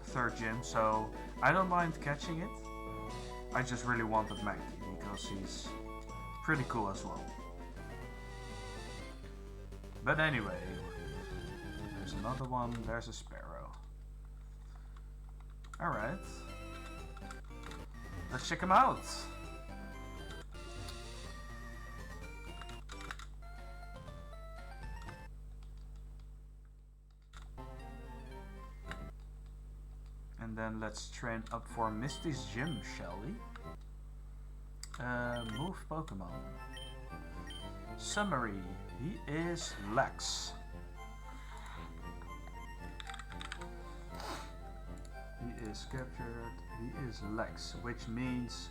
Speaker 1: third gym, so I don't mind catching it. I just really wanted Mankey because he's pretty cool as well. But anyway, there's another one, there's a Spearow. Alright. Let's check him out. And then let's train up for Misty's gym, shall we? Move Pokemon. Summary. He is Lex. He is captured. He is Lex, which means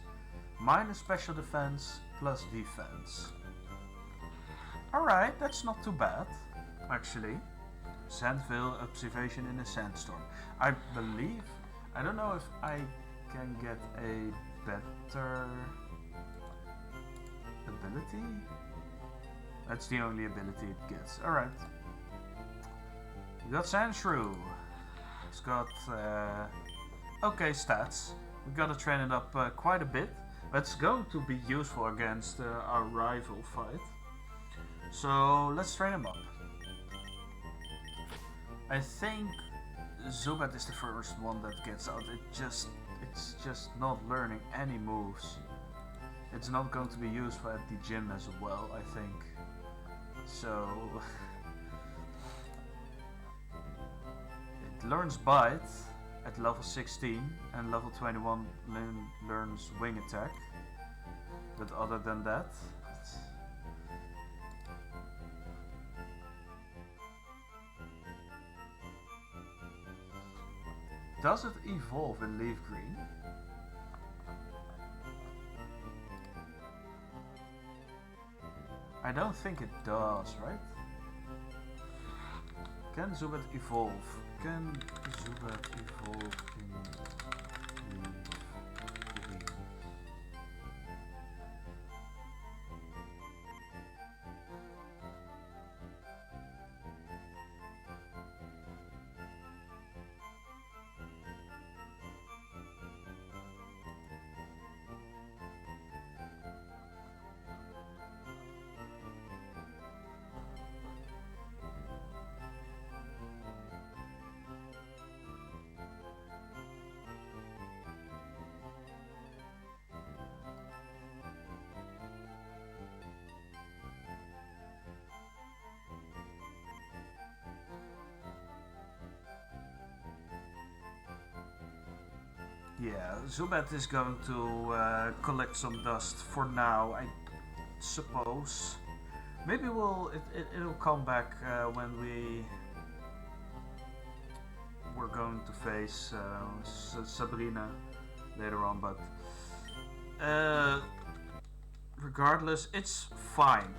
Speaker 1: minus special defense plus defense. Alright, that's not too bad, actually. Sandville observation in a sandstorm. I believe, I don't know if I can get a better ability. That's the only ability it gets. Alright. We got Sandshrew. It's got okay stats. We gotta train it up quite a bit. But it's going to be useful against our rival fight. So let's train him up. I think Zubat is the first one that gets out. It's just not learning any moves. It's not going to be useful at the gym as well, I think. So it learns Bite at level 16 and level 21 learns Wing Attack. But other than that, does it evolve in LeafGreen? I don't think it does, right? Can Zubat evolve? Can Zubat evolve in LeafGreen? Yeah, Zubat is going to collect some dust for now, I suppose. Maybe it'll come back when we're going to face Sabrina later on, but regardless, it's fine.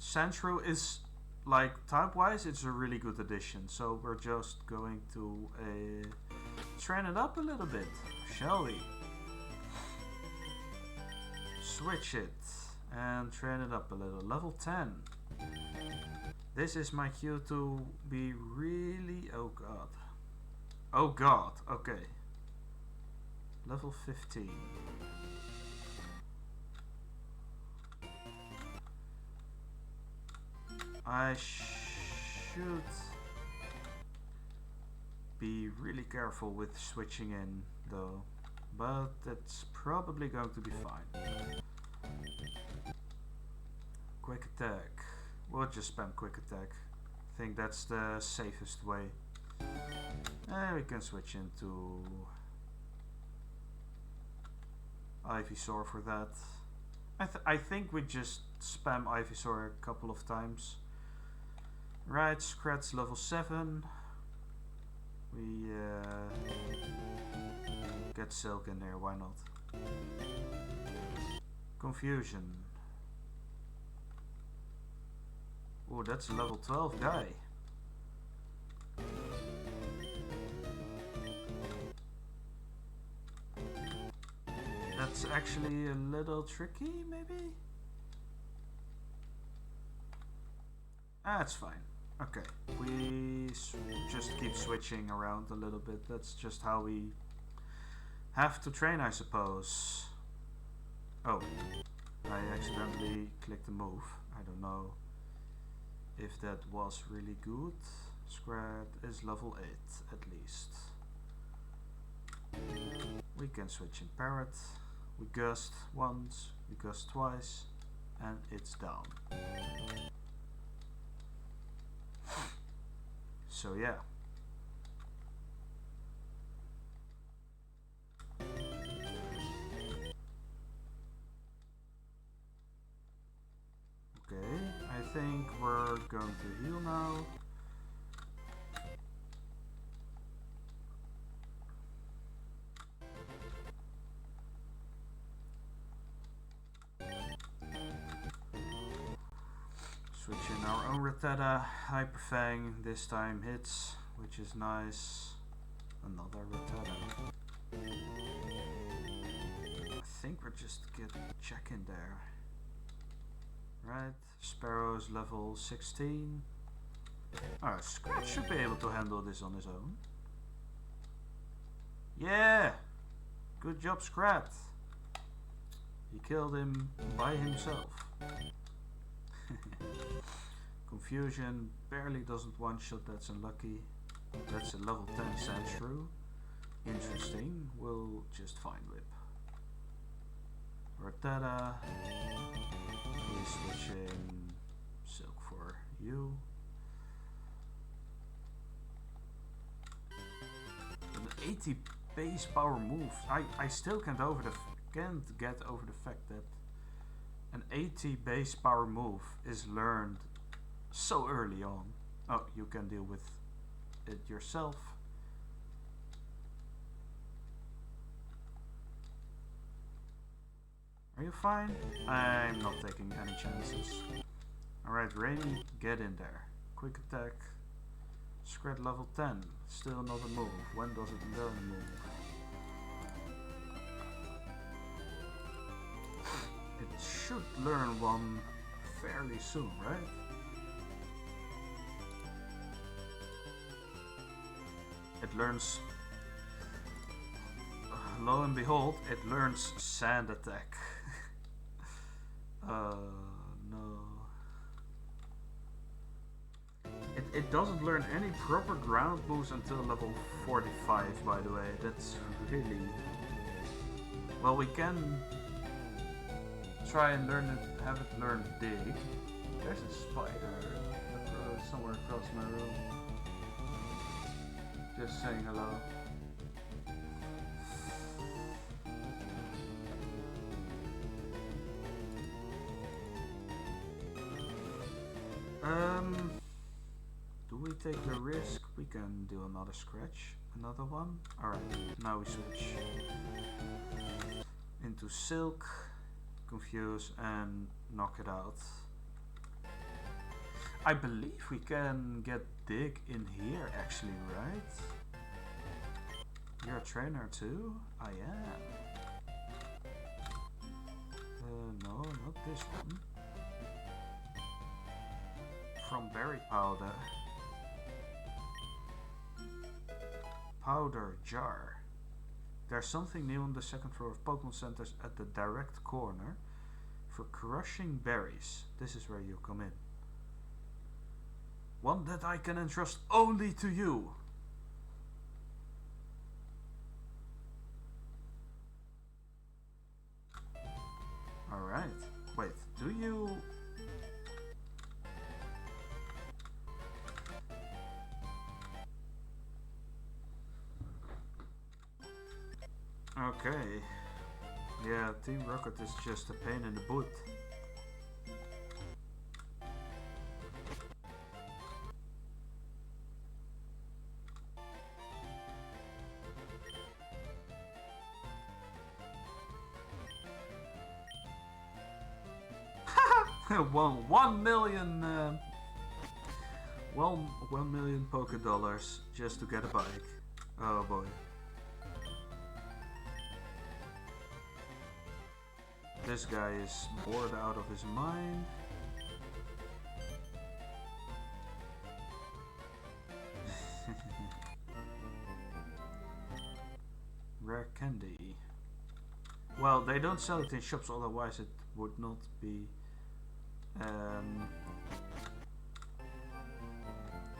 Speaker 1: Sandshrew is, like, type-wise, it's a really good addition, so we're just going to train it up a little bit, shall we? Switch it and train it up a little. Level 10. This is my cue to be really... oh god. Oh god, okay. Level 15. I should be really careful with switching in though, but that's probably going to be fine. Quick attack. We'll just spam quick attack. I think that's the safest way. And we can switch into Ivysaur for that. I think we just spam Ivysaur a couple of times. Right, Scratch level 7. We get Silk in there, why not? Confusion. Oh, that's a level 12 guy. That's actually a little tricky, maybe? Ah, it's fine. Okay, we just keep switching around a little bit. That's just how we have to train, I suppose. Oh, I accidentally clicked the move. I don't know if that was really good. Scrat is level 8 at least. We can switch in parrot. We gust once, we gust twice, and it's down. So yeah. Okay, I think we're going to heal now. Switch in our own Rattata. Hyper Fang this time hits, which is nice. Another Rattata. I think we're just getting a check in there. Right, Sparrow's level 16. Alright, Scratch should be able to handle this on his own. Yeah! Good job, Scrat! He killed him by himself. Confusion barely doesn't one-shot, that's unlucky. That's a level 10 Sandshrew. Interesting, we'll just find Whip. Rattata. He's switching Silk for you. An 80 base power move. I still can't get over the fact that an 80 base power move is learned so early on. Oh, you can deal with it yourself. Are you fine? I'm not taking any chances. Alright, Rainy, get in there. Quick attack. Scrat level 10. Still not a move. When does it learn a move? It should learn one fairly soon, right? It learns... lo and behold, it learns Sand Attack. No. It doesn't learn any proper ground moves until level 45, by the way. That's really... well, we can try and learn it, have it learn Dig. There's a spider somewhere across my room. Just saying hello. Do we take the risk? We can do another scratch. Another one? Alright, now we switch into Silk, Confuse, and knock it out. I believe we can get Dig in here actually, right? You're a trainer too? I am. No, not this one. From Berry Powder. Powder Jar. There's something new on the second floor of Pokemon Centers at the direct corner for crushing berries. This is where you come in. One that I can entrust only to you. Alright. Wait, do you... okay. Yeah, Team Rocket is just a pain in the butt. One million, 1 million Poké Dollars just to get a bike. Oh boy. This guy is bored out of his mind. Rare candy. Well, they don't sell it in shops, otherwise it would not be...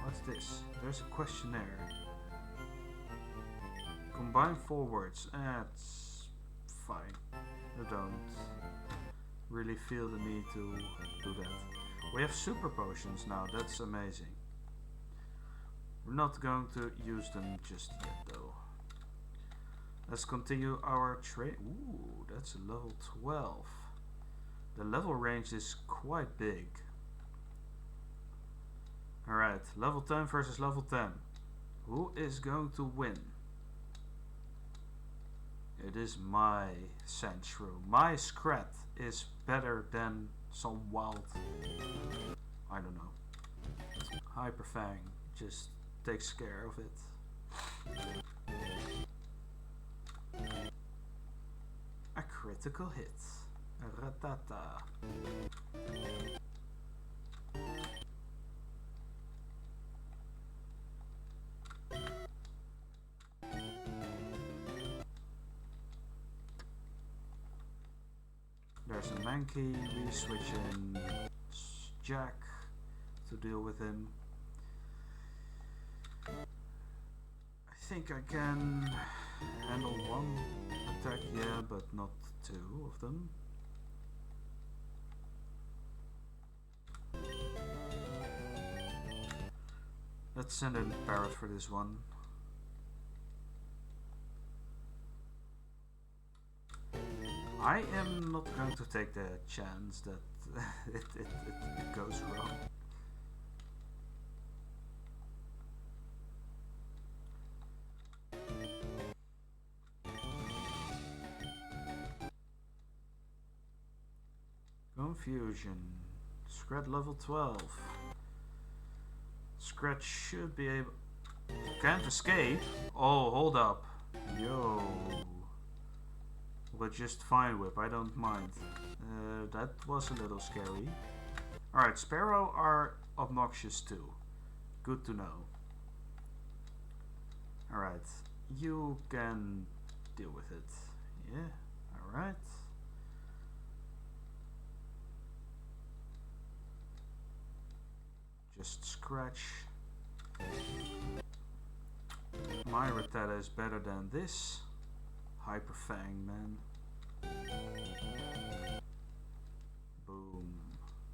Speaker 1: what's this? There's a questionnaire. Combine forwards. That's fine. I don't really feel the need to do that. We have super potions now. That's amazing. We're not going to use them just yet though. Let's continue our trade. Ooh, that's a level 12. The level range is quite big. Alright, level 10 versus level 10. Who is going to win? It is my Sandshrew. My Scrat is better than some wild... I don't know. Hyperfang just takes care of it. A critical hit. A ratata. There's a Mankey. We switch in Jack to deal with him. I think I can handle one attack, yeah, but not two of them. Let's send in Parrot for this one. I am not going to take the chance that it goes wrong. Confusion. Scratch level 12. Scratch should be able... Can't escape? Oh, hold up. Yo. But just fine whip, I don't mind. That was a little scary. Alright, Sparrow are obnoxious too. Good to know. Alright, you can deal with it. Yeah, alright. Just scratch. My Rattata is better than this. Hyperfang, man. Boom.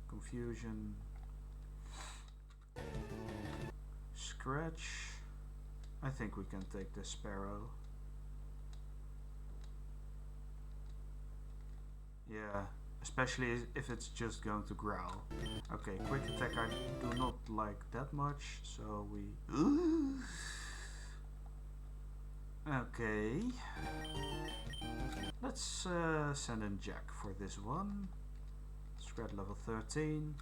Speaker 1: Confusion. Scratch. I think we can take the Sparrow. Yeah, especially if it's just going to growl. Okay, quick attack I do not like that much, so we... Okay. Let's send in Jack for this one. Scrat level 13.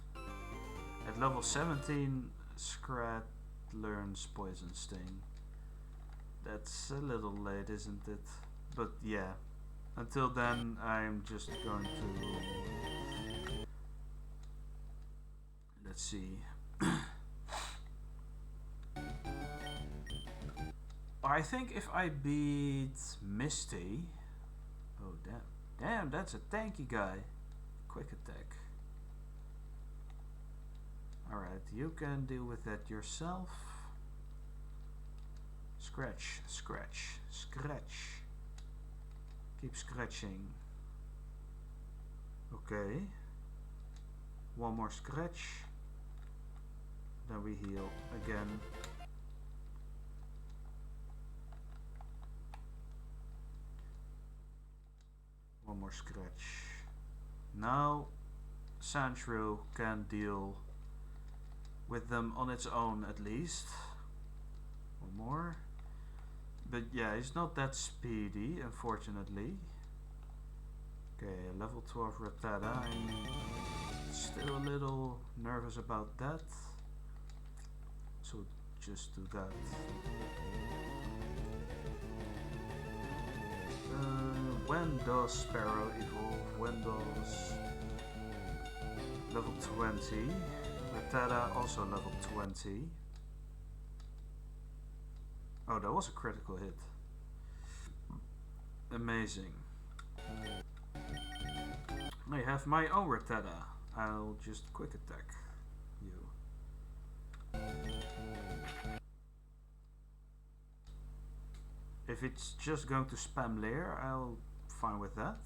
Speaker 1: At level 17, Scrat learns Poison Sting. That's a little late, isn't it? But yeah. Until then, I'm just going to... Let's see. I think if I beat Misty... Oh, damn. Damn, that's a tanky guy. Quick attack. Alright, you can deal with that yourself. Scratch, scratch, scratch. Keep scratching. Okay. One more scratch. Then we heal again. One more scratch. Now Sandshrew can deal with them on its own at least. One more. But yeah, he's not that speedy, unfortunately. Okay, level 12 Rattata. I'm still a little nervous about that. So just do that. When does Sparrow evolve? When does level 20? Rattata also level 20. Oh, that was a critical hit. Amazing. I have my own Rattata. I'll just quick attack you. If it's just going to spam layer, I'll fine with that.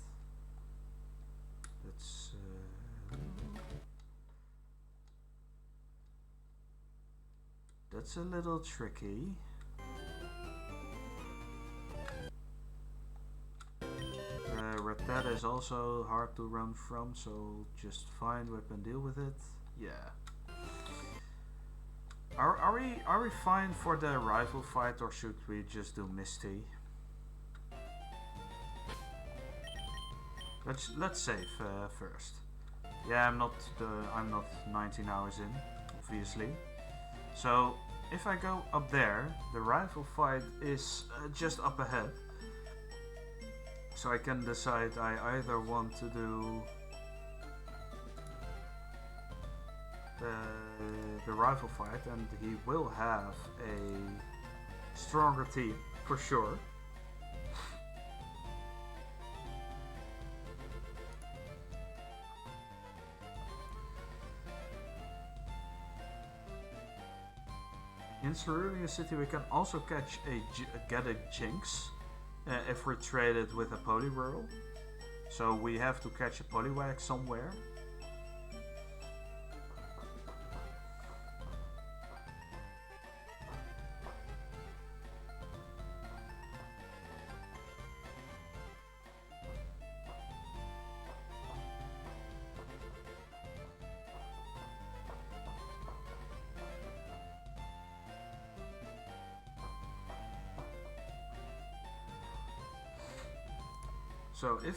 Speaker 1: That's a little tricky. Rattata is also hard to run from, so just find whip and deal with it. Yeah. Are we fine for the rival fight, or should we just do Misty? Let's save first. Yeah, I'm not 19 hours in, obviously. So if I go up there, the rival fight is just up ahead. So I can decide I either want to do the rival fight, and he will have a stronger team for sure. In Cerulean City we can also catch get a Jinx if we're traded with a Poliwhirl. So we have to catch a Poliwag somewhere. So if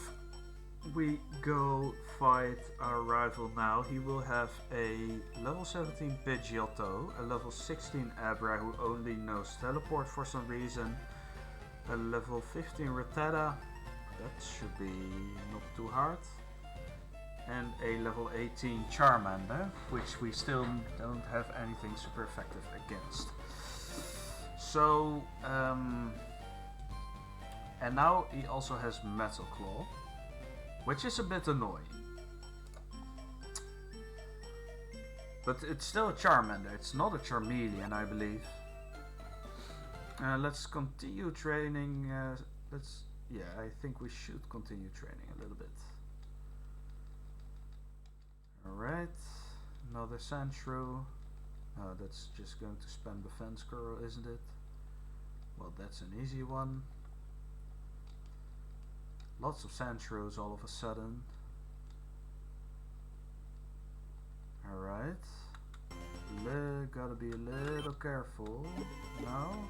Speaker 1: we go fight our rival now, he will have a level 17 Pidgeotto, a level 16 Abra who only knows Teleport for some reason, a level 15 Rattata, that should be not too hard, and a level 18 Charmander, which we still don't have anything super effective against. So, and now he also has Metal Claw, which is a bit annoying. But it's still a Charmander, it's not a Charmeleon, I believe. Let's continue training. Yeah, I think we should continue training a little bit. Alright, another Sandshrew. Oh, that's just going to spam Defense Curl, isn't it? Well, that's an easy one. Lots of Sandshrews all of a sudden. Alright. Gotta be a little careful. No.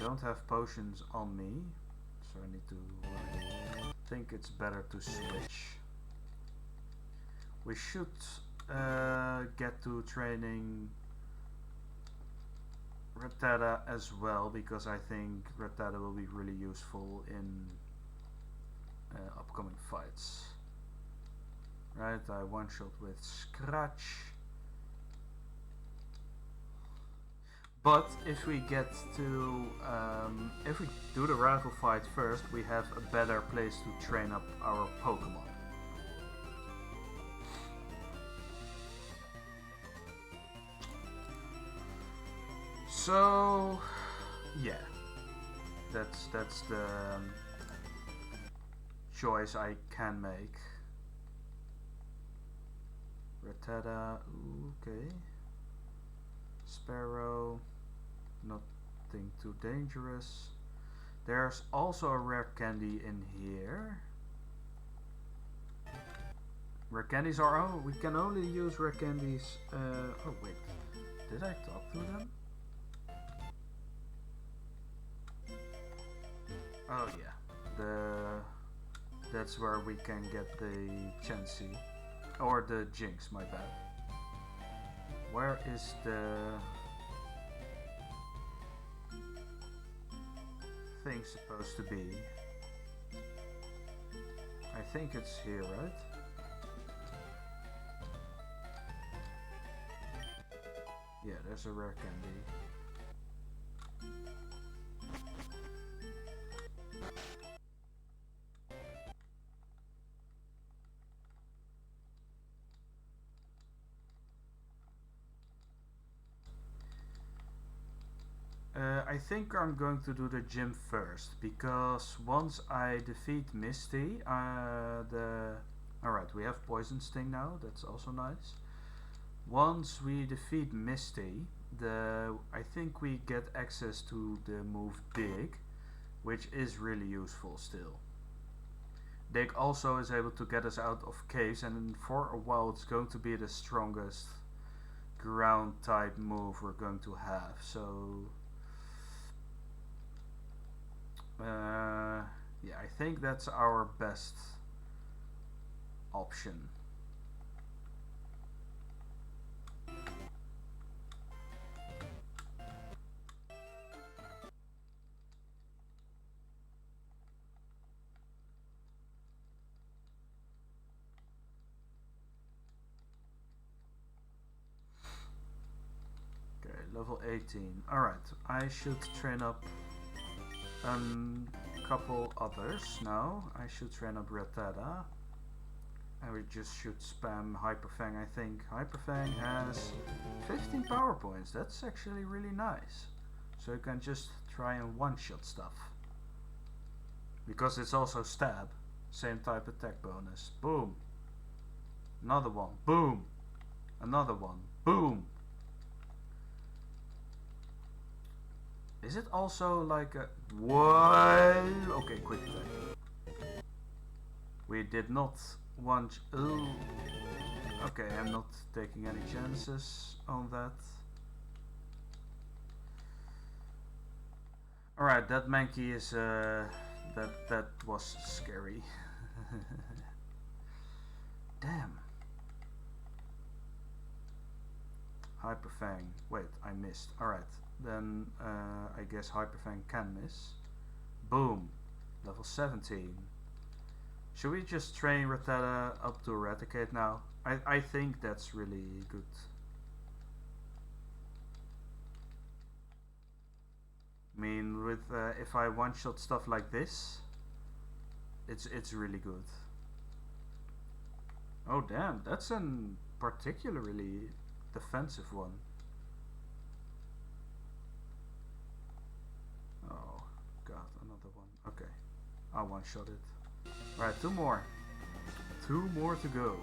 Speaker 1: Don't have potions on me. So I need to... I think it's better to switch. We should get to training Rattata as well, because I think Rattata will be really useful in upcoming fights. Right, I one-shot with Scratch. But if we get to, if we do the rival fight first, we have a better place to train up our Pokemon. So, yeah, that's the choice I can make. Rattata, okay. Sparrow, nothing too dangerous. There's also a rare candy in here. Rare candies are, oh, we can only use rare candies. Oh wait, did I talk to them? Oh yeah, that's where we can get the Chansey, or the Jinx, my bad. Where is the thing supposed to be? I think it's here, right? Yeah, there's a rare candy. I think I'm going to do the gym first because once I defeat Misty, alright, we have Poison Sting now, that's also nice. Once we defeat Misty, I think we get access to the move Dig, which is really useful still. Dig also is able to get us out of caves, and for a while it's going to be the strongest ground type move we're going to have. So yeah, I think that's our best option. Okay, level 18. Alright, I should train up a couple others now. I should train up Rattata. And we just should spam Hyper Fang, I think. Hyper Fang has 15 power points. That's actually really nice. So you can just try and one-shot stuff. Because it's also stab. Same type attack bonus. Boom. Another one. Boom. Another one. Boom. Is it also like a... What? Okay, quick attack. We did not want... Ooh. Okay, I'm not taking any chances on that. Alright, that Mankey is... That was scary. Damn. Hyper Fang. Wait, I missed. Alright. Then I guess Hyper Fang can miss. Boom. Level 17. Should we just train Rattata up to Eradicate now? I think that's really good. I mean, with if I one-shot stuff like this, it's really good. Oh damn, that's a particularly defensive one. Oh god, another one. Okay, I'll one-shot it. Right, two more. Two more to go.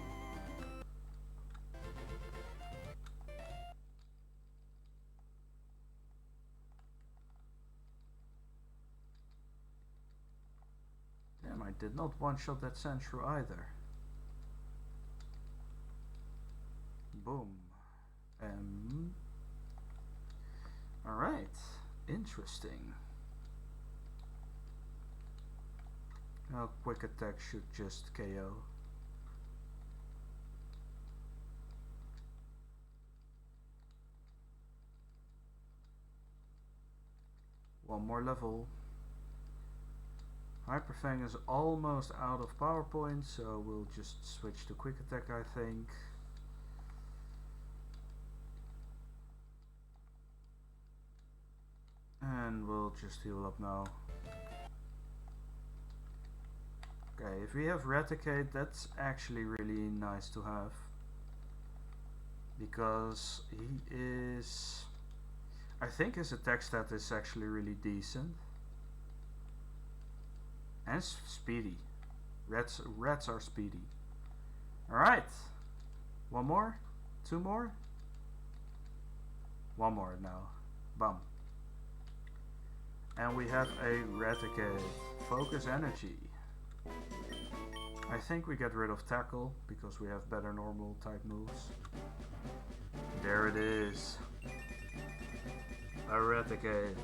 Speaker 1: Damn, I did not one-shot that Sandshrew either. Boom. Alright, interesting. Now quick attack should just KO. One more level. Hyper Fang is almost out of power points, so we'll just switch to quick attack, I think. And we'll just heal up now. Okay, if we have Raticate, that's actually really nice to have. Because he is... I think his attack stat is actually really decent. And speedy. Rats are speedy. Alright. One more? Two more? One more now. Bum. And we have a Raticate. Focus energy. I think we get rid of Tackle because we have better normal type moves. There it is. A Raticate.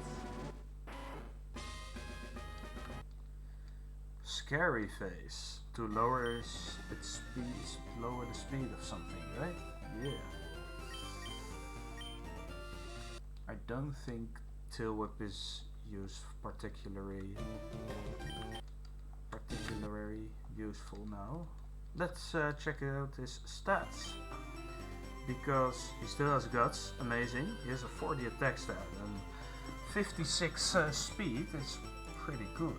Speaker 1: Scary Face to lower its speed, lower the speed of something, right? Yeah. I don't think Tail Whip is used particularly useful now. Let's check out his stats. Because he still has guts, amazing. He has a 40 attack stat and 56 speed. It's pretty good.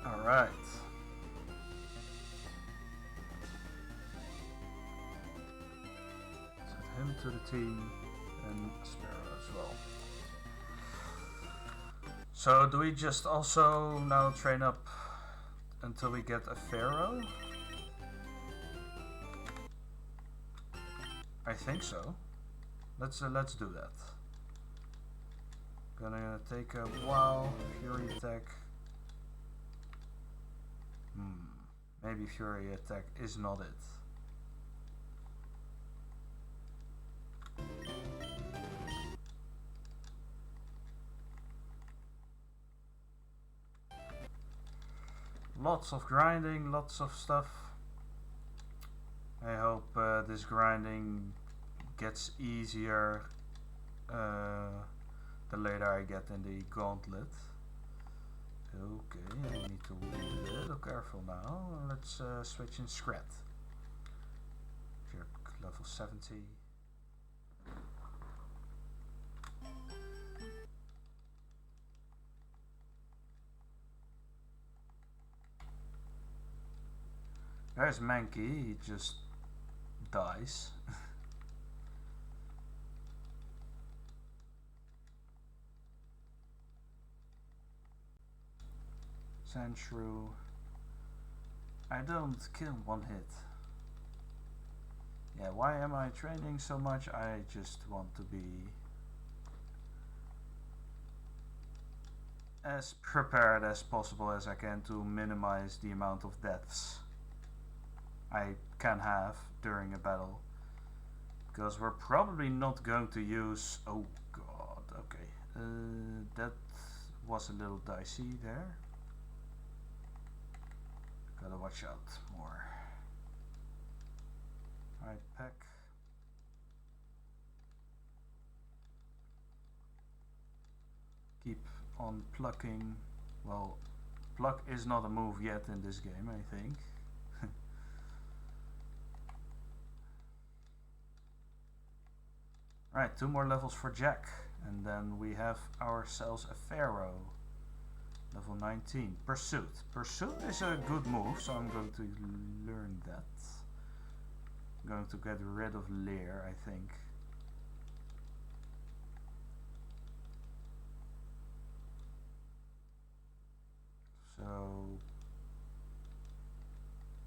Speaker 1: Alright. to the team, and Sparrow as well. So do we just also now train up until we get a Pharaoh? I think so. Let's do that. Gonna take a while. Fury attack. Maybe Fury attack is not it. Lots of grinding, lots of stuff. I hope this grinding gets easier the later I get in the gauntlet. Okay, I need to be a little careful now. Let's switch in Scrat. Jerk level 70. There's Mankey, he just dies. Sandshrew. I don't kill one hit. Yeah, why am I training so much? I just want to be as prepared as possible as I can to minimize the amount of deaths I can have during a battle. Because we're probably not going to use... Oh god, okay. That was a little dicey there. Gotta watch out more. Alright, Peck. Keep on plucking. Well, pluck is not a move yet in this game, I think. Alright, 2 more levels for Jack. And then we have ourselves a Pharaoh. Level 19. Pursuit. Pursuit is a good move, so I'm going to learn that. I'm going to get rid of Leer, I think. So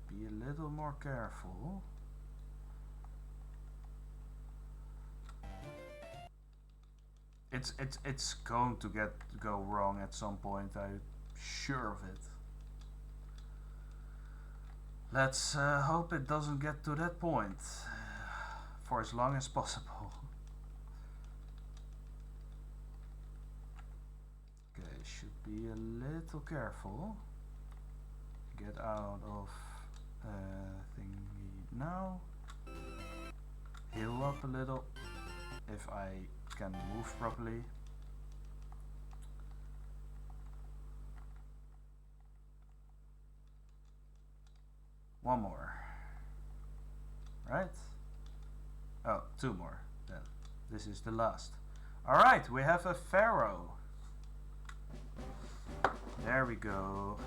Speaker 1: be a little more careful. It's going to go wrong at some point. I'm sure of it. Let's hope it doesn't get to that point for as long as possible. Okay, should be a little careful. Get out of thingy now. Heal up a little if I can move properly. One more. Right? Oh, 2 more then. This is the last. Alright, we have a Pharaoh. There we go.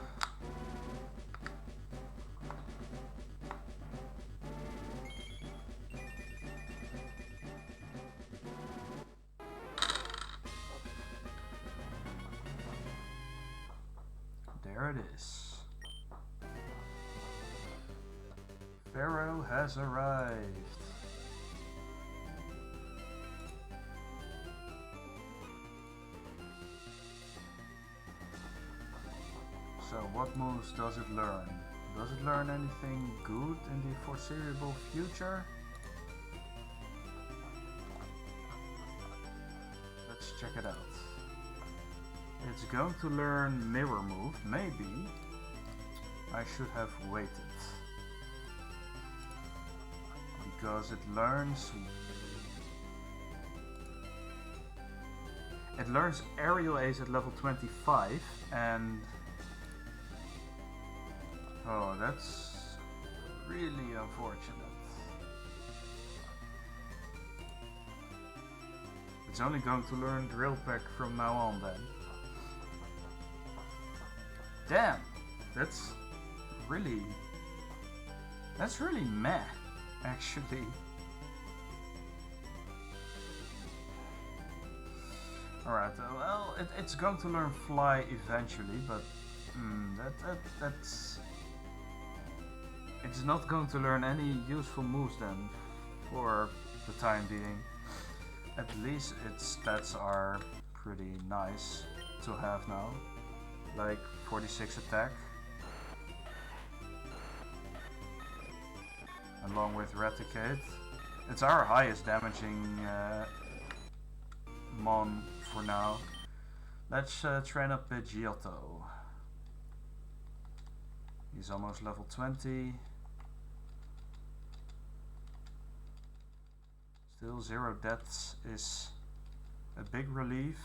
Speaker 1: There it is. Pharaoh has arrived. So what moves does it learn? Does it learn anything good in the foreseeable future? Let's check it out. It's going to learn Mirror Move, maybe. I should have waited. Because it learns Aerial Ace at level 25 and oh, that's really unfortunate. It's only going to learn Drill Peck from now on then. Damn, that's really meh, actually. Alright, well, it's going to learn Fly eventually, but that's... It's not going to learn any useful moves then, for the time being. At least its stats are pretty nice to have now. Like 46 attack. Along with Raticate. It's our highest damaging Mon for now. Let's train up Pidgeotto. He's almost level 20. Still 0 deaths is a big relief.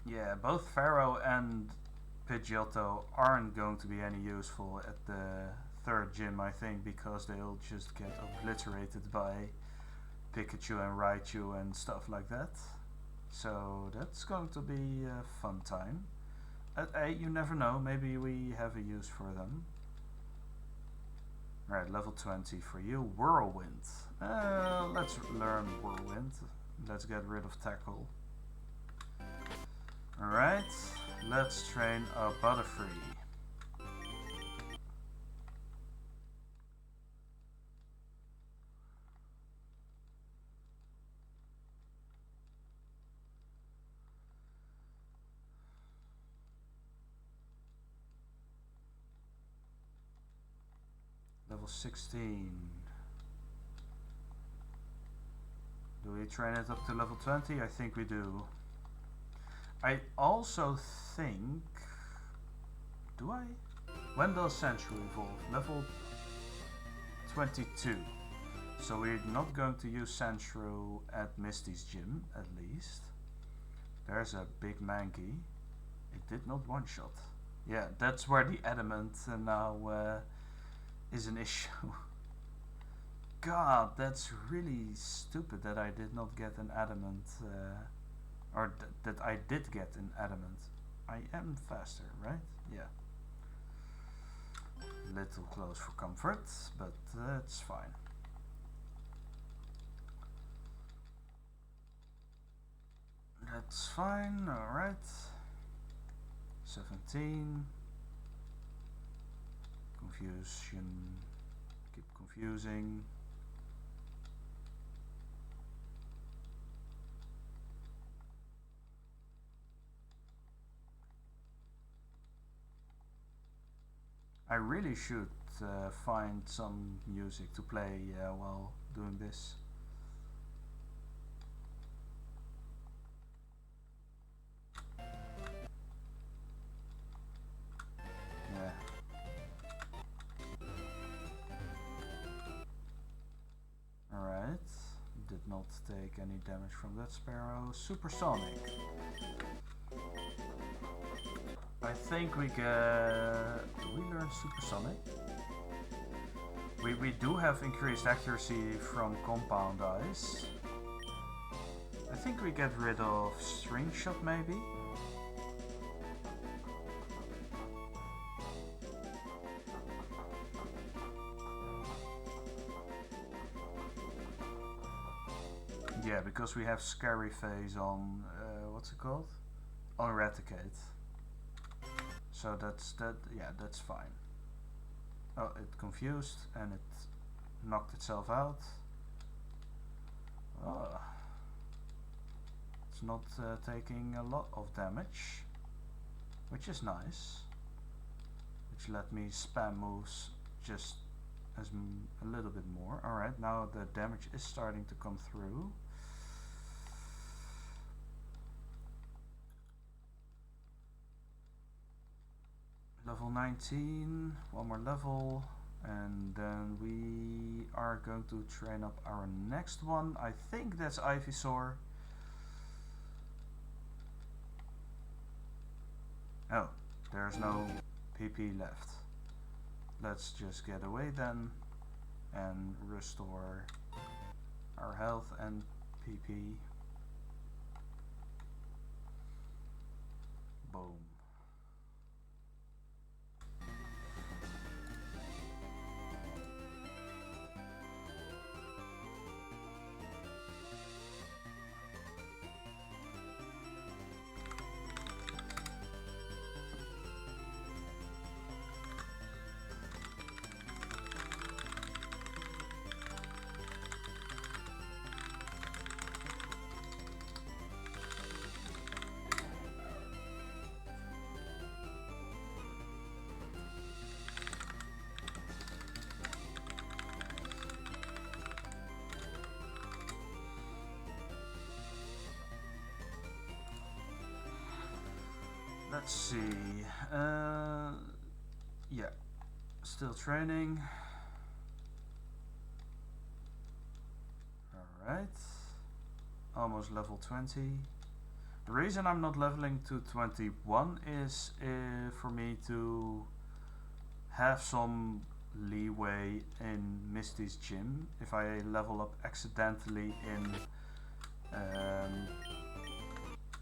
Speaker 1: Yeah, both Pharaoh and Pidgeotto aren't going to be any useful at the third gym, I think, because they'll just get obliterated by Pikachu and Raichu and stuff like that. So that's going to be a fun time. At 8, you never know, maybe we have a use for them. Right, level 20 for you. Whirlwind. Let's learn Whirlwind. Let's get rid of Tackle. Alright, let's train a Butterfree. Level 16. Do we train it up to level 20? I think we do. I also think... Do I? When does Sandshrew evolve? Level 22. So we're not going to use Sandshrew at Misty's gym, at least. There's a big Mankey. It did not one-shot. Yeah, that's where the Adamant now is an issue. God, that's really stupid that I did not get an Adamant... or that I did get an Adamant. I am faster, right? Yeah. Little close for comfort, but that's fine. That's fine, alright. 17. Confusion. Keep confusing. I really should find some music to play while doing this. Yeah. Alright. Did not take any damage from that Sparrow. Supersonic. I think we get... Do we learn Supersonic? We do have increased accuracy from Compound Ice. I think we get rid of String Shot maybe? Yeah, because we have Scary Face on... what's it called? On Raticate. So that's fine. Oh, it confused and it knocked itself out. Oh. It's not taking a lot of damage, which is nice. Which let me spam moves just as a little bit more. Alright, now the damage is starting to come through. Level 19, one more level, and then we are going to train up our next one. I think that's Ivysaur. Oh, there's no PP left. Let's just get away then and restore our health and PP. Boom. let's see. Yeah, still training. Alright. Almost level 20. The reason I'm not leveling to 21 is for me to have some leeway in Misty's gym if I level up accidentally in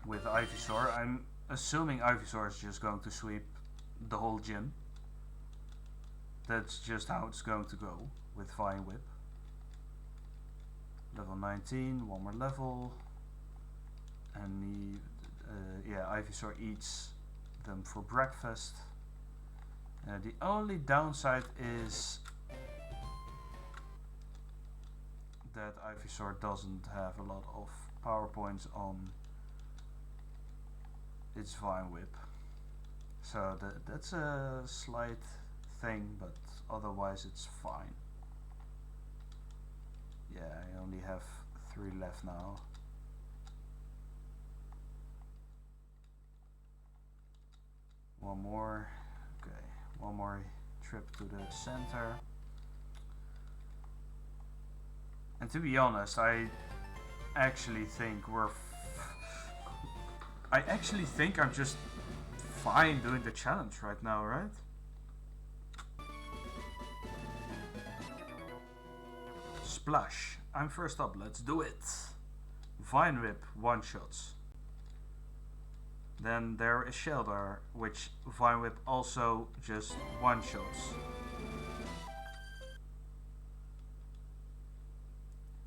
Speaker 1: with Ivysaur. I'm assuming Ivysaur is just going to sweep the whole gym. That's just how it's going to go with Vine Whip. Level 19, one more level. And yeah, Ivysaur eats them for breakfast. The only downside is that Ivysaur doesn't have a lot of power points on its Vine Whip. So that's a slight thing, but otherwise it's fine. Yeah, I only have 3 left now. One more. Okay, one more trip to the center. And to be honest, I actually think I'm just fine doing the challenge right now, right? Splash. I'm first up, let's do it. Vine Whip, one shots. Then there is Shelter, which Vine Whip also just one shots.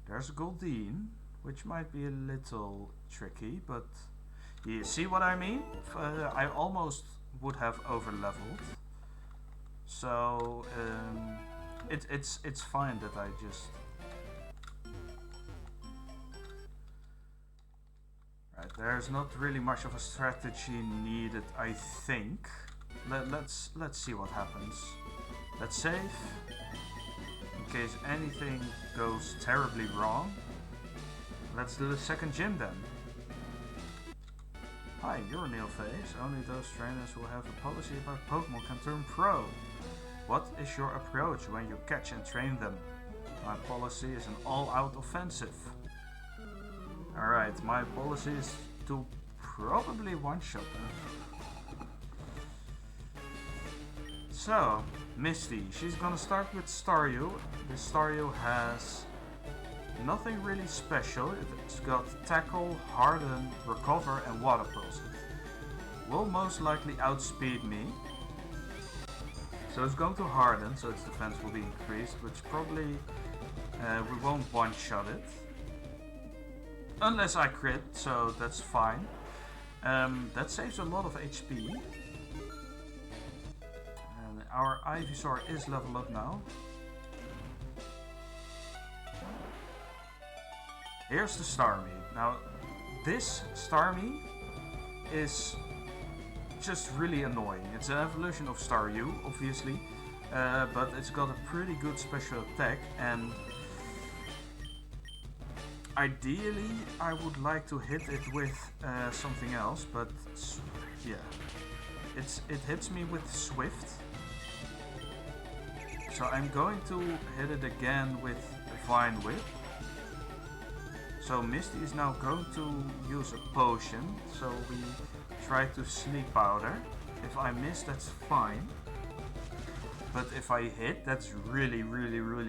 Speaker 1: There's Goldeen, which might be a little tricky, but you see what I mean? I almost would have over leveled. So it's fine that I just. Right, there's not really much of a strategy needed, I think. Let's see what happens. Let's save. In case anything goes terribly wrong. Let's do the second gym then. Hi, you're Neilface. Only those trainers who have a policy about Pokemon can turn pro. What is your approach when you catch and train them? My policy is an all-out offensive. Alright, my policy is to probably one-shot them. So, Misty, she's gonna start with Staryu. This Staryu has nothing really special. It's got Tackle, Harden, Recover and Water Pulse. It will most likely outspeed me. So it's going to Harden, so its defense will be increased, which probably we won't one-shot it. Unless I crit, so that's fine. That saves a lot of HP. And our Ivysaur is level up now. Here's the Starmie. Now, this Starmie is just really annoying. It's an evolution of Staryu, obviously, but it's got a pretty good special attack, and ideally I would like to hit it with something else, but yeah, it hits me with Swift. So I'm going to hit it again with Vine Whip. So Misty is now going to use a potion, so we try to Sleep Powder. If I miss, that's fine. But if I hit, that's really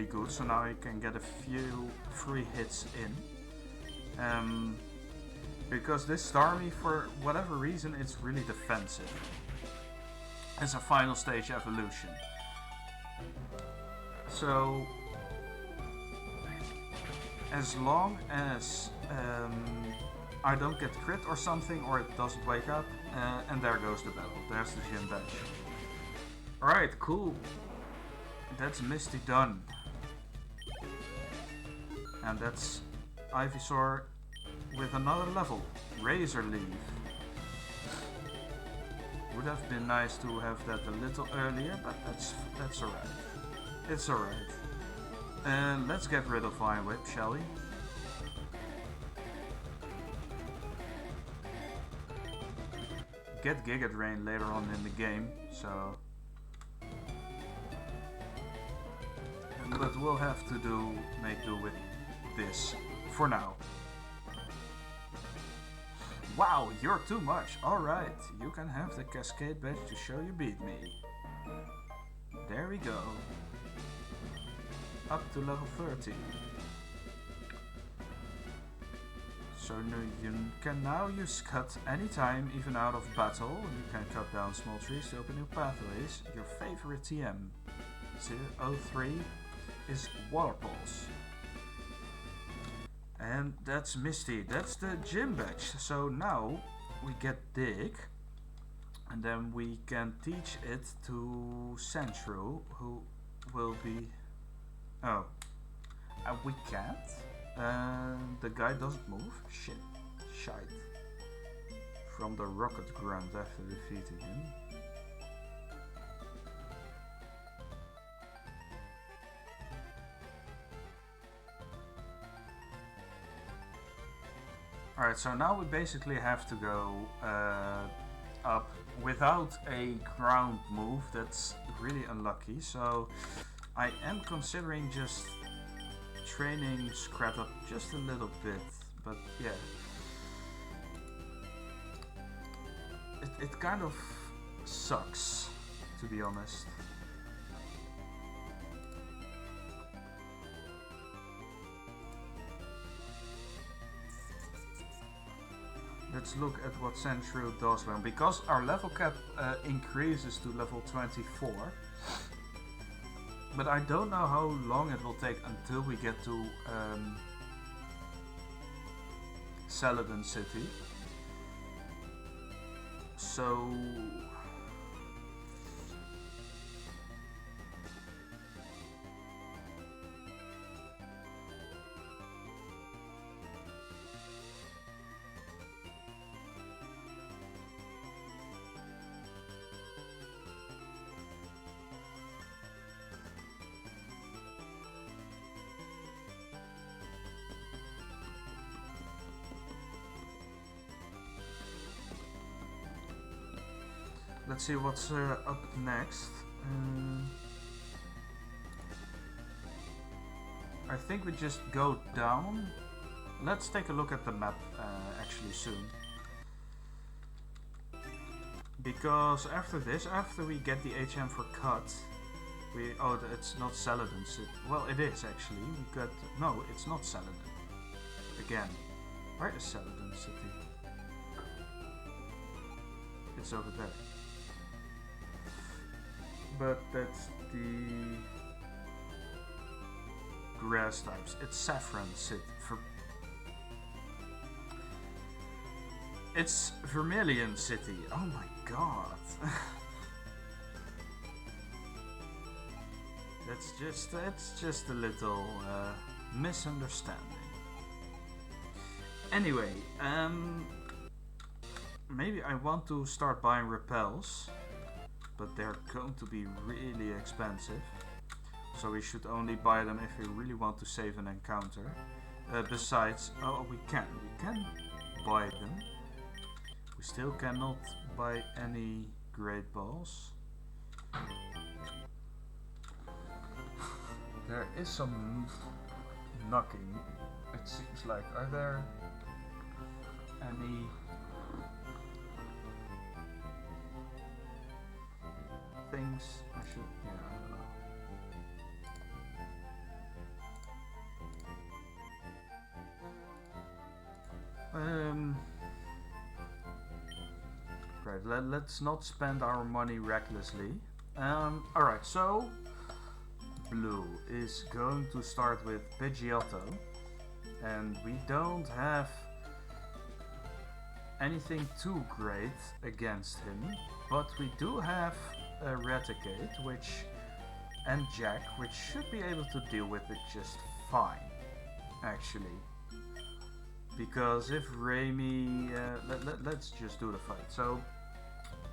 Speaker 1: good. So now I can get a few free hits in. Because this Starmie, for whatever reason, it's really defensive. It's a final stage evolution. So as long as I don't get crit or something, or it doesn't wake up, and there goes the battle. There's the gym badge. Alright, cool. That's Misty done. And that's Ivysaur with another level. Razor Leaf. Would have been nice to have that a little earlier, but that's alright. It's alright. And let's get rid of Vine Whip, shall we? get Giga Drain later on in the game, so... But we'll have to make do with this for now. Wow, you're too much. Alright, you can have the Cascade badge to show you beat me. There we go. Up to level 30. So you can now use cut anytime, even out of battle. You can cut down small trees to open new pathways. Your favorite TM, 03, is Water Pulse. And that's Misty, that's the gym badge. So now we get Dig, and then we can teach it to Central, who will be... Oh, we can't? The guy doesn't move? Shit. Shite. From the rocket grunt after defeating him. Alright, so now we basically have to go up without a ground move. That's really unlucky. So I am considering just training Scrat up just a little bit, but yeah. It kind of sucks, to be honest. Let's look at what Central does learn. Because our level cap increases to level 24. But I don't know how long it will take until we get to Saladin City. So... Let's see what's up next. I think we just go down. Let's take a look at the map actually soon. Because after this, after we get the HM for cut, we... Oh, it's not Saladin City. Well, it is actually. We got... No, it's not Saladin. Again. Where is Saladin City? It's over there. But that's the grass types. It's Saffron City. It's Vermilion City. Oh my god. It's just a little misunderstanding. Anyway, maybe I want to start buying repels. But they're going to be really expensive, so we should only buy them if we really want to save an encounter. Besides, oh, we can buy them. We still cannot buy any great balls. There is some knocking, it seems like. Are there any... things I should, yeah, I don't know. Right, let's not spend our money recklessly. Alright, so Blue is going to start with Pidgeotto, and we don't have anything too great against him, but we do have Eradicate, and Jack, which should be able to deal with it just fine, actually. Because if Raimi, let's just do the fight. So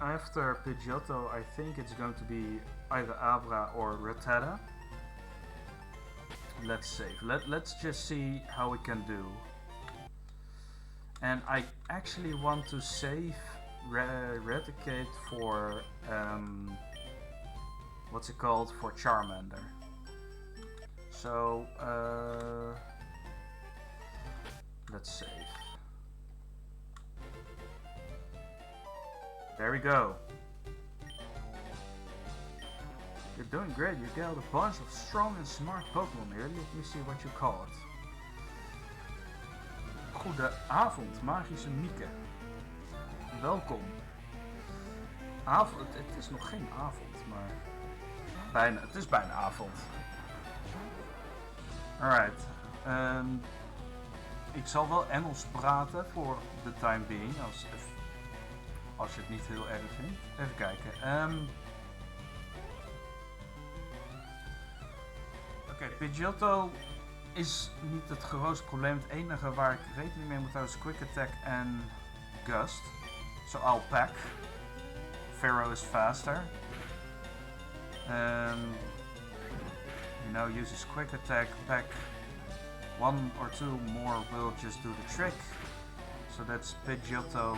Speaker 1: after Pidgeotto, I think it's going to be either Abra or Rattata. Let's save. Let's just see how we can do. And I actually want to save Eradicate for what's it called, for Charmander. So let's save. There we go. You're doing great. You got a bunch of strong and smart Pokémon here. Let me see what you call it. Goedenavond, magische Mieke. Welkom. Avond, het is nog geen avond, maar bijna, het is bijna avond. Alright. Ik zal wel Engels praten voor de time being, als je het niet heel erg vindt. Even kijken. Oké, Pidgeotto is niet het grootste probleem. Het enige waar ik rekening mee moet houden is Quick Attack en Gust. So I'll pack. Pharaoh is faster. Uses Quick Attack. Pack 1 or 2 more will just do the trick. So that's Pidgeotto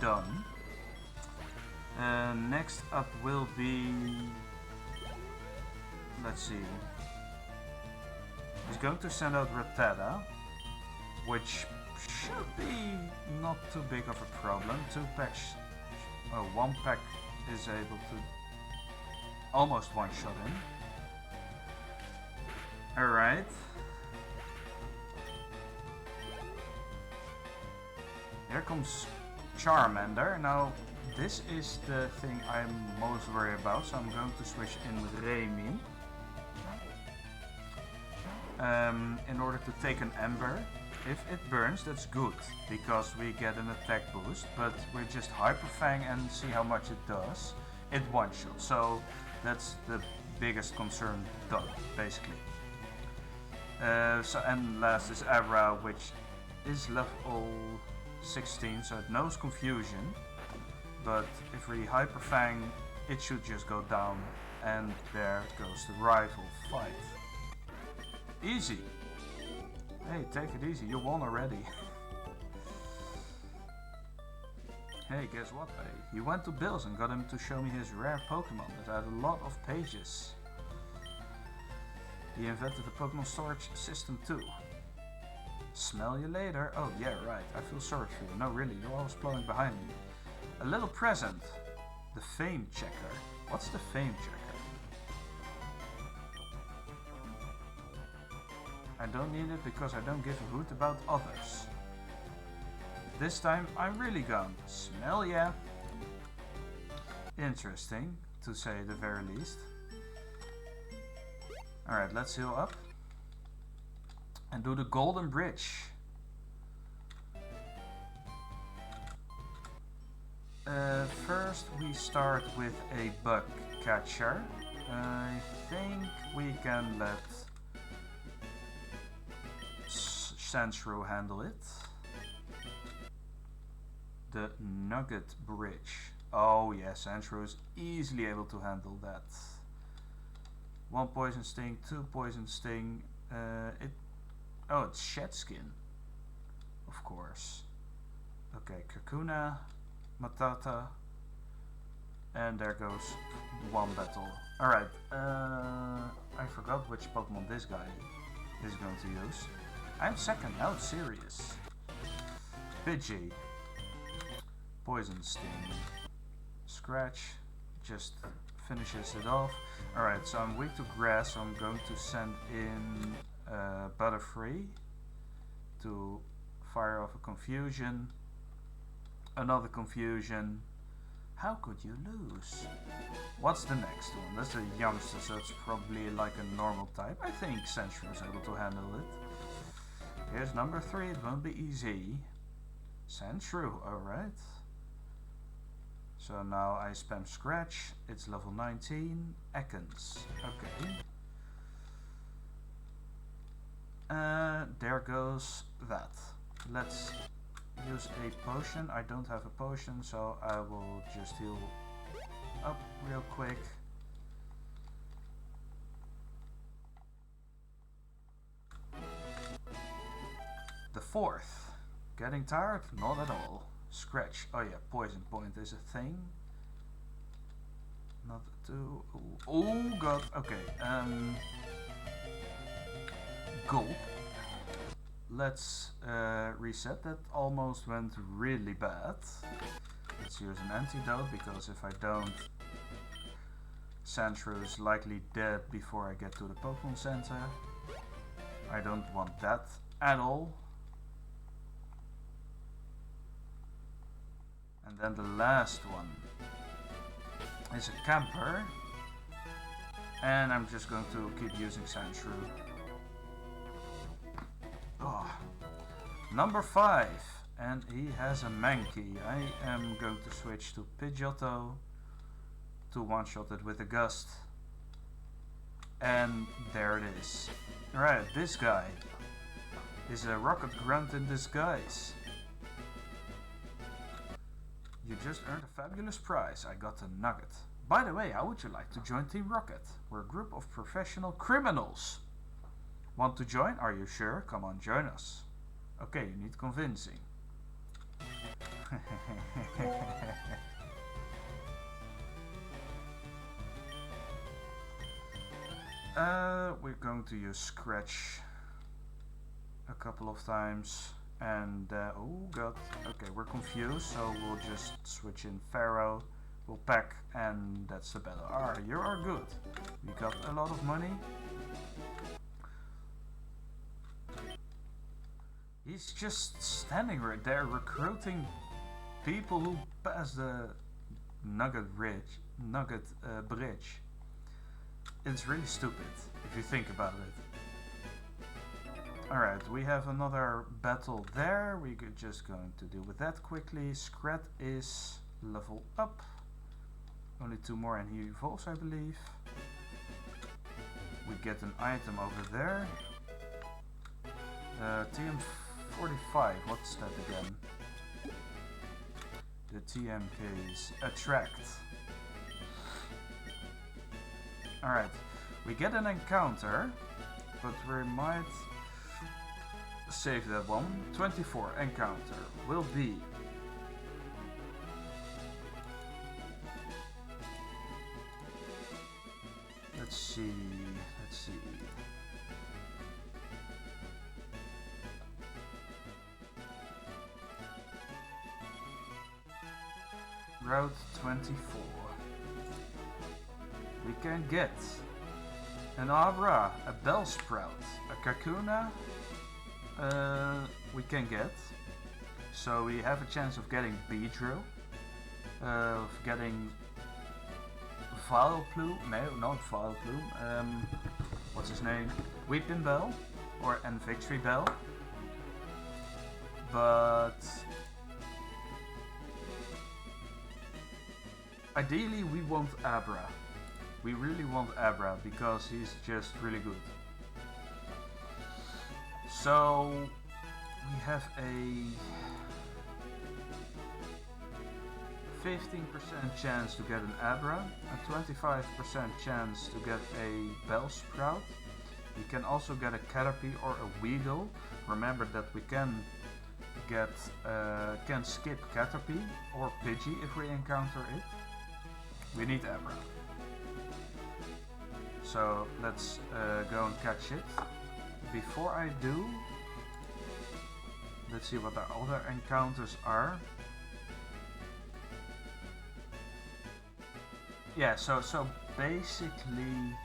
Speaker 1: done. Next up will be... Let's see. He's going to send out Rattata, which should be not too big of a problem. 2 packs, 1 pack is able to almost one-shot him. Alright. Here comes Charmander. Now, this is the thing I'm most worried about, so I'm going to switch in with Remy. In order to take an Ember. If it burns, that's good, because we get an attack boost, but we just Hyper Fang and see how much it does. It one-shots, so that's the biggest concern done, basically. And last is Abra, which is level 16, so it knows Confusion, but if we Hyper Fang, it should just go down, and there goes the rival fight. Easy! Hey, take it easy, you won already. Hey, guess what? He went to Bill's and got him to show me his rare Pokemon that had a lot of pages. He invented the Pokemon storage system too. Smell you later. Oh yeah, right, I feel sorry for you. No really, you're always blowing behind me. A little present. The Fame Checker. What's the Fame Checker? I don't need it because I don't give a hoot about others. This time I'm really gone. Smell ya. Interesting, to say the very least. Alright, let's heal up. And do the Golden Bridge. First we start with a Bug Catcher. I think we can let Sandshrew handle it. The Nugget Bridge. Oh yes, Sandshrew is easily able to handle that. 1 Poison Sting, 2 Poison Sting. It's Shed Skin. Of course. Okay, Kakuna, Matata. And there goes 1 battle. Alright, I forgot which Pokemon this guy is going to use. I'm second, now it's serious. Pidgey. Poison Sting. Scratch. Just finishes it off. Alright, so I'm weak to grass, so I'm going to send in Butterfree to fire off a Confusion. Another Confusion. How could you lose? What's the next one? That's a youngster, so it's probably like a normal type. I think Sandshrew is able to handle it. Here's number 3, it won't be easy. Sandshrew, alright. So now I spam Scratch, it's level 19. Ekans, okay. There goes that. Let's use a potion. I don't have a potion, so I will just heal up real quick. The 4th. Getting tired? Not at all. Scratch. Oh yeah, poison point is a thing. Not too. Oh god. Okay. Gulp. Let's reset. That almost went really bad. Let's use an antidote, because if I don't, Sandshrew is likely dead before I get to the Pokemon Center. I don't want that at all. And then the last one is a camper. And I'm just going to keep using Sandshrew. Oh. Number 5. And he has a Mankey. I am going to switch to Pidgeotto to one-shot it with a Gust. And there it is. Alright, this guy is a Rocket Grunt in disguise. You just earned a fabulous prize. I got a nugget. By the way, how would you like to join Team Rocket? We're a group of professional criminals. Want to join? Are you sure? Come on, join us. Okay, you need convincing. We're going to use Scratch a couple of times. And, oh god, okay, we're confused, so we'll just switch in Pharaoh. We'll pack, and that's the battle. Ah, you are good. We got a lot of money. He's just standing right there recruiting people who pass the Nugget Bridge. It's really stupid if you think about it. Alright, we have another battle there. We're just going to deal with that quickly. Scrat is level up. Only 2 more and he evolves, I believe. We get an item over there. TM45, what's that again? The TM case. Attract. Alright, we get an encounter, but we might save that one. 24 encounter will be let's see. Route 24. We can get an Abra, a Bellsprout, a Kakuna. We can get. So we have a chance of getting Beedrill, of getting Vileplume. No, not Vileplume. What's his name? Weeping Bell and Victory Bell. But ideally we want Abra. We really want Abra because he's just really good. So we have a 15% chance to get an Abra, a 25% chance to get a Bellsprout. We can also get a Caterpie or a Weedle. Remember that we can skip Caterpie or Pidgey if we encounter it. We need Abra. So let's go and catch it. Before I do, let's see what our other encounters are. Yeah, so basically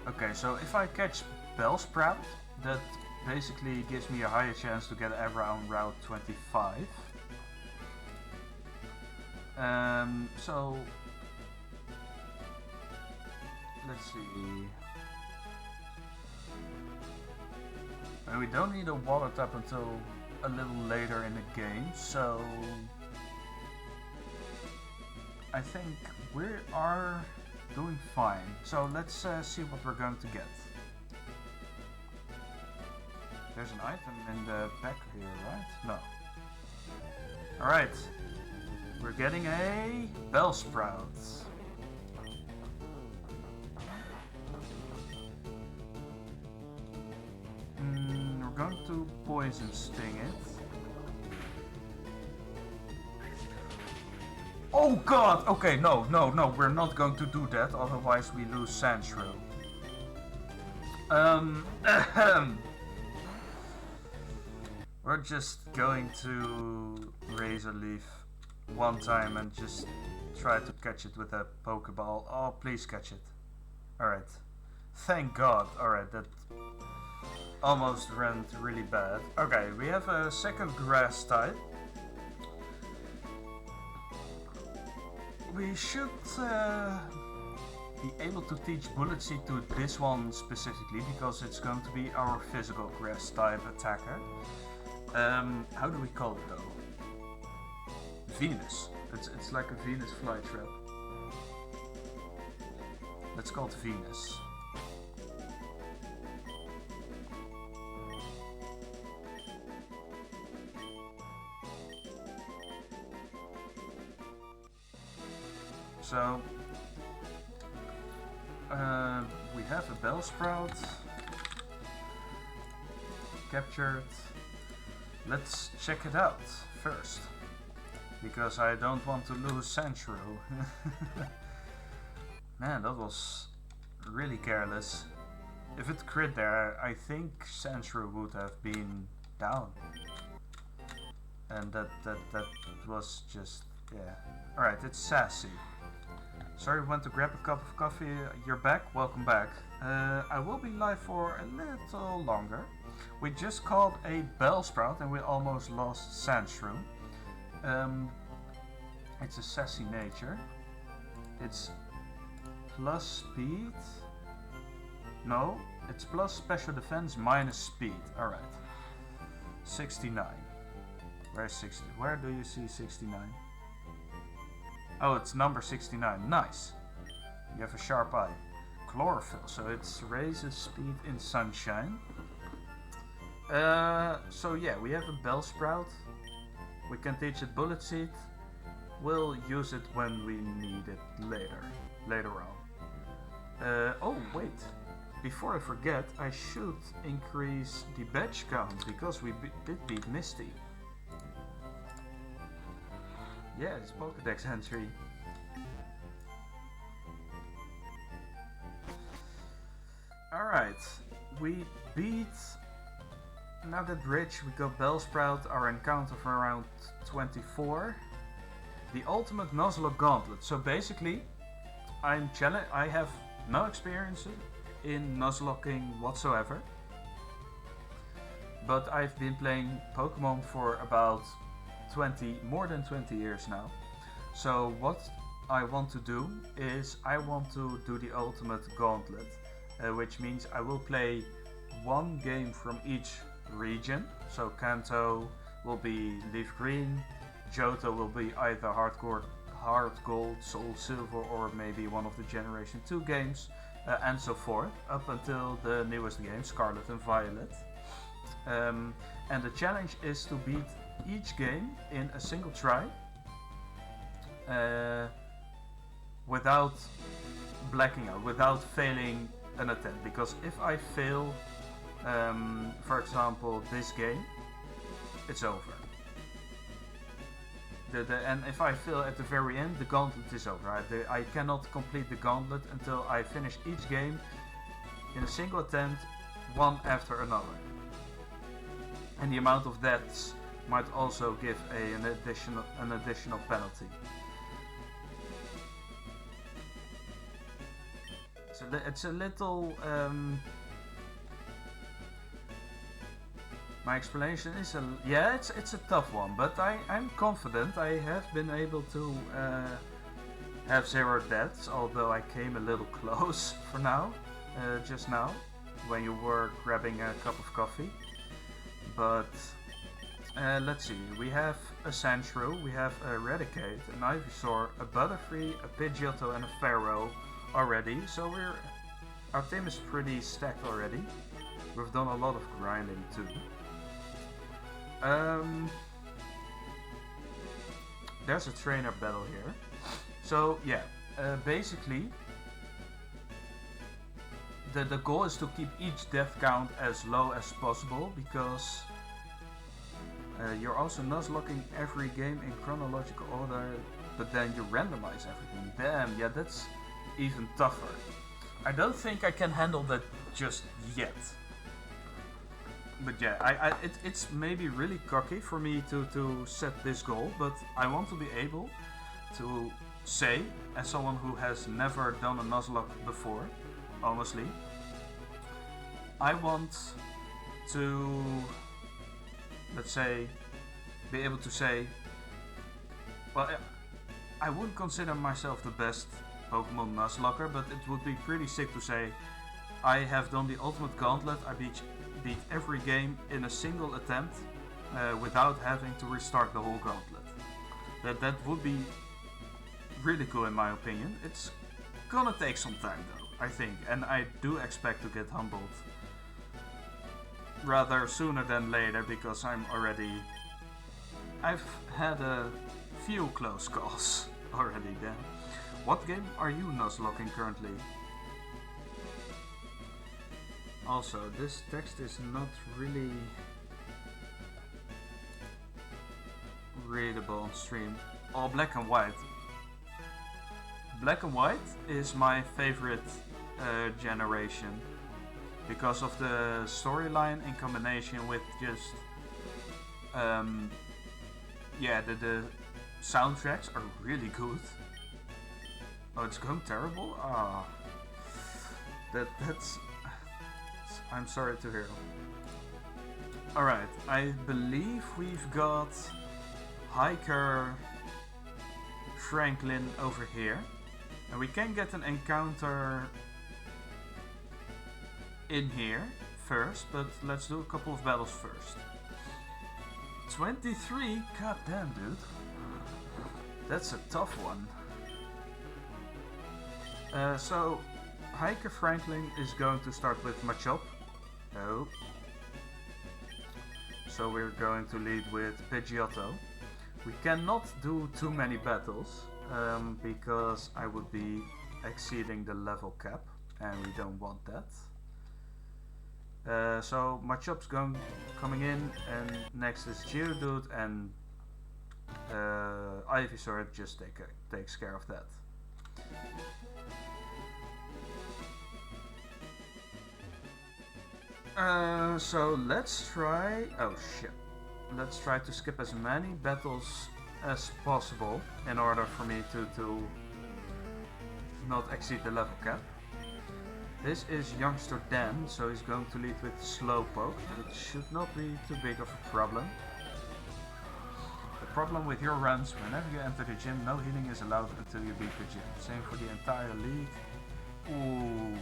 Speaker 1: okay, so if I catch Bellsprout, that basically gives me a higher chance to get Abra on Route 25. So let's see. And we don't need a wallet up until a little later in the game, so I think we are doing fine. So let's see what we're going to get. There's an item in the back here, right? No. Alright. We're getting a Bellsprout. going to poison sting it. Oh god! Okay, no, we're not going to do that, otherwise we lose Sandshrew. We're just going to Razor Leaf one time and just try to catch it with a Pokeball. Oh, please catch it. Alright. Thank god. Alright, that almost went really bad. Okay, we have a second grass type. We should be able to teach Bullet Seed to this one specifically because it's going to be our physical grass type attacker. How do we call it though? Venus. It's like a Venus flytrap. Let's call it Venus. So we have a Bellsprout captured. Let's check it out first, because I don't want to lose Sandshrew. Man, that was really careless. If it crit there, I think Sandshrew would have been down. And that was just, yeah. Alright, it's Sassy. Sorry, went to grab a cup of coffee. You're back? Welcome back. I will be live for a little longer. We just caught a Bellsprout and we almost lost Sandshrew. It's a sassy nature. It's plus speed. No, it's plus special defense minus speed. Alright. 69. Where's 60? Where do you see 69? Oh, it's number 69. Nice. You have a sharp eye. Chlorophyll, so it raises speed in sunshine. So yeah, we have a Bellsprout. We can teach it Bullet Seed. We'll use it when we need it later on. Oh wait, before I forget, I should increase the badge count because we did beat Misty. Yeah, it's Pokédex entry. Alright, we beat Nugget Bridge, we got Bellsprout, our encounter from around 24. The ultimate Nuzlocke Gauntlet. So basically, I have no experience in Nuzlocking whatsoever. But I've been playing Pokemon for about more than 20 years now. So what I want to do is I want to do the ultimate gauntlet, which means I will play one game from each region. So Kanto will be LeafGreen, Johto will be either Hard Gold, Soul Silver, or maybe one of the Generation 2 games, and so forth, up until the newest game, Scarlet and Violet. And the challenge is to beat each game in a single try, without blacking out, without failing an attempt. Because if I fail, for example, this game, it's over. And if I fail at the very end, the gauntlet is over. I cannot complete the gauntlet until I finish each game in a single attempt, one after another. And the amount of deaths might also give an additional penalty. So it's a little. My explanation is it's a tough one, but I'm confident I have been able to have 0 deaths, although I came a little close for now, just now, when you were grabbing a cup of coffee. But let's see, we have a Sandshrew, we have a Eradicate, an Ivysaur, a Butterfree, a Pidgeotto and a Pharaoh already, so our team is pretty stacked already. We've done a lot of grinding too. There's a trainer battle here. So yeah, basically the goal is to keep each death count as low as possible, because you're also nuzlocking every game in chronological order, but then you randomize everything. Damn, yeah, that's even tougher. I don't think I can handle that just yet. But yeah, it's maybe really cocky for me to set this goal, but I want to be able to say, as someone who has never done a Nuzlocke before, honestly, I want to, let's say, be able to say, well, I wouldn't consider myself the best Pokemon Nuzlocker, but it would be pretty sick to say I have done the ultimate gauntlet. I beat every game in a single attempt without having to restart the whole gauntlet. That would be really cool in my opinion. It's gonna take some time though, I think, and I do expect to get humbled rather sooner than later, because I've had a few close calls already then. What game are you nuzlocking currently? Also, this text is not really readable on stream. Oh, black and white. Black and white is my favorite generation because of the storyline in combination with just the soundtracks are really good. Oh, it's going terrible? Ah, that's I'm sorry to hear. Alright, I believe we've got Hiker Franklin over here. And we can get an encounter in here first, but let's do a couple of battles first. 23? God damn, dude. That's a tough one. So, Hiker Franklin is going to start with Machop. No. So we're going to lead with Pidgeotto. We cannot do too many battles because I would be exceeding the level cap, and we don't want that. So Machop's coming in, and next is Geodude, and Ivysaur just takes care of that. So let's try. Oh shit. Let's try to skip as many battles as possible in order for me to not exceed the level cap. This is youngster Dan, so he's going to lead with Slowpoke. It should not be too big of a problem. The problem with your runs, whenever you enter the gym, no healing is allowed until you beat the gym. Same for the entire league. Ooh.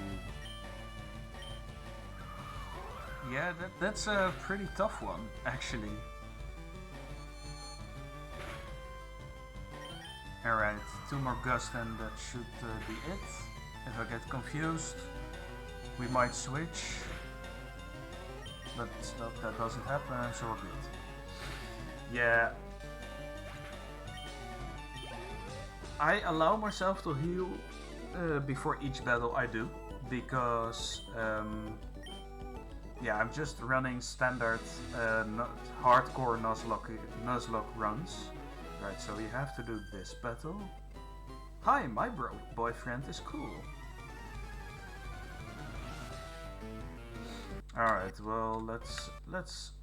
Speaker 1: Yeah, that's a pretty tough one, actually. Alright, 2 more Gust and that should be it. If I get confused, we might switch. But that doesn't happen, so we're good. Yeah. I allow myself to heal before each battle I do, because yeah, I'm just running standard hardcore Nuzlocke runs. Right, so we have to do this battle. Hi, my boyfriend is cool. Alright, well, let's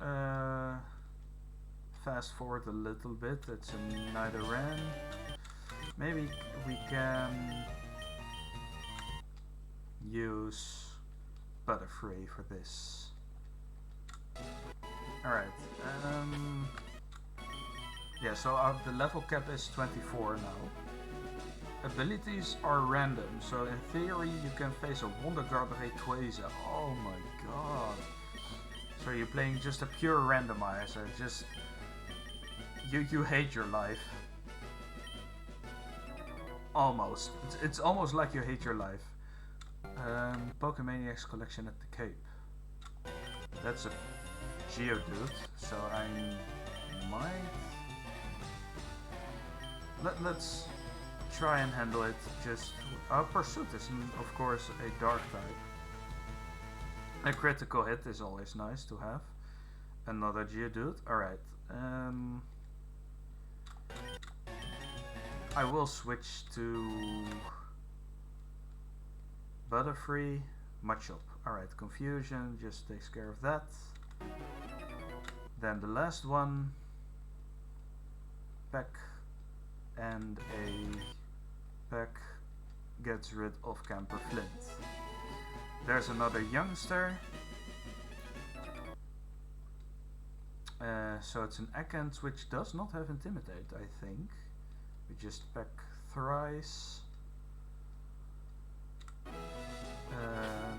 Speaker 1: fast forward a little bit. It's a Nidoran. Maybe we can use Butterfree for this. Alright, yeah, so the level cap is 24 now. Abilities are random, so in theory you can face a Wonder Guard or Rayquaza. Oh my god. So you're playing just a pure randomizer, just... You hate your life. Almost. It's almost like you hate your life. Pokemaniacs collection at the Cape. That's a Geodude, so I might... Let's try and handle it. Just Pursuit is of course a dark type. A critical hit is always nice to have. Another Geodude. Alright. I will switch to Butterfree, Machop. Alright, Confusion just takes care of that. Then the last one, Peck, and a Peck gets rid of Camper Flint. There's another youngster. So it's an Ekans which does not have Intimidate, I think. We just Peck thrice.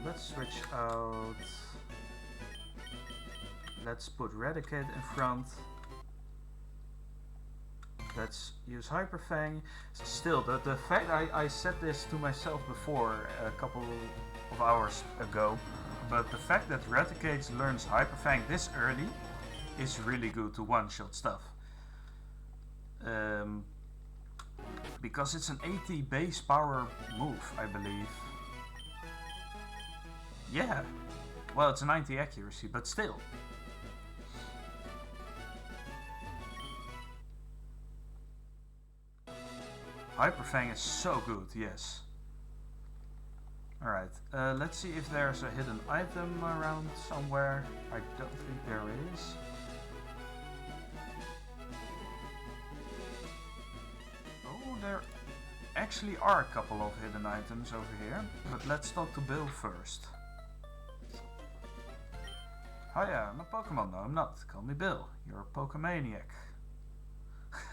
Speaker 1: Let's switch out. Let's put Raticate in front. Let's use Hyper Fang. Still, the fact I said this to myself before a couple of hours ago, but the fact that Raticate learns Hyper Fang this early is really good to one-shot stuff. Because it's an 80 base power move, I believe. Yeah, well, it's a 90 accuracy, but still. Hyper Fang is so good, yes. Alright, let's see if there's a hidden item around somewhere. I don't think there is. Oh, there actually are a couple of hidden items over here, but let's talk to Bill first. Hiya, I'm a Pokemon. No, I'm not. Call me Bill. You're a Pokemaniac.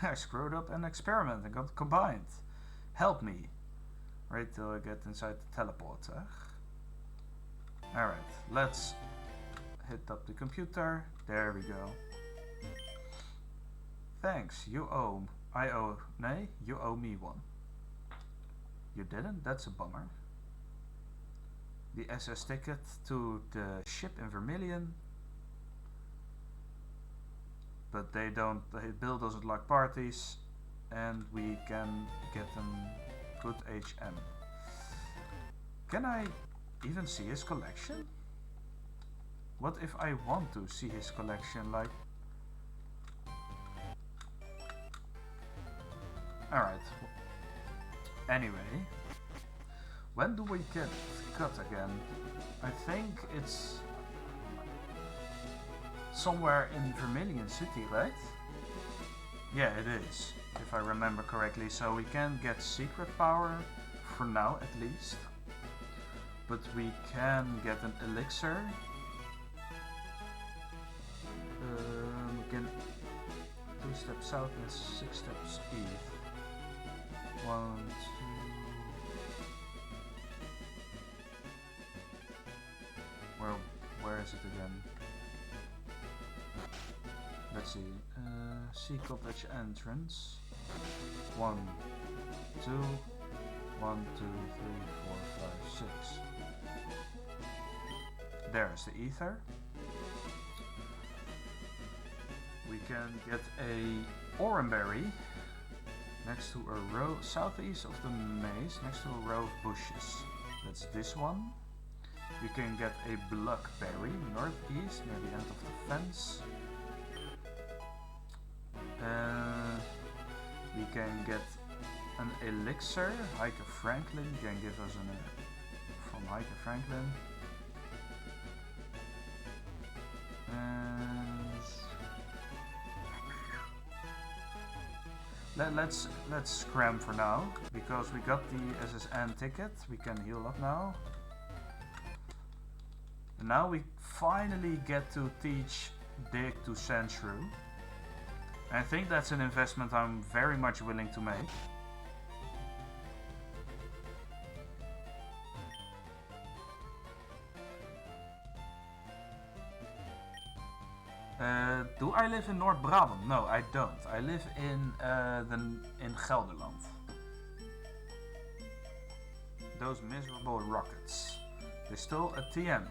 Speaker 1: I screwed up an experiment and got combined. Help me. Wait till I get inside the teleporter. Alright, let's hit up the computer. There we go. Thanks, you owe me one. You didn't? That's a bummer. The SS ticket to the ship in Vermilion. But Bill doesn't like parties, and we can get them good HM. Can I even see his collection? What if I want to see his collection, like... Alright. Anyway. When do we get cut again? I think it's... somewhere in Vermilion City, right? Yeah, it is, if I remember correctly. So we can get secret power, for now at least. But we can get an elixir. We can 2 steps south and 6 steps east. 1, 2... Where is it again? Let's see, Sea Cottage entrance. 1, 2, 1, 2, 3, 4, 5, 6. There's the ether. We can get a Oranberry next to a row, southeast of the maze, next to a row of bushes. That's this one. We can get a Blackberry northeast near the end of the fence. We can get an elixir. Hiker Franklin can give us from Hiker Franklin. And let's scram for now, because we got the SSN ticket. We can heal up now. And now we finally get to teach Dig to Sandshrew. I think that's an investment I'm very much willing to make. Do I live in North Brabant? No, I don't. I live in Gelderland. Those miserable rockets. They stole a TM.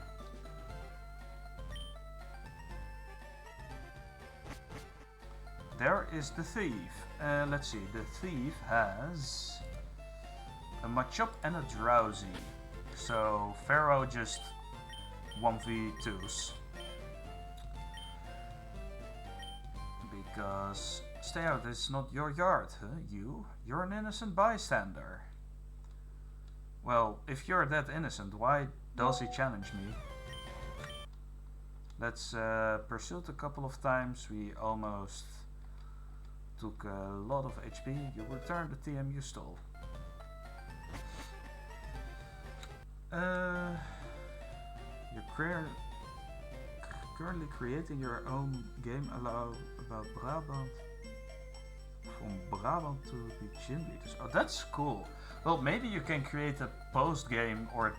Speaker 1: There is the thief. Let's see, the thief has a Machop and a Drowsy. So Pharaoh just 1v2s. Because stay out, it's not your yard, huh? You're an innocent bystander. Well, if you're that innocent, why does he challenge me? Let's pursue it a couple of times. We almost took a lot of HP. You return the TM you stole. You're currently creating your own game about Brabant. From Brabant to the gym leaders. Oh, that's cool. Well, maybe you can create a post game or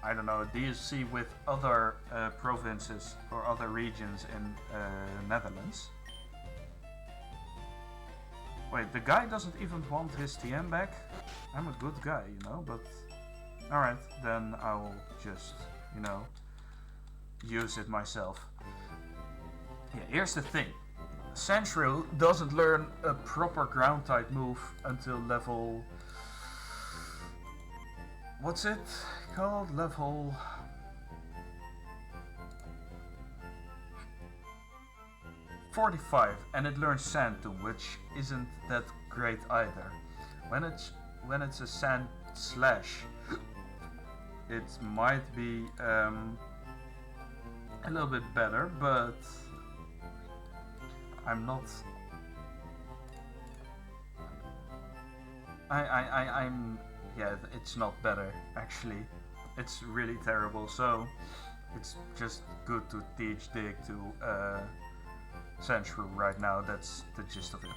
Speaker 1: I don't know, a DLC with other provinces or other regions in Netherlands. Wait, the guy doesn't even want his TM back? I'm a good guy, you know, but alright, then I'll just, you know, use it myself. Yeah, here's the thing. Sandshrew doesn't learn a proper ground type move until level... What's it called? Level... ...45, and it learns Sand Tomb, which isn't that great either. When it's a Sand Slash, it might be a little bit better, but I'm not... I'm... Yeah, it's not better, actually. It's really terrible, so it's just good to teach Dig to Sandshrew right now. That's the gist of it.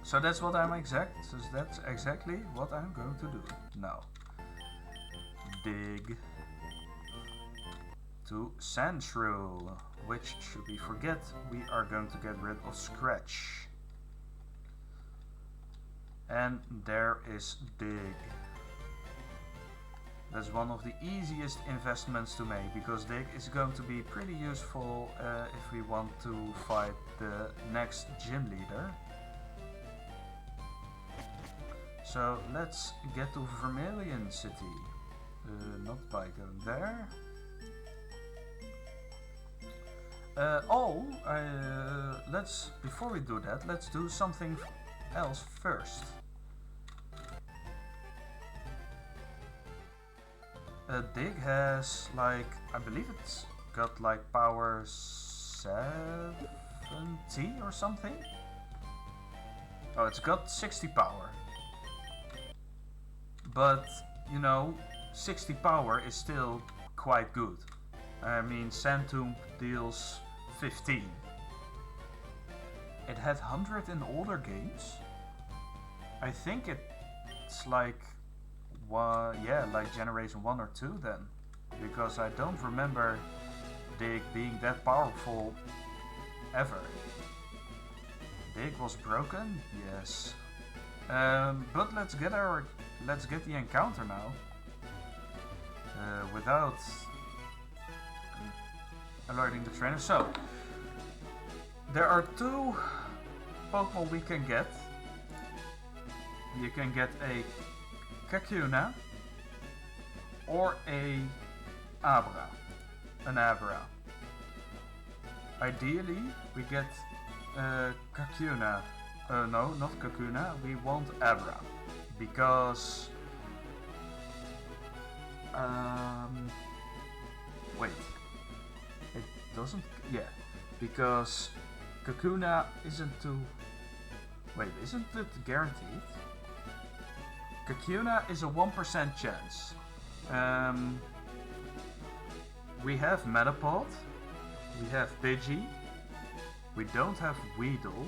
Speaker 1: So that's what so that's exactly what I'm going to do now. Dig to Sandshrew, which should we forget, we are going to get rid of Scratch. And there is Dig. That's one of the easiest investments to make, because Dig is going to be pretty useful if we want to fight the next gym leader. So let's get to Vermilion City. Not by going there. Before we do that, let's do something else first. Dig has like, I believe it's got like power 70 or something. Oh, it's got 60 power. But, you know, 60 power is still quite good. I mean, Sand Tomb deals 15. It had 100 in older games. I think it's like, like generation 1 or 2 then. Because I don't remember Dig being that powerful ever. Dig was broken? Yes. But let's get the encounter now. Without alerting the trainer. So, there are 2 Pokemon we can get. You can get a Kakuna or an Abra. Ideally, we get Kakuna. No, not Kakuna. We want Abra because wait, it doesn't. Yeah, because Kakuna isn't too. Wait, isn't it guaranteed? Kakuna is a 1% chance. We have Metapod, we have Pidgey, we don't have Weedle,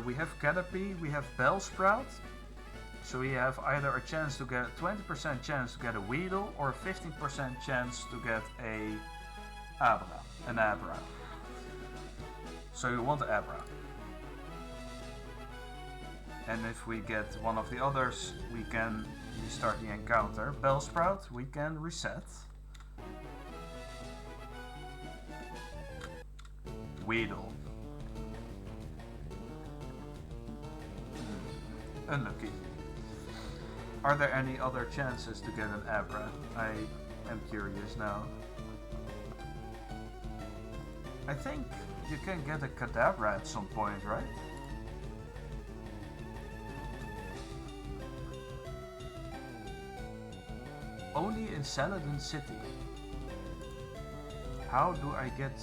Speaker 1: we have Caterpie, we have Bellsprout, so we have either a chance to get 20% chance to get a Weedle or a 15% chance to get an Abra. So you want Abra. And if we get one of the others, we can restart the encounter. Bellsprout, we can reset. Weedle. Unlucky. Are there any other chances to get an Abra? I am curious now. I think you can get a Kadabra at some point, right? Only in Saladin City. How do I get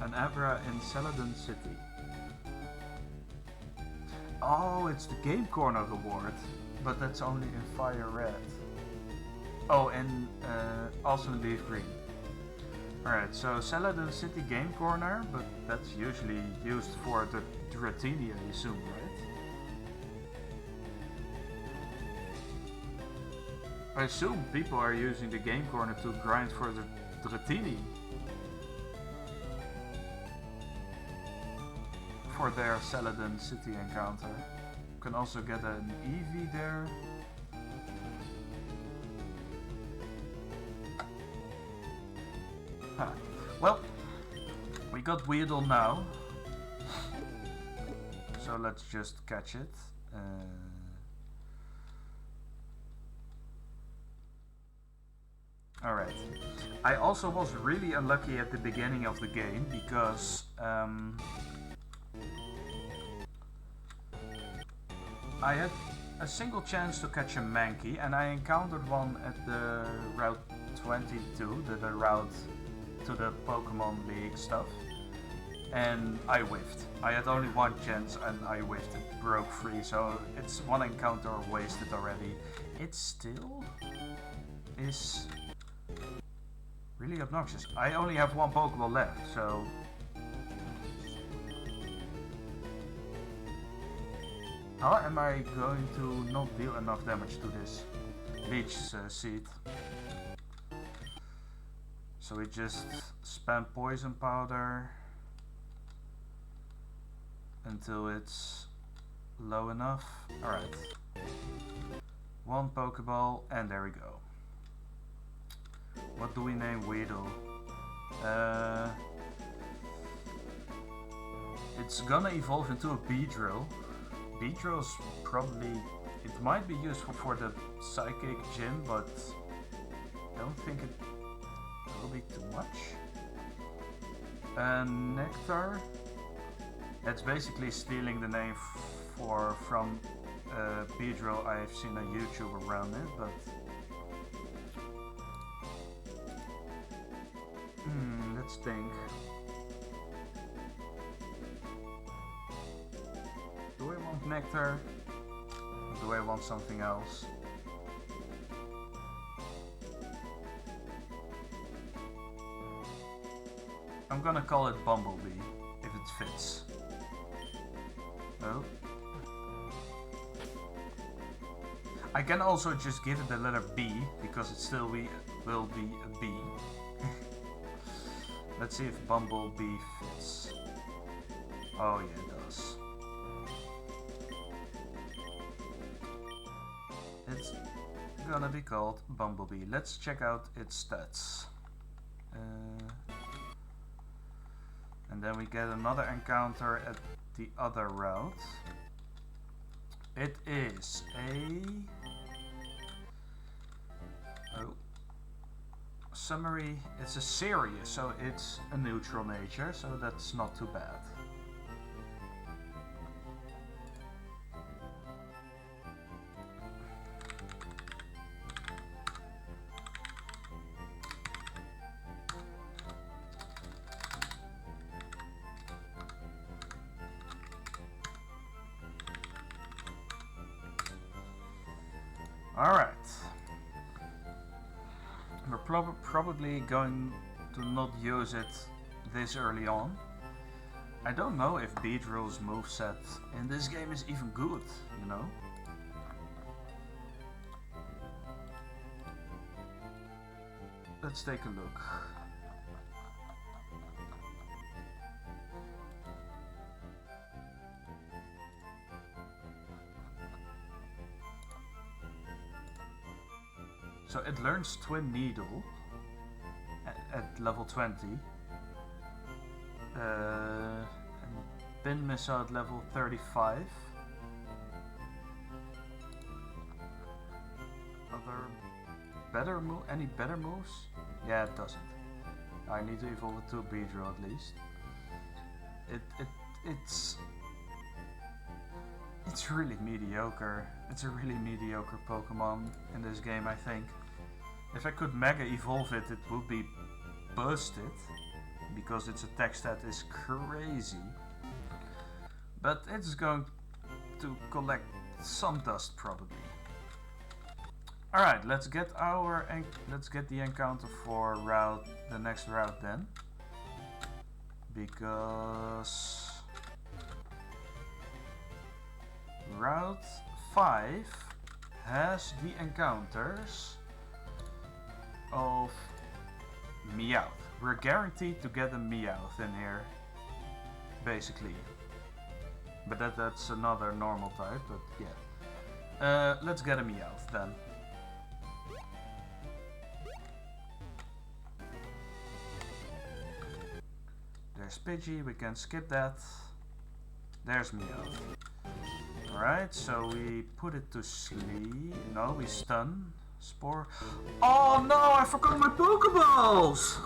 Speaker 1: an Abra in Saladin City? Oh, it's the Game Corner reward, but that's only in Fire Red. Oh, and also in LeafGreen. Alright, so Saladin City Game Corner, but that's usually used for the Dratini, I assume, right? I assume people are using the Game Corner to grind for the Dratini. For their Saladin City encounter. You can also get an Eevee there. Huh. Well, we got Weedle now. So let's just catch it. Alright. I also was really unlucky at the beginning of the game because I had a single chance to catch a Mankey, and I encountered one at the Route 22, the route to the Pokémon League stuff, and I whiffed. I had only one chance and I whiffed it, broke free, so it's one encounter wasted already. It still is really obnoxious. I only have one Pokeball left, so... How am I going to not deal enough damage to this Leech Seed? So we just spam Poison Powder until it's low enough. Alright. One Pokeball, and there we go. What do we name Weedle? It's gonna evolve into a Beedrill. Beedrill's probably... it might be useful for the Psychic Gym, but I don't think it will be too much. Nectar. That's basically stealing the name from Beedrill. I've seen a YouTube around it, but... let's think. Do I want Nectar? Or do I want something else? I'm gonna call it Bumblebee, if it fits. Oh. I can also just give it the letter B, because it still will be a B. Let's see if Bumblebee fits. Oh yeah, it does. It's gonna be called Bumblebee. Let's check out its stats. And then we get another encounter at the other route. It is a... oh. Summary, it's a serious, so it's a neutral nature, so that's not too bad. Alright. We're probably going to not use it this early on. I don't know if Beedrill's moveset in this game is even good, you know? Let's take a look. So it learns Twin Needle at level 20. And Pin Missile at level 35. other better move? Any better moves? Yeah, it doesn't. I need to evolve it to a Beedrill at least. It's really mediocre. It's a really mediocre Pokemon in this game, I think. If I could Mega Evolve it, it would be busted, because its attack stat is crazy. But it's going to collect some dust probably. Alright, let's get the encounter for the next route then. Because Route 5 has the encounters of Meowth. We're guaranteed to get a Meowth in here, basically. But that's another normal type, but yeah. Let's get a Meowth then. There's Pidgey, we can skip that. There's Meowth. Alright, so we put it to sleep. No, we stun. Spore. Oh no, I forgot my Pokeballs!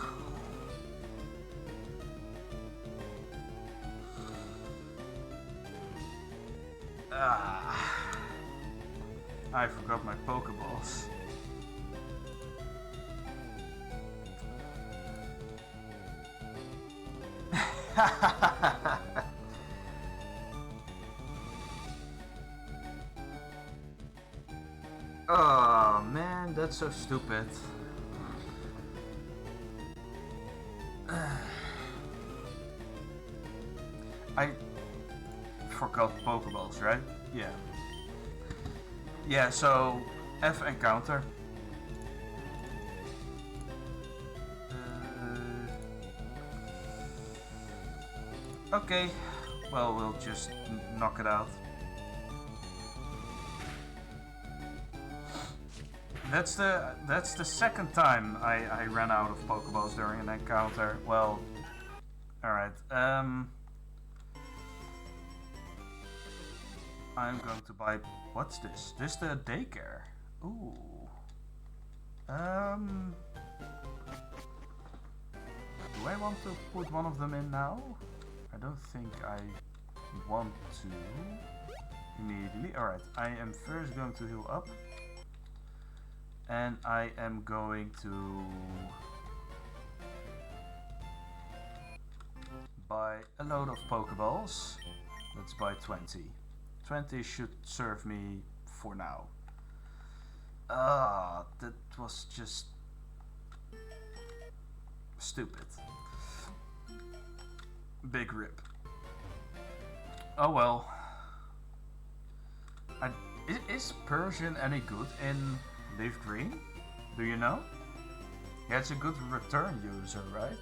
Speaker 1: I forgot my Pokeballs. Oh man, that's so stupid. I forgot Pokeballs, right? Yeah. Yeah, so F encounter. Okay, well, we'll just knock it out. That's the second time I ran out of Pokeballs during an encounter. Well, alright. I'm going to buy... What's this? This the daycare. Ooh. Do I want to put one of them in now? I don't think I want to immediately. Alright, I am first going to heal up. And I am going to buy a load of Pokeballs. Let's buy 20. 20 should serve me for now. That was just stupid. Big rip. Oh well. Is Persian any good in LeafGreen? Do you know? Yeah, it's a good return user, right?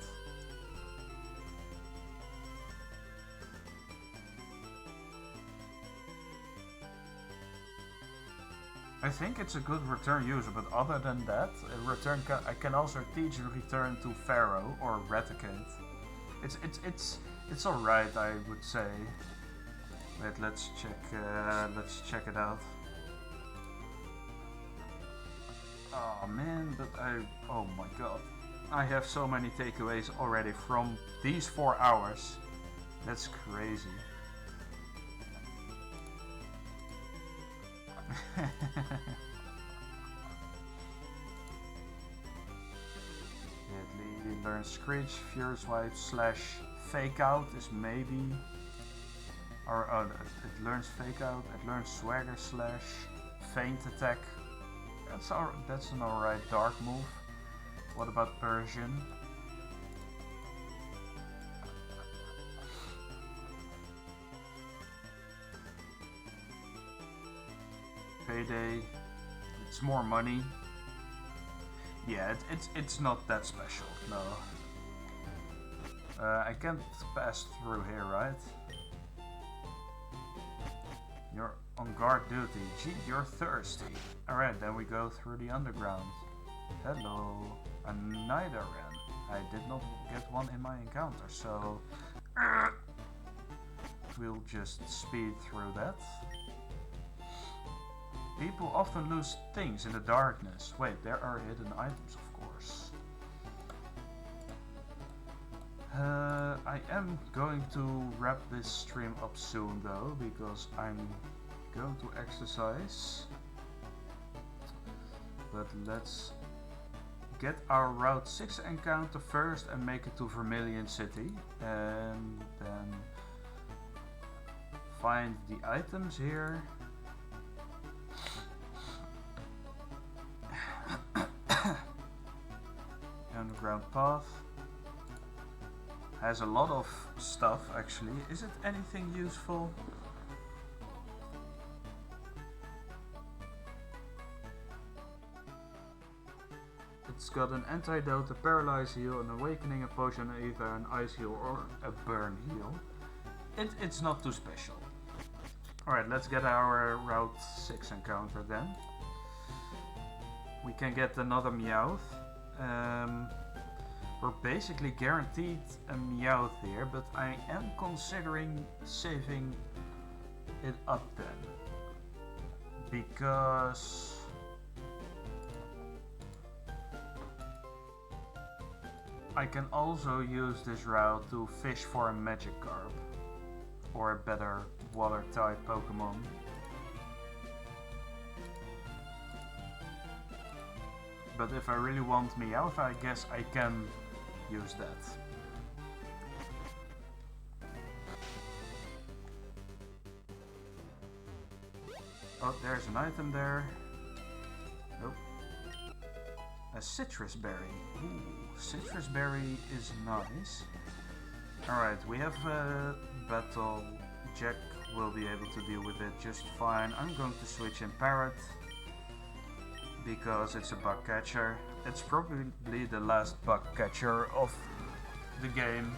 Speaker 1: I think it's a good return user, but other than that, I can also teach return to Pharaoh or Raticate. It's alright, I would say. Wait, let's check it out. Oh man, but oh my god. I have so many takeaways already from these 4 hours. That's crazy. It learns Screech, Fury Swipe / Fake Out is maybe... Or it learns Fake Out, it learns Swagger / Feint Attack. That's an alright dark move. What about Persian? Payday. It's more money. Yeah, it's not that special, no. I can't pass through here, right? You're on guard duty. Gee, you're thirsty. Alright, then we go through the underground. Hello. A Nidoran. I did not get one in my encounter, so... we'll just speed through that. People often lose things in the darkness. Wait, there are hidden items, of course. I am going to wrap this stream up soon though, because I'm going to exercise. But let's get our Route 6 encounter first and make it to Vermilion City. And then find the items here. Underground path. Has a lot of stuff actually. Is it anything useful? It's got an antidote, a paralyze heal, an awakening, a potion, either an ice heal or a burn heal. It's not too special. Alright, let's get our Route 6 encounter then. We can get another Meowth. We're basically guaranteed a Meowth here, but I am considering saving it up then. Because I can also use this route to fish for a Magikarp or a better water type Pokemon. But if I really want Meowth, I guess I can use that. Oh, there's an item there. Nope. A citrus berry. Ooh, citrus berry is nice. Alright, we have a battle. Jack will be able to deal with it just fine. I'm going to switch in Parrot because it's a bug catcher. It's probably the last bug catcher of the game,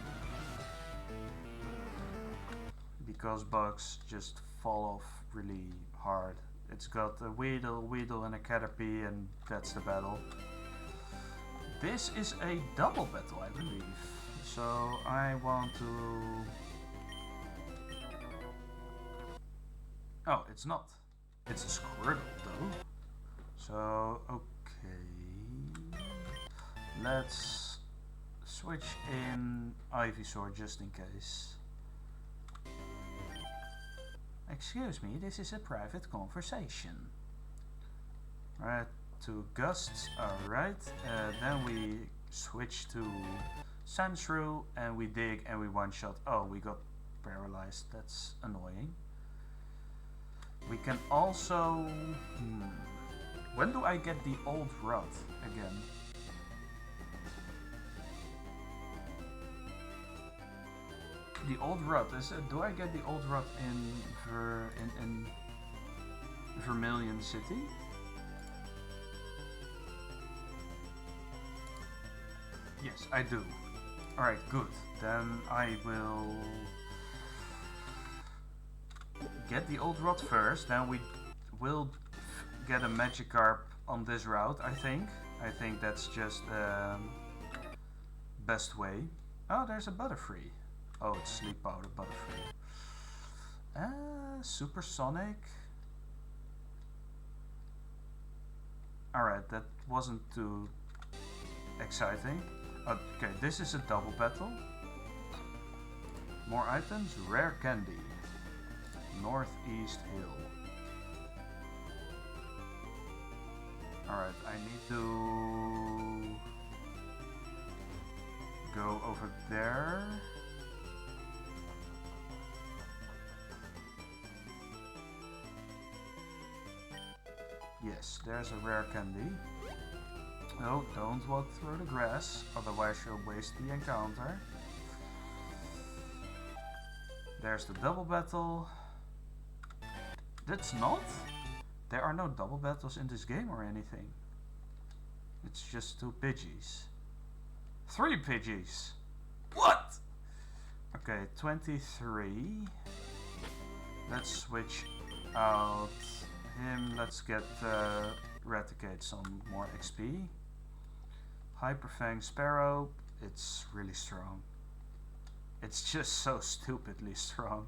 Speaker 1: because bugs just fall off really hard. It's got a Weedle, and a Caterpie, and that's the battle. This is a double battle, I believe. So I want to... Oh, it's not. It's a Squirtle though. So, okay. Let's switch in Ivysaur just in case. Excuse me, this is a private conversation. Alright, to Gusts, alright. Then we switch to Sandshrew and we dig and we one-shot. Oh, we got paralyzed, that's annoying. We can also... When do I get the old rod again? The old rod, do I get the old rod in Vermilion City? Yes, I do. Alright, good. Then I will get the old rod first, then we will get a Magikarp on this route, I think. I think that's just the best way. Oh, there's a Butterfree. Oh, it's Sleep Powder Butterfree. Supersonic. Alright, that wasn't too exciting. Okay, this is a double battle. More items. Rare Candy. Northeast Hill. Alright, I need to go over there. Yes, there's a rare candy. Oh, don't walk through the grass, otherwise you'll waste the encounter. There's the double battle. That's not? There are no double battles in this game or anything. It's just 2 Pidgeys. 3 Pidgeys! What? Okay, 23. Let's switch out him. Let's get Raticate some more XP. Hyperfang Sparrow. It's really strong. It's just so stupidly strong.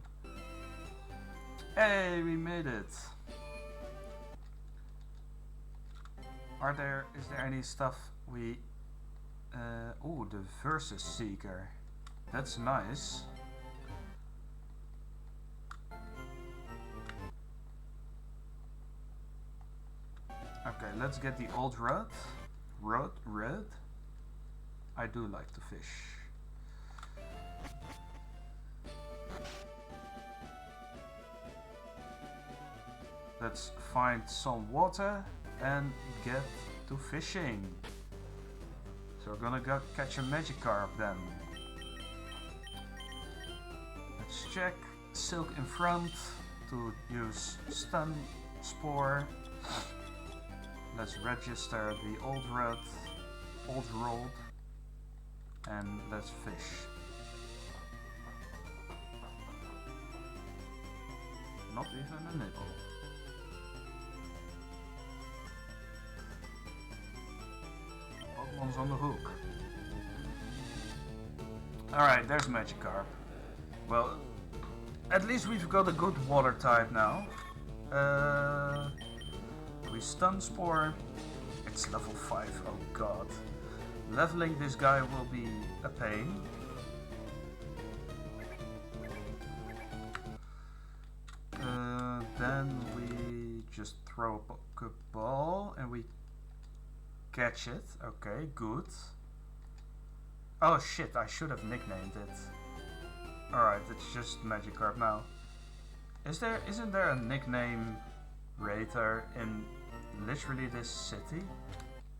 Speaker 1: Hey, we made it. Is there any stuff we... oh, the Versus Seeker. That's nice. Okay, let's get the old rod. Red. I do like to fish. Let's find some water and get to fishing. So we're gonna go catch a Magikarp then. Let's check Silk in front to use Stun Spore. Let's register the old rolled, and let's fish. Not even a nibble. Pokemon's on the hook. Alright, there's Magikarp. Well, at least we've got a good water type now. We Stun Spore. It's level 5, oh god. Leveling this guy will be a pain. Then we just throw a Pokeball and we catch it. Okay, good. Oh shit, I should have nicknamed it. Alright, it's just Magikarp now. Isn't there a nickname rater in literally this city?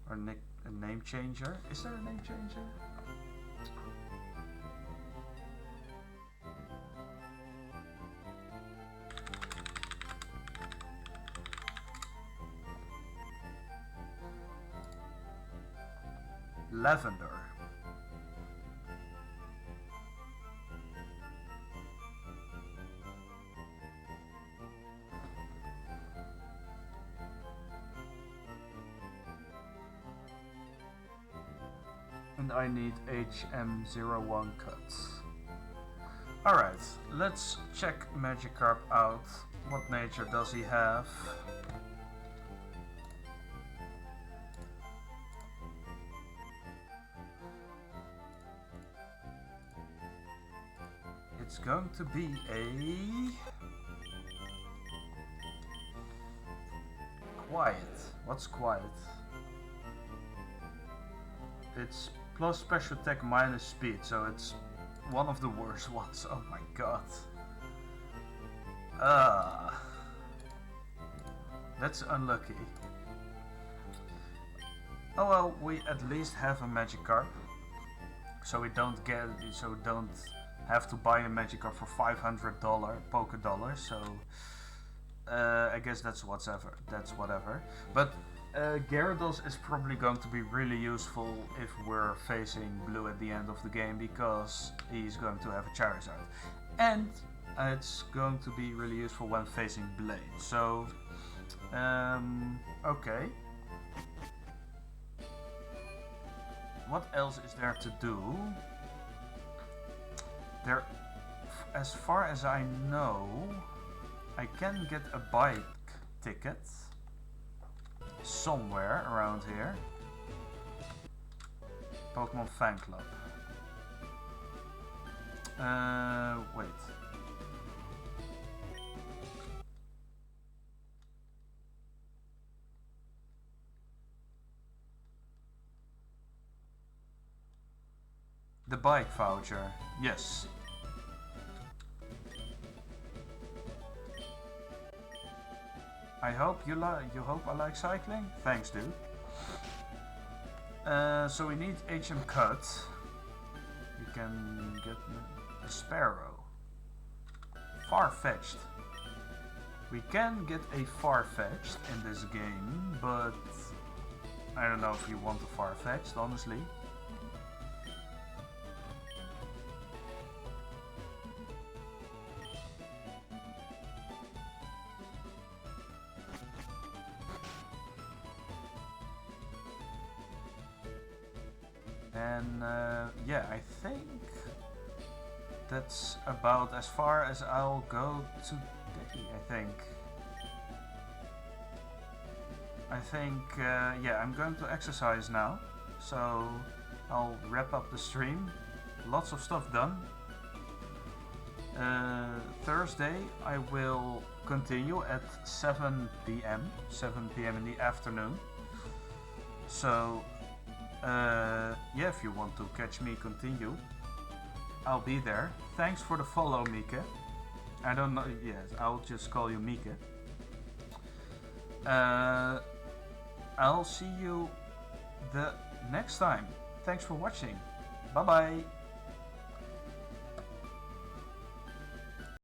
Speaker 1: Or a name changer? Is there a name changer? Lavender. And I need HM01 cuts. Alright, let's check Magikarp out. What nature does he have? It's going to be a... Quiet. What's quiet? It's plus special attack minus speed, so it's one of the worst ones. Oh my god. That's unlucky. Oh well, we at least have a Magikarp, so we don't have to buy a Magikarp for $500 Poké Dollars. So I guess that's whatever. But Gyarados is probably going to be really useful if we're facing blue at the end of the game, because he's going to have a Charizard. And it's going to be really useful when facing Blaine. So, okay. What else is there to do? As far as I know, I can get a bike ticket somewhere around here. Pokemon Fan Club. Wait. The bike voucher. Yes. I hope you hope I like cycling. Thanks, dude. So we need HM cut. We can get a Sparrow. Far-fetched. We can get a Far-fetched in this game, but I don't know if you want a Far-fetched, honestly. And yeah, I think that's about as far as I'll go today, I I think, yeah, I'm going to exercise now. So I'll wrap up the stream. Lots of stuff done. Thursday I will continue at 7 p.m. 7 p.m. in the afternoon. So yeah, if you want to catch me continue, I'll be there. Thanks for the follow, Mika. I don't know. Yes, I'll just call you Mika. I'll see you the next time. Thanks for watching. Bye bye.